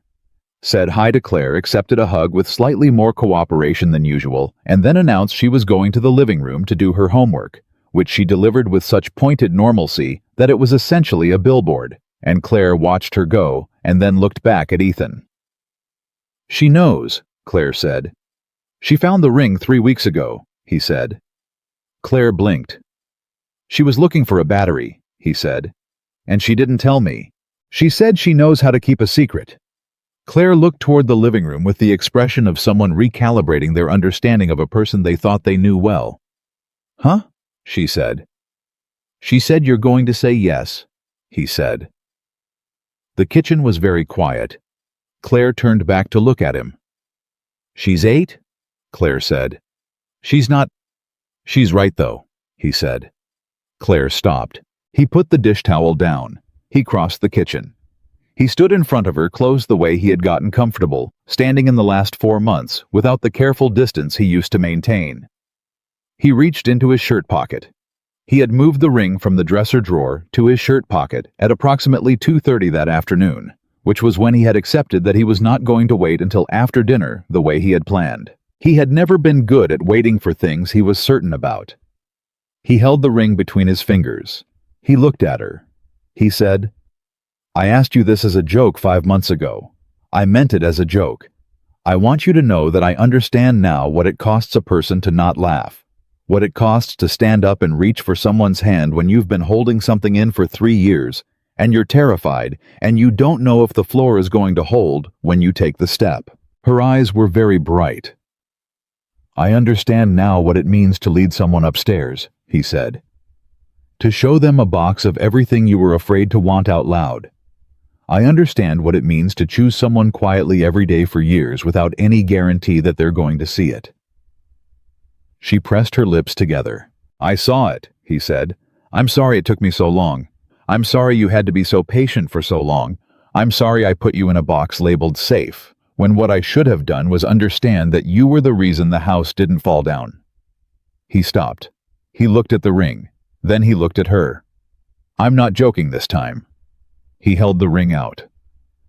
said hi to Claire, accepted a hug with slightly more cooperation than usual, and then announced she was going to the living room to do her homework, which she delivered with such pointed normalcy that it was essentially a billboard, and Claire watched her go and then looked back at Ethan. "She knows," Claire said. "She found the ring 3 weeks ago," he said. Claire blinked. "She was looking for a battery," he said, "and she didn't tell me. She said she knows how to keep a secret." Claire looked toward the living room with the expression of someone recalibrating their understanding of a person they thought they knew well. "Huh?" she said. "She said you're going to say yes," he said. The kitchen was very quiet. Claire turned back to look at him. "She's 8?" Claire said. "She's not." "She's right, though," he said. Claire stopped. He put the dish towel down. He crossed the kitchen. He stood in front of her close the way he had gotten comfortable, standing in the last 4 months, without the careful distance he used to maintain. He reached into his shirt pocket. He had moved the ring from the dresser drawer to his shirt pocket at approximately 2:30 that afternoon, which was when he had accepted that he was not going to wait until after dinner the way he had planned. He had never been good at waiting for things he was certain about. He held the ring between his fingers. He looked at her. He said, "I asked you this as a joke 5 months ago. I meant it as a joke. I want you to know that I understand now what it costs a person to not laugh, what it costs to stand up and reach for someone's hand when you've been holding something in for 3 years, and you're terrified, and you don't know if the floor is going to hold when you take the step." Her eyes were very bright. "I understand now what it means to lead someone upstairs," he said. "To show them a box of everything you were afraid to want out loud. I understand what it means to choose someone quietly every day for years without any guarantee that they're going to see it." She pressed her lips together. "I saw it," he said. "I'm sorry it took me so long. I'm sorry you had to be so patient for so long. I'm sorry I put you in a box labeled safe, when what I should have done was understand that you were the reason the house didn't fall down." He stopped. He looked at the ring. Then he looked at her. "I'm not joking this time." He held the ring out.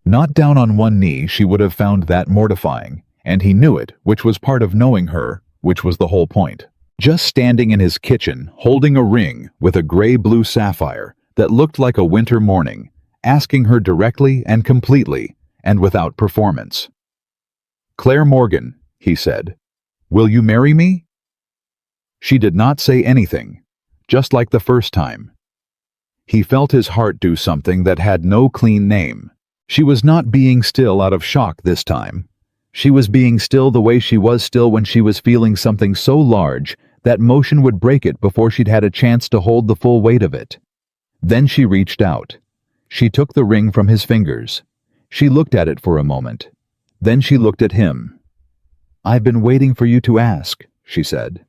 Not down on one knee, she would have found that mortifying, and he knew it, which was part of knowing her, which was the whole point. Just standing in his kitchen, holding a ring with a gray-blue sapphire that looked like a winter morning, asking her directly and completely, and without performance. "Claire Morgan," he said, "will you marry me?" She did not say anything, just like the first time. He felt his heart do something that had no clean name, She was not being still out of shock this time. She was being still the way she was still when she was feeling something so large that motion would break it before she'd had a chance to hold the full weight of it. Then she reached out. She took the ring from his fingers. She looked at it for a moment. Then she looked at him. "I've been waiting for you to ask," she said.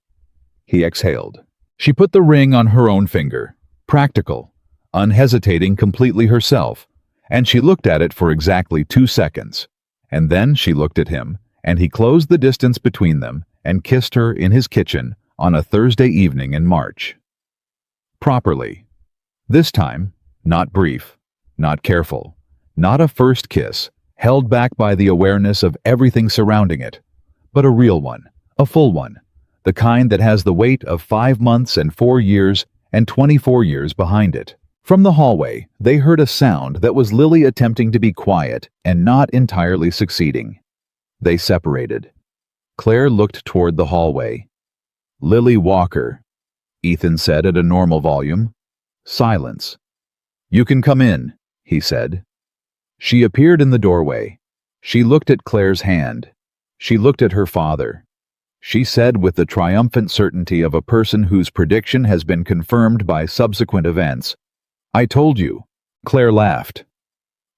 He exhaled. She put the ring on her own finger, practical, unhesitating, completely herself, and she looked at it for exactly 2 seconds. And then she looked at him, and he closed the distance between them and kissed her in his kitchen on a Thursday evening in March. Properly. This time, not brief, not careful, not a first kiss, held back by the awareness of everything surrounding it, but a real one, a full one, the kind that has the weight of 5 months and 4 years and 24 years behind it. From the hallway, they heard a sound that was Lily attempting to be quiet and not entirely succeeding. They separated. Claire looked toward the hallway. "Lily Walker," Ethan said at a normal volume. Silence. "You can come in," he said. She appeared in the doorway. She looked at Claire's hand. She looked at her father. She said with the triumphant certainty of a person whose prediction has been confirmed by subsequent events, "I told you." Claire laughed.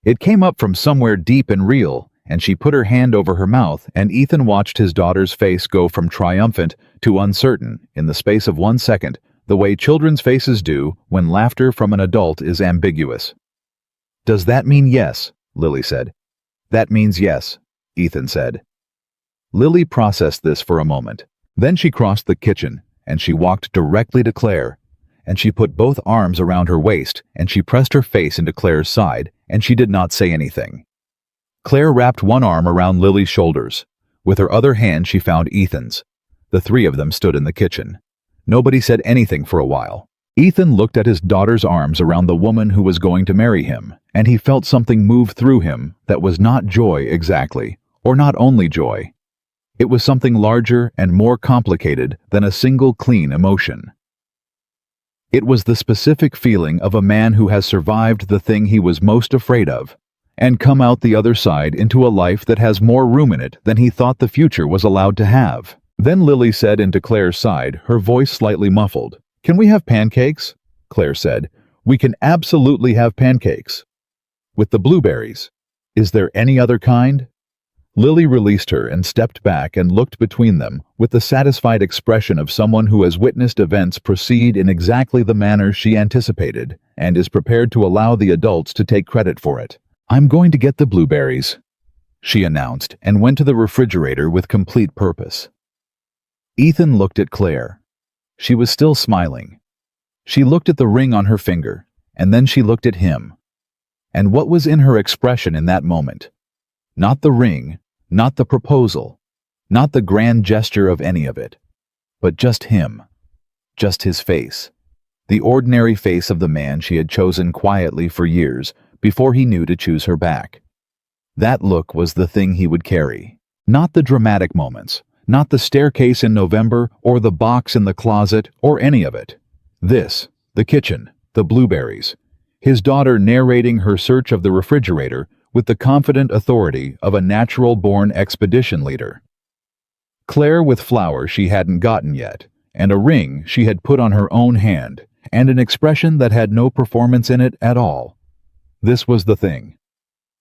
It came up from somewhere deep and real, and she put her hand over her mouth, and Ethan watched his daughter's face go from triumphant to uncertain in the space of 1 second, the way children's faces do when laughter from an adult is ambiguous. "Does that mean yes?" Lily said. "That means yes," Ethan said. Lily processed this for a moment. Then she crossed the kitchen, and she walked directly to Claire, and she put both arms around her waist, and she pressed her face into Claire's side, and she did not say anything. Claire wrapped one arm around Lily's shoulders. With her other hand she found Ethan's. The 3 of them stood in the kitchen. Nobody said anything for a while. Ethan looked at his daughter's arms around the woman who was going to marry him, and he felt something move through him that was not joy exactly, or not only joy. It was something larger and more complicated than a single clean emotion. It was the specific feeling of a man who has survived the thing he was most afraid of, and come out the other side into a life that has more room in it than he thought the future was allowed to have. Then Lily said into Claire's side, her voice slightly muffled, "Can we have pancakes?" Claire said, "We can absolutely have pancakes." "With the blueberries. Is there any other kind?" Lily released her and stepped back and looked between them with the satisfied expression of someone who has witnessed events proceed in exactly the manner she anticipated and is prepared to allow the adults to take credit for it. "I'm going to get the blueberries," she announced and went to the refrigerator with complete purpose. Ethan looked at Claire. She was still smiling. She looked at the ring on her finger, and then she looked at him. And what was in her expression in that moment? Not the ring, not the proposal, not the grand gesture of any of it, but just him, just his face, the ordinary face of the man she had chosen quietly for years before he knew to choose her back. That look was the thing he would carry, not the dramatic moments, not the staircase in November or the box in the closet or any of it. This, the kitchen, the blueberries, his daughter narrating her search of the refrigerator with the confident authority of a natural-born expedition leader. Claire with flowers she hadn't gotten yet, and a ring she had put on her own hand, and an expression that had no performance in it at all. This was the thing.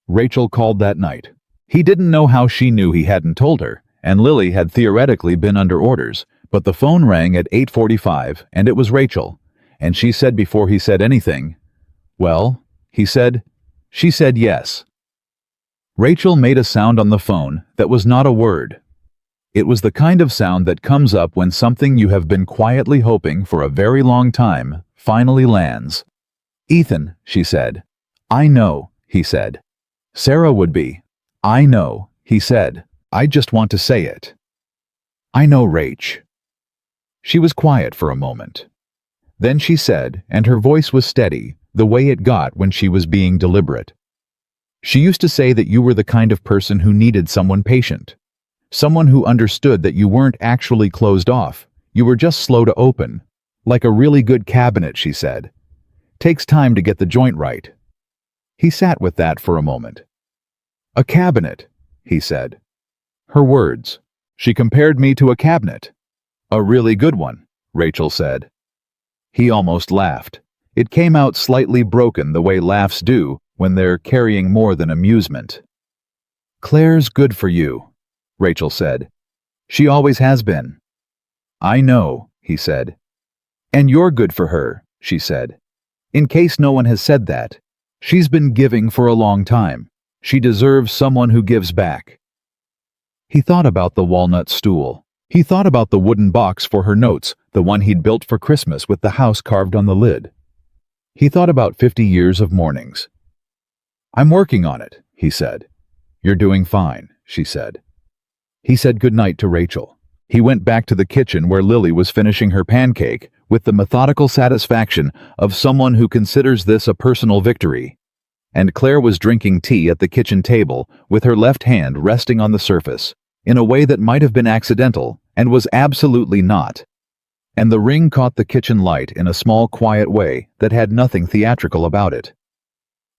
Rachel called that night. He didn't know how she knew he hadn't told her, and Lily had theoretically been under orders, but the phone rang at 8:45, and it was Rachel, and she said before he said anything, "Well," he said. She said yes. Rachel made a sound on the phone that was not a word. It was the kind of sound that comes up when something you have been quietly hoping for a very long time finally lands. "Ethan," she said. "I know," he said. "Sarah would be." "I know," he said. "I just want to say it." "I know, Rach." She was quiet for a moment. Then she said, and her voice was steady, the way it got when she was being deliberate. "She used to say that you were the kind of person who needed someone patient. Someone who understood that you weren't actually closed off, you were just slow to open. Like a really good cabinet," she said. "Takes time to get the joint right." He sat with that for a moment. "A cabinet," he said. Her words. She compared me to a cabinet. "A really good one," Rachel said. He almost laughed. It came out slightly broken the way laughs do when they're carrying more than amusement. "Claire's good for you," Rachel said. "She always has been." "I know," he said. "And you're good for her," she said. "In case no one has said that. She's been giving for a long time. She deserves someone who gives back." He thought about the walnut stool. He thought about the wooden box for her notes, the one he'd built for Christmas with the house carved on the lid. He thought about 50 years of mornings. "I'm working on it," he said. "You're doing fine," she said. He said goodnight to Rachel. He went back to the kitchen where Lily was finishing her pancake with the methodical satisfaction of someone who considers this a personal victory. And Claire was drinking tea at the kitchen table with her left hand resting on the surface, in a way that might have been accidental and was absolutely not. And the ring caught the kitchen light in a small, quiet way that had nothing theatrical about it.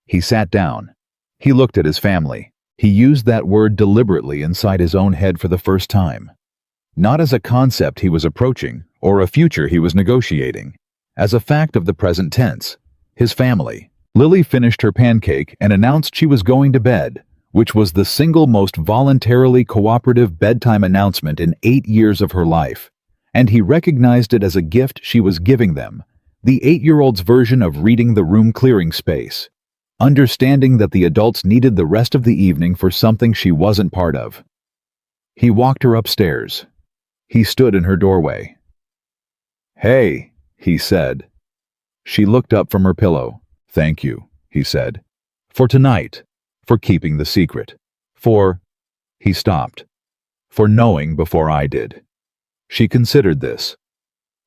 He sat down. He looked at his family. He used that word deliberately inside his own head for the first time. Not as a concept he was approaching or a future he was negotiating, as a fact of the present tense. His family. Lily finished her pancake and announced she was going to bed, which was the single most voluntarily cooperative bedtime announcement in 8 years of her life, and he recognized it as a gift she was giving them, the 8-year-old's version of reading the room clearing space, understanding that the adults needed the rest of the evening for something she wasn't part of. He walked her upstairs. He stood in her doorway. "Hey," he said. She looked up from her pillow. "Thank you," he said. "For tonight. For keeping the secret. For—" He stopped. "For knowing before I did." She considered this.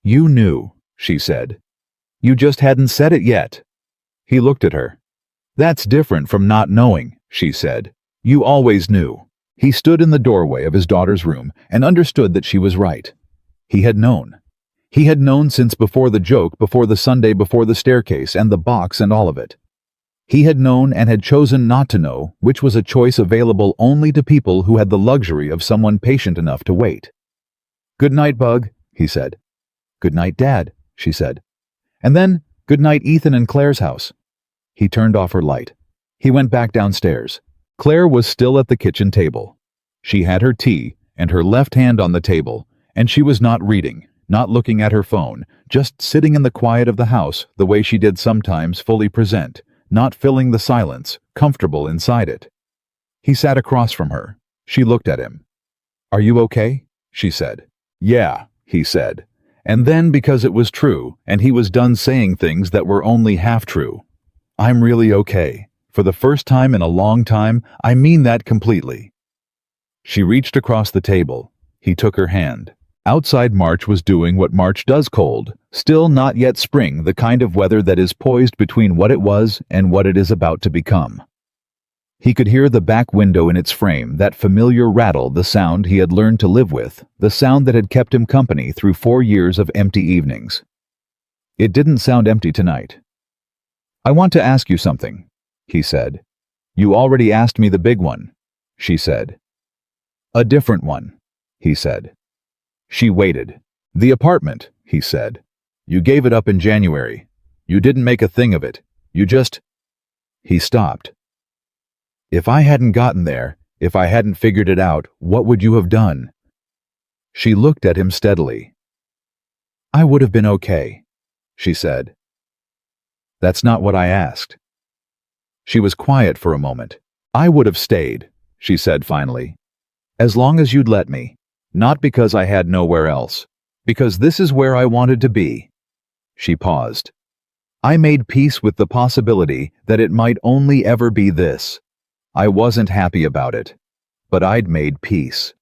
"You knew," she said. "You just hadn't said it yet." He looked at her. "That's different from not knowing," she said. "You always knew." He stood in the doorway of his daughter's room and understood that she was right. He had known. He had known since before the joke, before the Sunday, before the staircase and the box and all of it. He had known and had chosen not to know, which was a choice available only to people who had the luxury of someone patient enough to wait. "Good night, Bug," he said. "Good night, Dad," she said. And then, "Good night, Ethan and Claire's house." He turned off her light. He went back downstairs. Claire was still at the kitchen table. She had her tea and her left hand on the table, and she was not reading, not looking at her phone, just sitting in the quiet of the house the way she did sometimes, fully present, not filling the silence, comfortable inside it. He sat across from her. She looked at him. "Are you okay?" she said. "Yeah," he said. And then, because it was true, and he was done saying things that were only half true, "I'm really okay. For the first time in a long time, I mean that completely." She reached across the table. He took her hand. Outside, March was doing what March does, cold, still not yet spring, the kind of weather that is poised between what it was and what it is about to become. He could hear the back window in its frame, that familiar rattle, the sound he had learned to live with, the sound that had kept him company through 4 years of empty evenings. It didn't sound empty tonight. "I want to ask you something," he said. "You already asked me the big one," she said. "A different one," he said. She waited. "The apartment," he said. "You gave it up in January. You didn't make a thing of it. You just—" He stopped. "If I hadn't gotten there, if I hadn't figured it out, what would you have done?" She looked at him steadily. "I would have been okay," she said. "That's not what I asked." She was quiet for a moment. "I would have stayed," she said finally. "As long as you'd let me. Not because I had nowhere else. Because this is where I wanted to be." She paused. "I made peace with the possibility that it might only ever be this. I wasn't happy about it. But I'd made peace."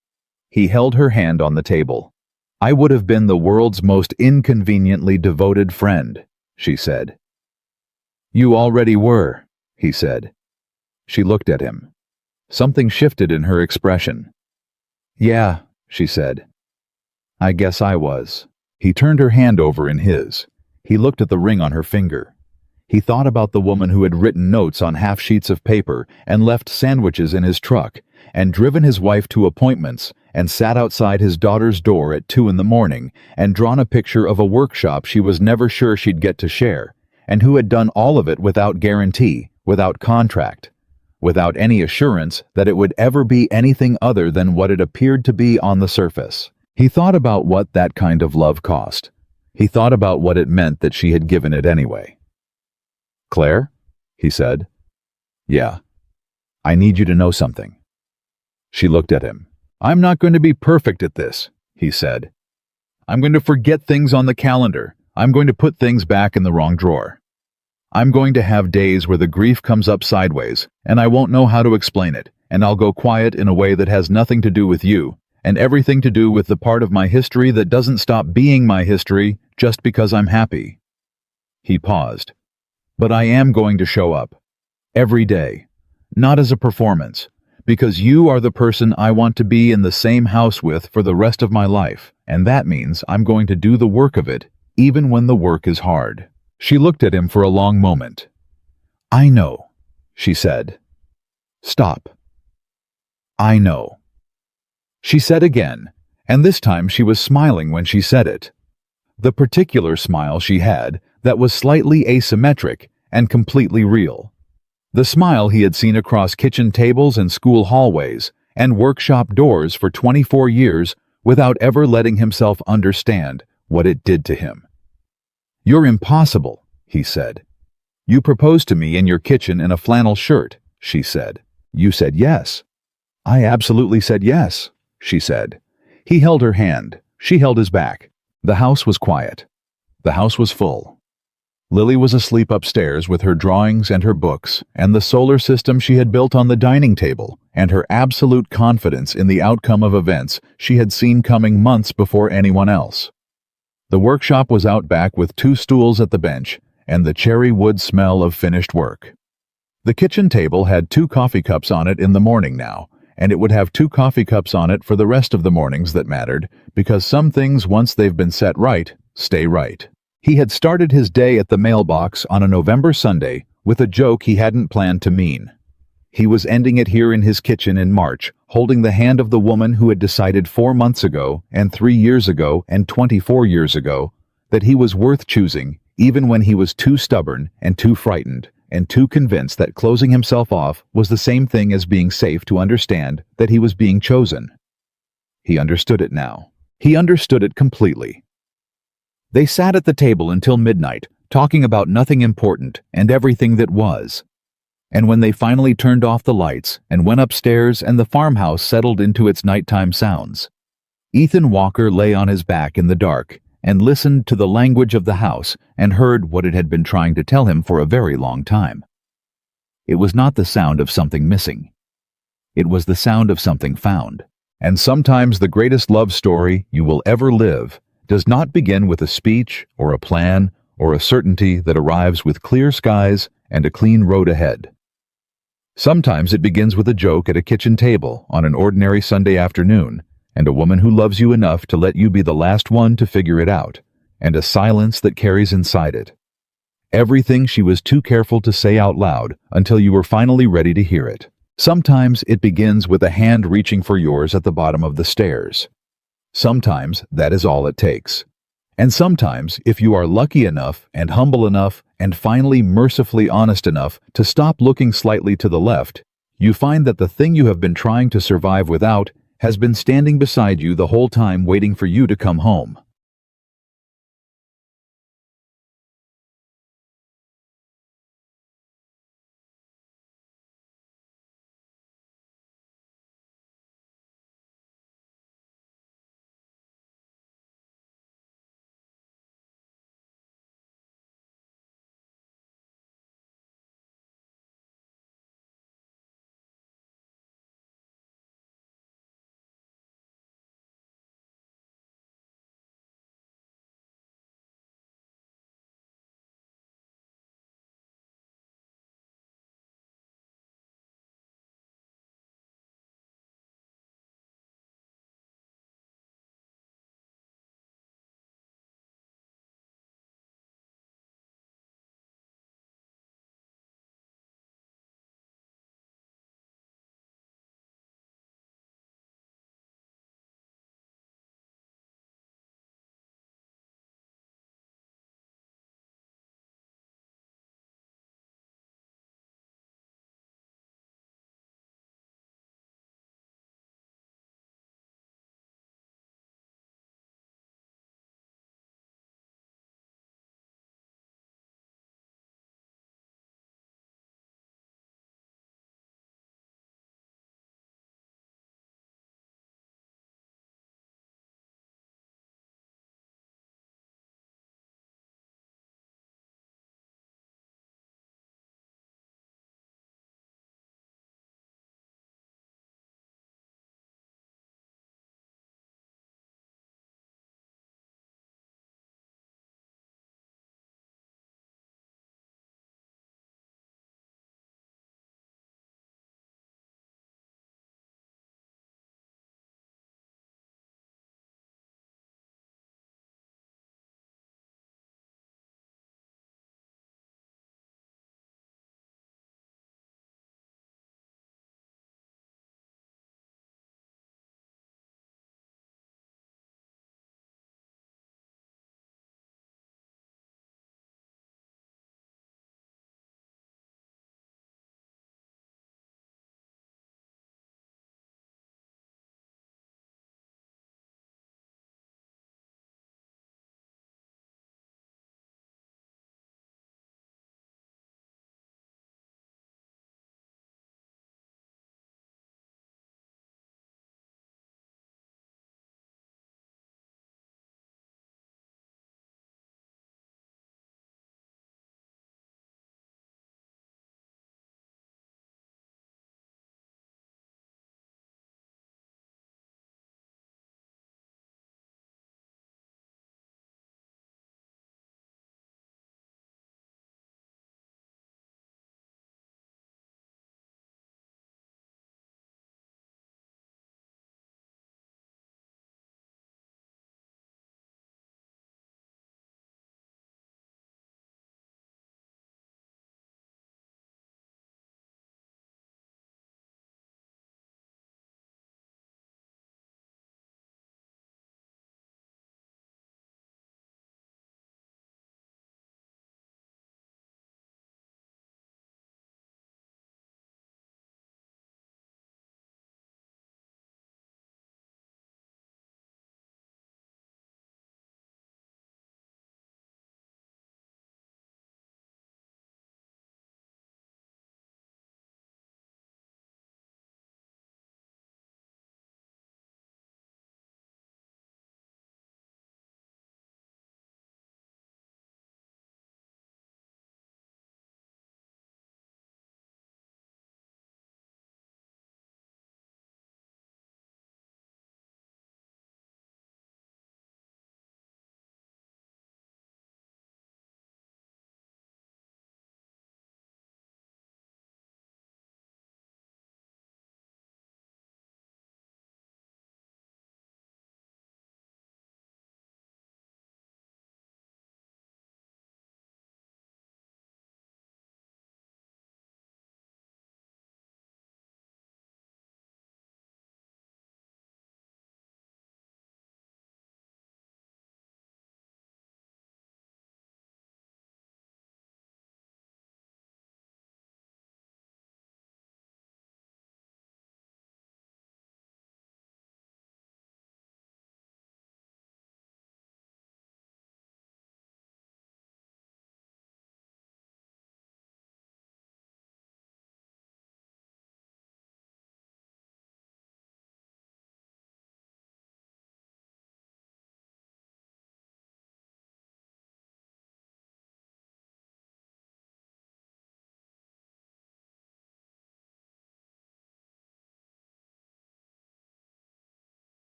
He held her hand on the table. "I would have been the world's most inconveniently devoted friend," she said. "You already were," he said. She looked at him. Something shifted in her expression. "Yeah," she said. "I guess I was." He turned her hand over in his. He looked at the ring on her finger. He thought about the woman who had written notes on half sheets of paper and left sandwiches in his truck, and driven his wife to appointments, and sat outside his daughter's door at 2 in the morning, and drawn a picture of a workshop she was never sure she'd get to share, and who had done all of it without guarantee, without contract, without any assurance that it would ever be anything other than what it appeared to be on the surface. He thought about what that kind of love cost. He thought about what it meant that she had given it anyway. "Claire?" he said. "Yeah. I need you to know something." She looked at him. "I'm not going to be perfect at this," he said. "I'm going to forget things on the calendar. I'm going to put things back in the wrong drawer. I'm going to have days where the grief comes up sideways, and I won't know how to explain it, and I'll go quiet in a way that has nothing to do with you, and everything to do with the part of my history that doesn't stop being my history just because I'm happy." He paused. "But I am going to show up. Every day. Not as a performance. Because you are the person I want to be in the same house with for the rest of my life, and that means I'm going to do the work of it, even when the work is hard." She looked at him for a long moment. "I know," she said. "Stop. I know." She said again, and this time she was smiling when she said it. The particular smile she had that was slightly asymmetric and completely real. The smile he had seen across kitchen tables and school hallways and workshop doors for 24 years without ever letting himself understand what it did to him. "You're impossible," he said. "You proposed to me in your kitchen in a flannel shirt," she said. "You said yes." "I absolutely said yes," she said. He held her hand. She held his back. The house was quiet. The house was full. Lily was asleep upstairs with her drawings and her books, and the solar system she had built on the dining table, and her absolute confidence in the outcome of events she had seen coming months before anyone else. The workshop was out back with 2 stools at the bench, and the cherry wood smell of finished work. The kitchen table had 2 coffee cups on it in the morning now, and it would have 2 coffee cups on it for the rest of the mornings that mattered, because some things, once they've been set right, stay right. He had started his day at the mailbox on a November Sunday with a joke he hadn't planned to mean. He was ending it here in his kitchen in March, holding the hand of the woman who had decided 4 months ago, and 3 years ago, and 24 years ago, that he was worth choosing, even when he was too stubborn and too frightened and too convinced that closing himself off was the same thing as being safe to understand that he was being chosen. He understood it now. He understood it completely. They sat at the table until midnight, talking about nothing important and everything that was. And when they finally turned off the lights and went upstairs and the farmhouse settled into its nighttime sounds, Ethan Walker lay on his back in the dark and listened to the language of the house and heard what it had been trying to tell him for a very long time. It was not the sound of something missing. It was the sound of something found. And sometimes the greatest love story you will ever live does not begin with a speech or a plan or a certainty that arrives with clear skies and a clean road ahead. Sometimes it begins with a joke at a kitchen table on an ordinary Sunday afternoon, and a woman who loves you enough to let you be the last one to figure it out, and a silence that carries inside it. Everything she was too careful to say out loud until you were finally ready to hear it. Sometimes it begins with a hand reaching for yours at the bottom of the stairs. Sometimes that is all it takes. And sometimes, if you are lucky enough and humble enough and finally mercifully honest enough to stop looking slightly to the left, you find that the thing you have been trying to survive without has been standing beside you the whole time waiting for you to come home.